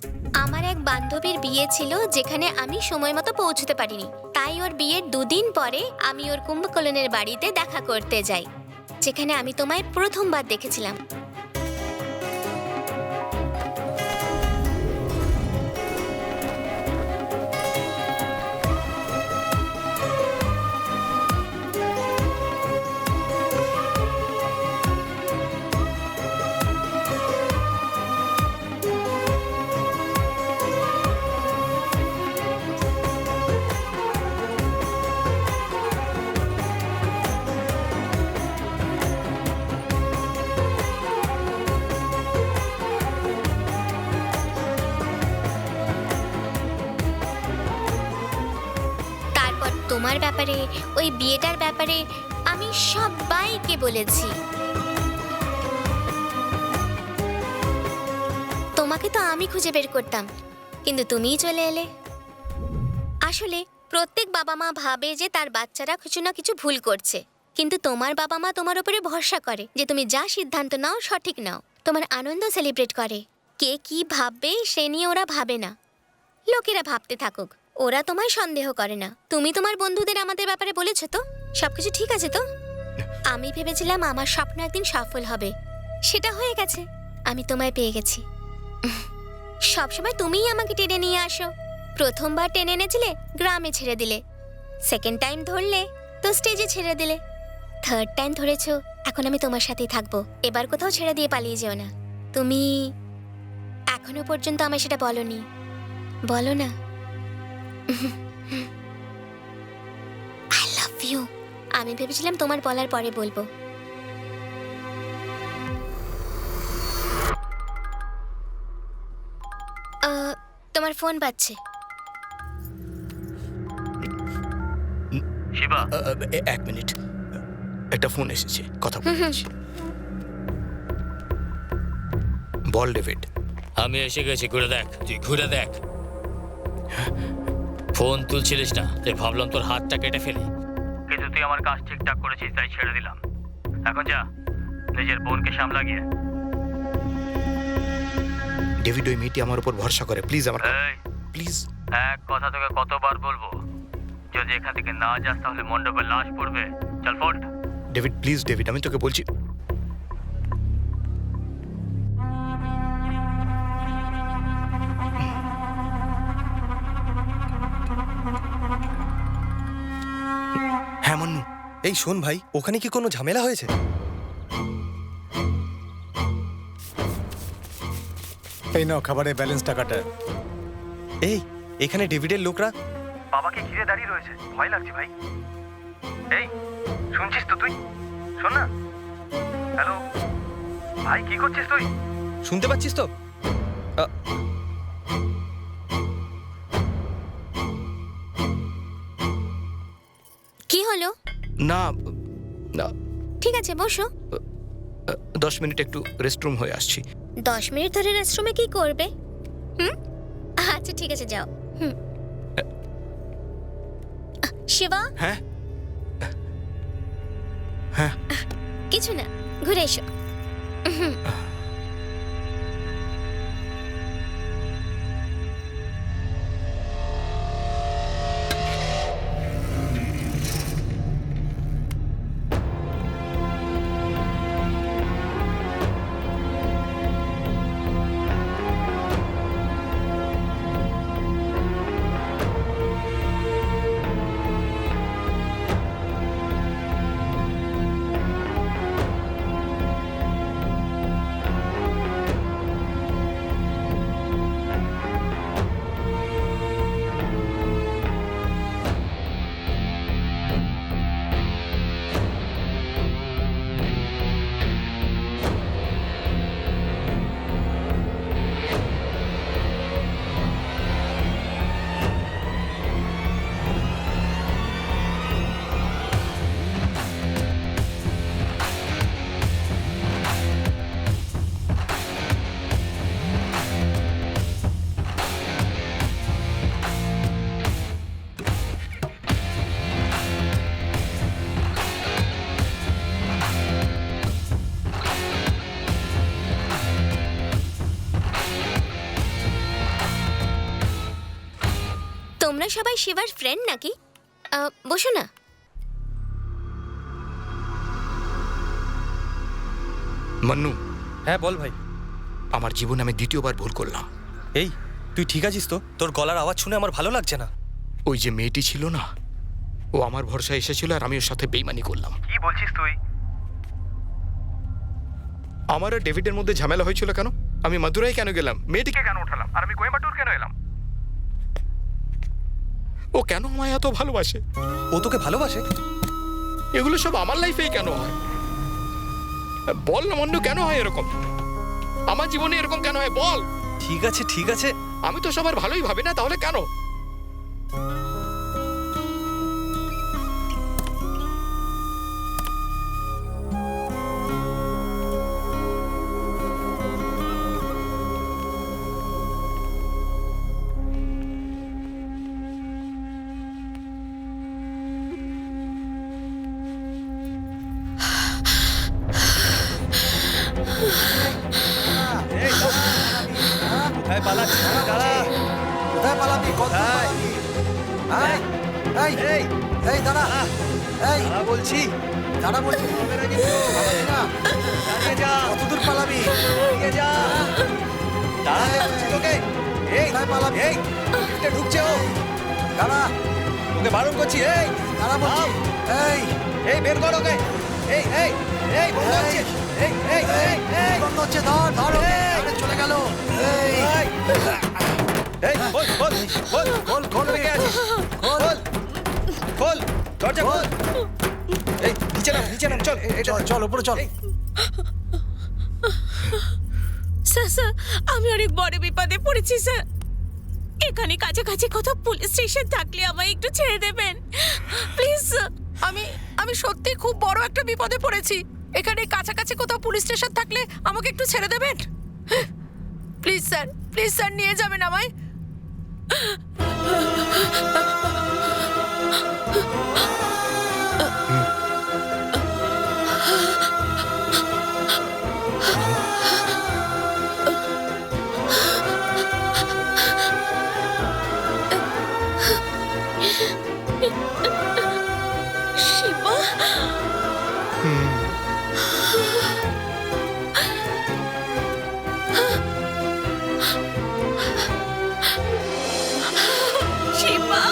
আমার এক বান্ধবীর বিয়ে ছিল যেখানে আমি সময় মতো পৌঁছতে পারিনি, তাই ওর বিয়ের 2 দিন পরে আমি ওর কুম্ভকোণের বাড়িতে দেখা করতে যাই, যেখানে আমি তোমায় প্রথমবার দেখেছিলাম। তারপর তোমার ব্যাপারে, ওই বিয়েটার ব্যাপারে আমি সবাইকে বলেছি। তোমাকে তো আমি খুঁজে বের করতাম, কিন্তু তুমিই চলে এলে। আসলে প্রত্যেক বাবা মা ভাবে যে তার বাচ্চারা কিছু না কিছু ভুল করছে, কিন্তু তোমার বাবা মা তোমার উপরে ভরসা করে যে তুমি যা সিদ্ধান্ত নাও সঠিক নাও। তোমার আনন্দ সেলিব্রেট করে। কে কি ভাববে সে নিয়ে ওরা ভাবে না, লোকেরা ভাবতে থাকুক, ওরা তোমায় সন্দেহ করে না। তুমি তোমার বন্ধুদের আমাদের ব্যাপারে বলেছো তো? সবকিছু ঠিক আছে তো? আমি ভেবেছিলাম আমার স্বপ্ন একদিন সফল হবে, সেটা হয়ে গেছে। আমি তোমায় পেয়ে গেছি। সবসময় তুমিই আমাকে টেনে নিয়ে আসো। প্রথমবার টেনে এনেছিলে, গ্রামে ছেড়ে দিলে। সেকেন্ড টাইম ধরলে তো স্টেজে ছেড়ে দিলে। থার্ড টাইম ধরেছো, এখন আমি তোমার সাথেই থাকবো। এবার কোথাও ছেড়ে দিয়ে পালিয়ে যেও না। তুমি এখনো পর্যন্ত আমায় সেটা বলনি, বলো না। I love you. আমি ভেবেছিলাম তোমার বলার পরে বলবো। তোমার ফোন বাজছে। শিবা, 1 মিনিট, একটা ফোন এসেছে, কথা বলছি। বল ডেভিড। আমি এসে গেছি, ঘুরে দেখ, তুই ঘুরে দেখ। ফোন তুলছিলিস না, তাই ভাবলাম তোর হাতটা কেটে ফেলি, কিন্তু তুই আমার কাজ ঠিকঠাক করেছিস তাই ছেড়ে দিলাম। এখন যা, নিজের বোনকে সামলা গিয়ে। ডেভিড, ওই মেয়েটি আমার উপর ভরসা করে, প্লিজ আমার প্লিজ। এক কথা তোকে কতবার বলবো, যদি এখান থেকে না যাস তাহলে মণ্ডপে লাশ পড়বে। চল ফোন। ডেভিড প্লিজ, ডেভিড আমি তোকে বলছি। হ্যাঁ মান্নু। এই শোন ভাই, ওখানে কি কোনো ঝামেলা হয়েছে? এই নাও খাবারের ব্যালেন্স টাকাটা। এই এখানে ডেভিডের লোকরা বাবাকে ঘিরে দাঁড়িয়ে রয়েছে, ভয় লাগছে ভাই। এই শুনছিস তো তুই? শোন না। হ্যালো ভাই, কি করছিস তুই? শুনতে পাচ্ছিস তো? কি হলো? না না, ঠিক আছে বসো। 10 মিনিট একটু রেস্টরুম হয়ে আসছি। 10 মিনিট ধরে রেস্টরুমে কি করবে? আচ্ছা ঠিক আছে, যাও। শিবা। হ্যাঁ হ্যাঁ, কিছু না, ঘুরে এসো। তোমরা সবাই শিবার ফ্রেন্ড নাকি? বসো না। মান্নু, হ্যাঁ বল ভাই। আমার জীবনে আমি দ্বিতীয়বার ভুল করলাম। এই তুই ঠিক আছিস তো? তোর গলার আওয়াজ শুনে আমার ভালো লাগছে না। ওই যে মেয়েটি ছিল না, ও আমার ভরসায় এসেছিল আর আমি ওর সাথে বেইমানি করলাম। কি বলছিস তুই? আমার আর ডেভিডের মধ্যে ঝামেলা হয়েছিল কেন? আমি মাদুরাই কেন গেলাম? মেয়েটিকে কেন উঠালাম? আর আমি কোয়েম্বাটুর কেন এলাম? ও কেন আমায় এত ভালোবাসে? ও তোকে ভালোবাসে? এগুলো সব আমার লাইফেই কেন হয়? বল না মান্নু, কেন হয় এরকম? আমার জীবনে এরকম কেন হয় বল? ঠিক আছে ঠিক আছে, আমি তো সবার ভালোই ভাবি না, তাহলে কেন? কোথায় পালাচ্ছিস? দাঁড়া। কোথায় পালাবি? কোথায়? এই এই এই দাঁড়া, এই দাঁড়া বলছি। দাঁড়া বলছি, পালাবি না। দাঁড়িয়ে যা। কতদূর পালাবি? দাঁড়িয়ে যা। দাঁড়াতে বলছি তোকে। এই কোথায় পালাবি? এই লিফটে ঢুকছে ও। দাঁড়া, তোকে বারণ করছি। এই দাঁড়া বলছি। এই এই বের কর ওকে। এই এই এই বন্ধ হচ্ছে। এই এই এই এই বন্ধ হচ্ছে, ধর ধর ওকে। আরে চলে গেল। এই এই খোল খোল খোল খোল খোল কে আছিস? খোল খোল দরজা খোল। এই নিচে নাম নিচে নাম, চল চল চল উপরে চল। স্যার স্যার, আমি অনেক বড় বিপদে পড়েছি স্যার। এখানে কাছাকাছি কোথাও পুলিশ স্টেশন থাকলে আমায় একটু ছেড়ে দেবেন প্লিজ স্যার। আমি সত্যি খুব বড় একটা বিপদে পড়েছি। এখানে কাছাকাছি কোথাও পুলিশ স্টেশন থাকলে আমাকে একটু ছেড়ে দেবেন প্লিজ স্যার, নিয়ে যাবেন আমায়। শিবা, শিবা,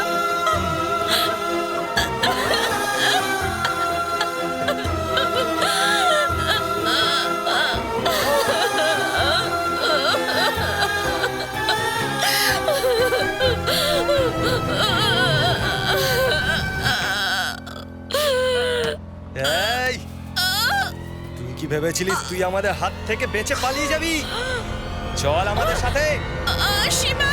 এই তুই কি ভেবেছিলিস তুই আমাদের হাত থেকে বেঁচে পালিয়ে যাবি? চল আমাদের সাথে। শিবা।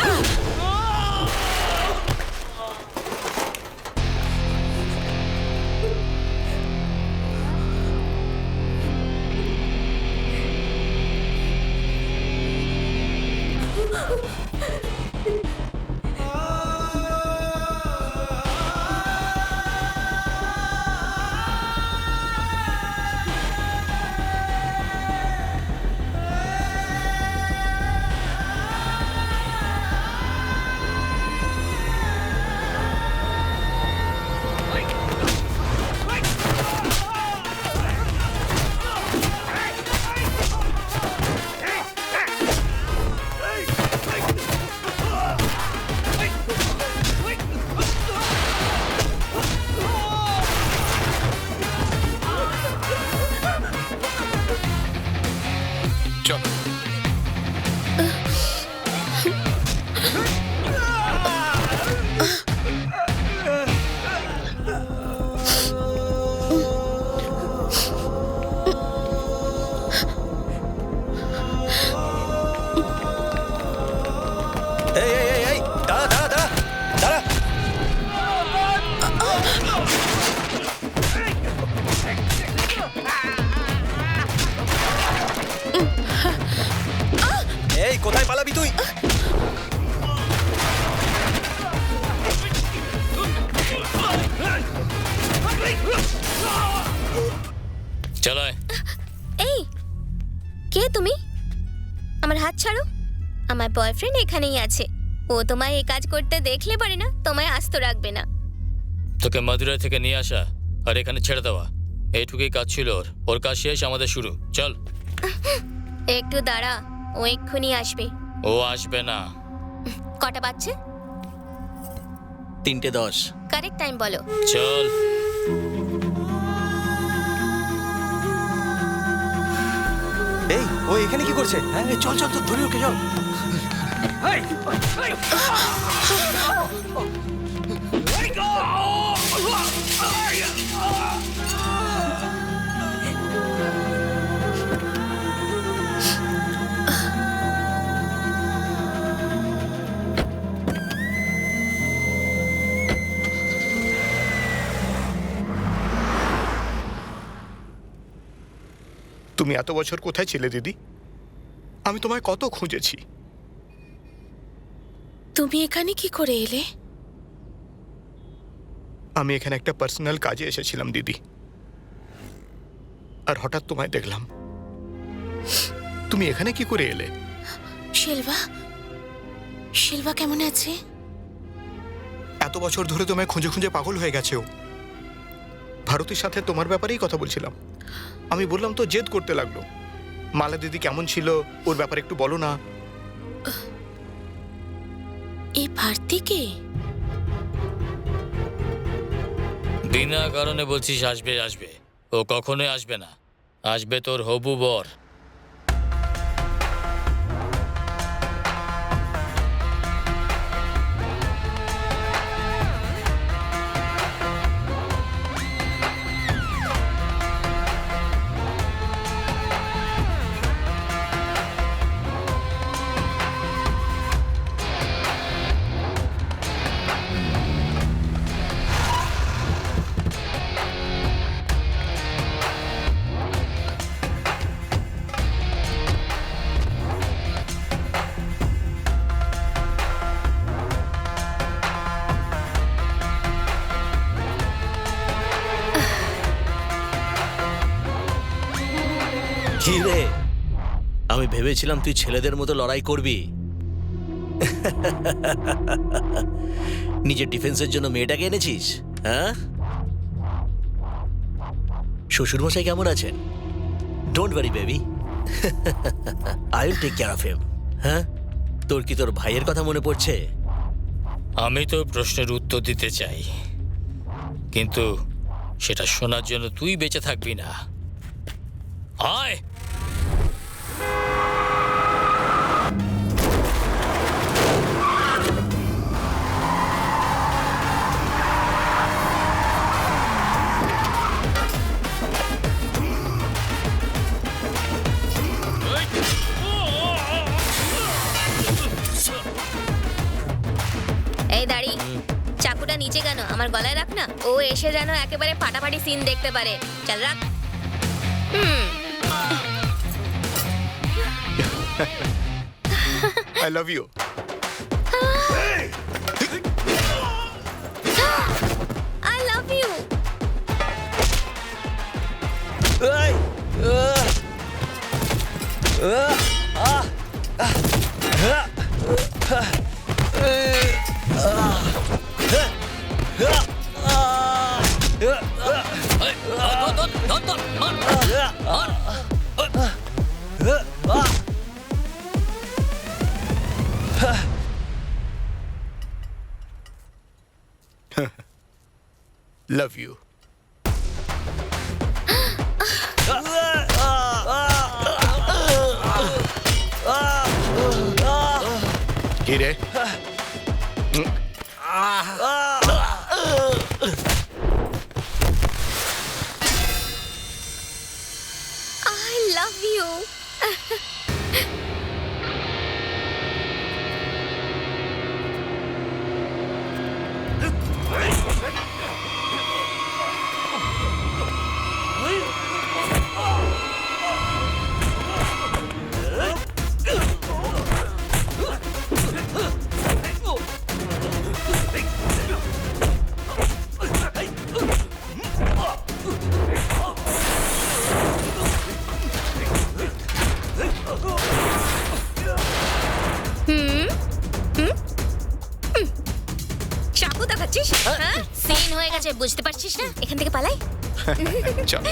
এই এই এই এই দাঁড়া দাঁড়া দাঁড়া দাঁড়া। এই কোথায় পালাবি তুই? চালায়। এই কে তুমি? আমার হাত ছাড়ো। আমার বয়ফ্রেন্ড এখানেই আছে। ও তোমায় এই কাজ করতে দেখলে পারে না তোমায় আস্ত রাখবে না। তোকে মাদুরাই থেকে নিয়ে আসা আর এখানে ছেড়ে দেওয়া এইটুকুই কাজ ছিল ওর। ওর কাজ শেষ, আমাদের শুরু। চল। একটু দাঁড়া, ও এক্ষুনি আসবে। ও আসবে না। কটা বাজছে? 3:10। কারেক্ট টাইম বলো। চল। এই ও এখানে কি করছে? হ্যাঁ চল চল তো ধরে ওকে চল। তুমি এত বছর কোথায় ছিলে দিদি? আমি তোমায় কত খুঁজেছি। তুমি এখানে কি করে এলে? আমি এখানে একটা পার্সোনাল কাজে এসেছিলাম দিদি, আর হঠাৎ তোমায় দেখলাম। তুমি এখানে কি করে এলে? শিলভা, শিলভা কেমন আছে? এত বছর ধরে তোমায় খুঁজে খুঁজে পাগল হয়ে গেছে ও। ভারতীর সাথে তোমার ব্যাপারেই কথা বলছিলাম। আমি বললাম তো জেদ করতে লাগলো। মালা দিদি কেমন ছিল ওর ব্যাপারে একটু বলো না। এই ভারতী কে? বিনা কারণে বলছিস আসবে আসবে। ও কখনোই আসবে না। আসবে তোর হবু বর। কি রে, আমি ভেবেছিলাম তুই ছেলেদের মতো লড়াই করবি। নিজের ডিফেন্সের জন্য মেয়েটাকে এনেছিস, হ্যাঁ? শ্বশুরমশাই কেমন আছেন? Don't worry baby, I will take care of him. হ্যাঁ, তোর কি তোর ভাইয়ের কথা মনে পড়ছে? আমি তো প্রশ্নের উত্তর দিতে চাই, কিন্তু সেটা শোনার জন্য তুই বেঁচে থাকবি না। আয়। এই দাঁড়ি, চাকুটা নিচে কেন? আমার গলায় রাখ না। ও এসে যেন একেবারে ফাটাফাটি সিন দেখতে পারে। চল রাখ। I love you. I love you. Love you. কি রে? I love you. করছিস? হ্যাঁ, সিন হয়ে গেছে, বুঝতে পারছিস না? এখান থেকে পালাই। চল।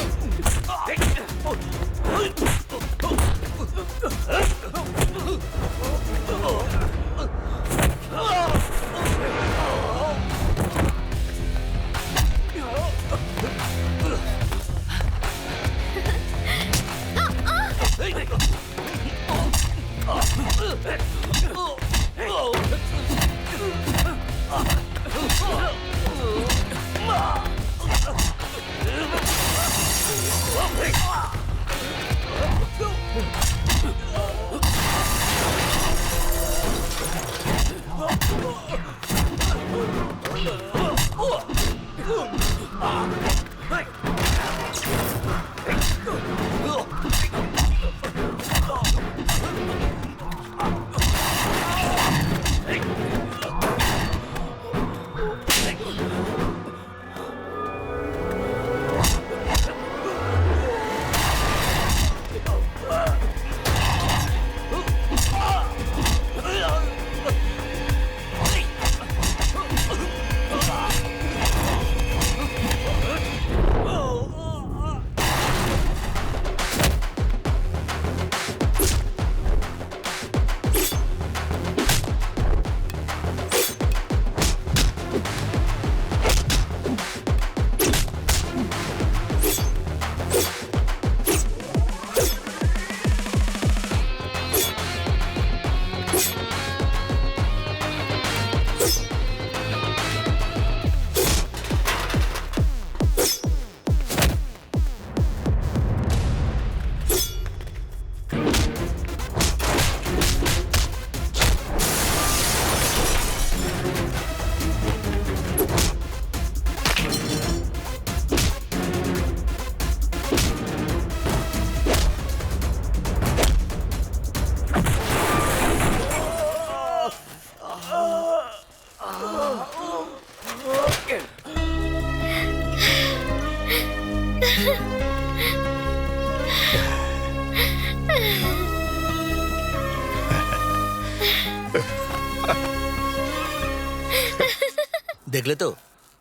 দেখলে তো,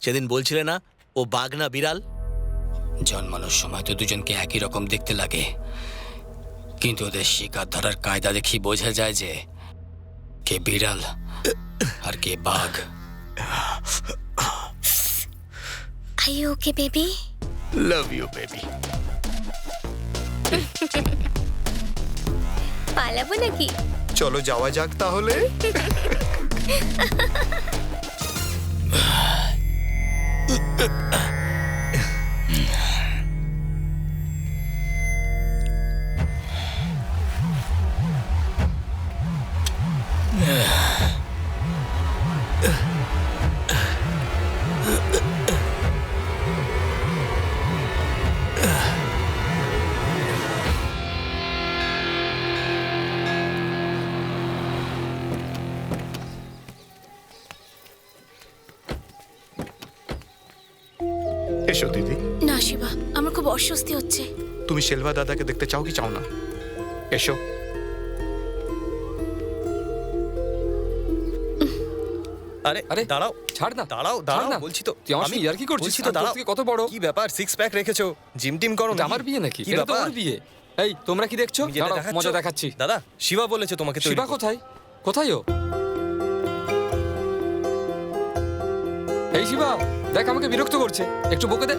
সেদিন বলছিলে না ও বাঘ না বিড়াল? জন্মানোর সময় তো দুজনকে একই রকম দেখতে লাগে, কিন্তু ওদের শিকার ধরার কায়দা দেখি বোঝা যায় যে কে বিড়াল আর কে বাঘ। Are you okay, baby? Love you baby. পালাবো নাকি? চলো যাওয়া যাক তাহলে। এসো দিদি। না শিবা, আমার খুব অস্বস্তি হচ্ছে। তুমি শেলভা দাদাকে দেখতে চাও কি চাও না? এসো। আরে আরে, দাঁড়াও, ছাড় না, দাঁড়াও ছাড় দাঁড়াও না। বলছি তো। তুই আমার সঙ্গে ইয়ার্কি করছিস? বলছি তো আর তোর দাঁড়াও। থেকে কত বড়? কি ব্যাপার, সিক্স প্যাক রেখেছো, জিম টিম করো এটা নাকি? আমার বিয়ে নাকি? কি এটা তো ব্যাপার? ওর বিয়ে। এই তোমরা কি দেখছো? তুমি যেটা দাঁড়াও, দেখাচ্ছ- মজা দেখাচ্ছি। দাদা, শিবা বলেছে তোমাকে তৈরি শিবা করতে। কোথায়? কোথায় ও? এই শিবা, দেখ আমাকে বিরক্ত করছে, একটু বকে দে।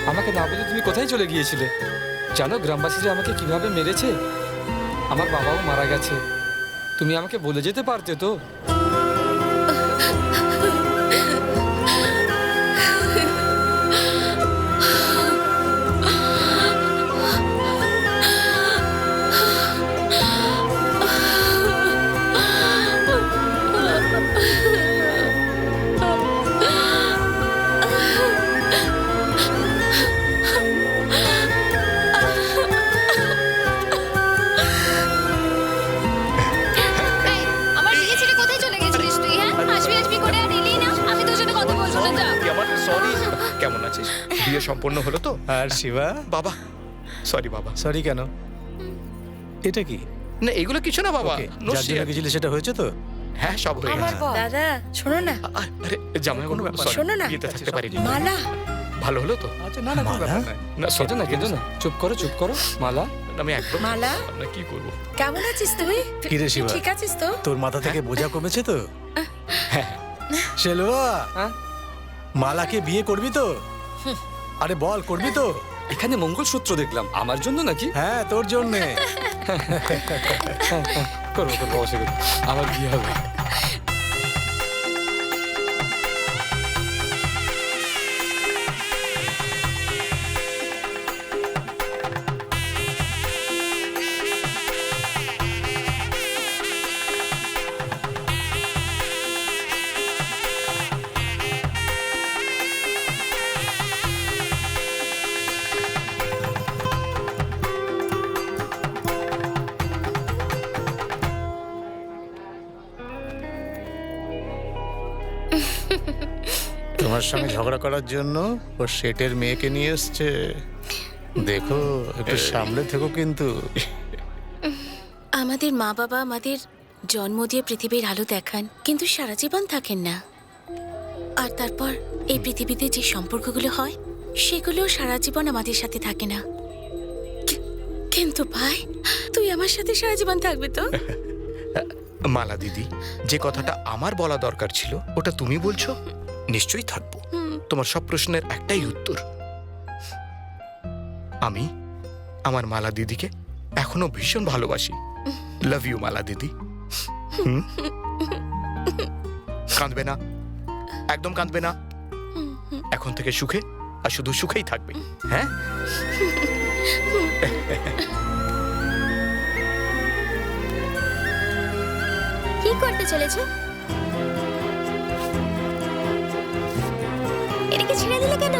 আমাকে না বলে তুমি কোথায় চলে গিয়েছিলে? জানো গ্রামবাসীরা আমাকে কিভাবে মেরেছে? আমার বাবাও মারা গেছে। তুমি আমাকে বলে যেতে পারতে তো। সম্পূর্ণ হলো তো? আর শিবা? বাবা সরি বাবা। সরি কেন? এটা কি? না এগুলো কিছু না বাবা। Okay, No যার জন্য share. গেছিলে সেটা হয়েছে তো? হ্যাঁ সব হয়ে গেছে। দাদা শোনো না, আরে জামাই কোনো ব্যাপার শোনো না। বিয়েতে থাকতে পারি মালা ভালো হলো তো? আচ্ছা না না কোনো ব্যাপার নয়। না কেঁদো না কেঁদো না, চুপ করো মালা। আমি একদম মালা? না কি করব? কেমন আছিস তুই? কি রে শিবা? ঠিক আছিস তো? তোর মাথা থেকে বোঝা কমেছে তো? শেলুয়া, হ্যাঁ? মালাকে বিয়ে করবি তো? আরে বল, করবি তো? এখানে মঙ্গলসূত্র দেখলাম, আমার জন্য নাকি? হ্যাঁ তোর জন্যে। করবো অবশ্যই করবো। আমার বিয়ে হবে। তোমার সঙ্গে ঝগড়া করার জন্য ও শেটের মেয়েকে নিয়ে এসছে। দেখো একটু সামলে থেকো কিন্তু। আমাদের মা বাবা আমাদের জন্ম দিয়ে পৃথিবীর আলো দেখান, কিন্তু সারা জীবন থাকেন না। আর তারপর এই পৃথিবীতে যে সম্পর্কগুলো হয় সেগুলো সারা জীবন আমাদের সাথে থাকে না। কিন্তু ভাই, তুই আমার সাথে সারা জীবন থাকবি তো? মালা দিদি, যে কথাটা আমার বলা দরকার ছিল ওটা তুমি বলছো। নিশ্চয়ই থাকবো। তোমার সব প্রশ্নের একটাই উত্তর, আমি আমার মালা দিদিকে এখনো ভীষণ ভালোবাসি। লাভ ইউ মালা দিদি। কাঁদবে না, একদম কাঁদবে না। এখন থেকে সুখে আর শুধু সুখেই থাকবে। হ্যাঁ কি করতে চলেছো? এটাকে ছেড়ে দিলে কেন?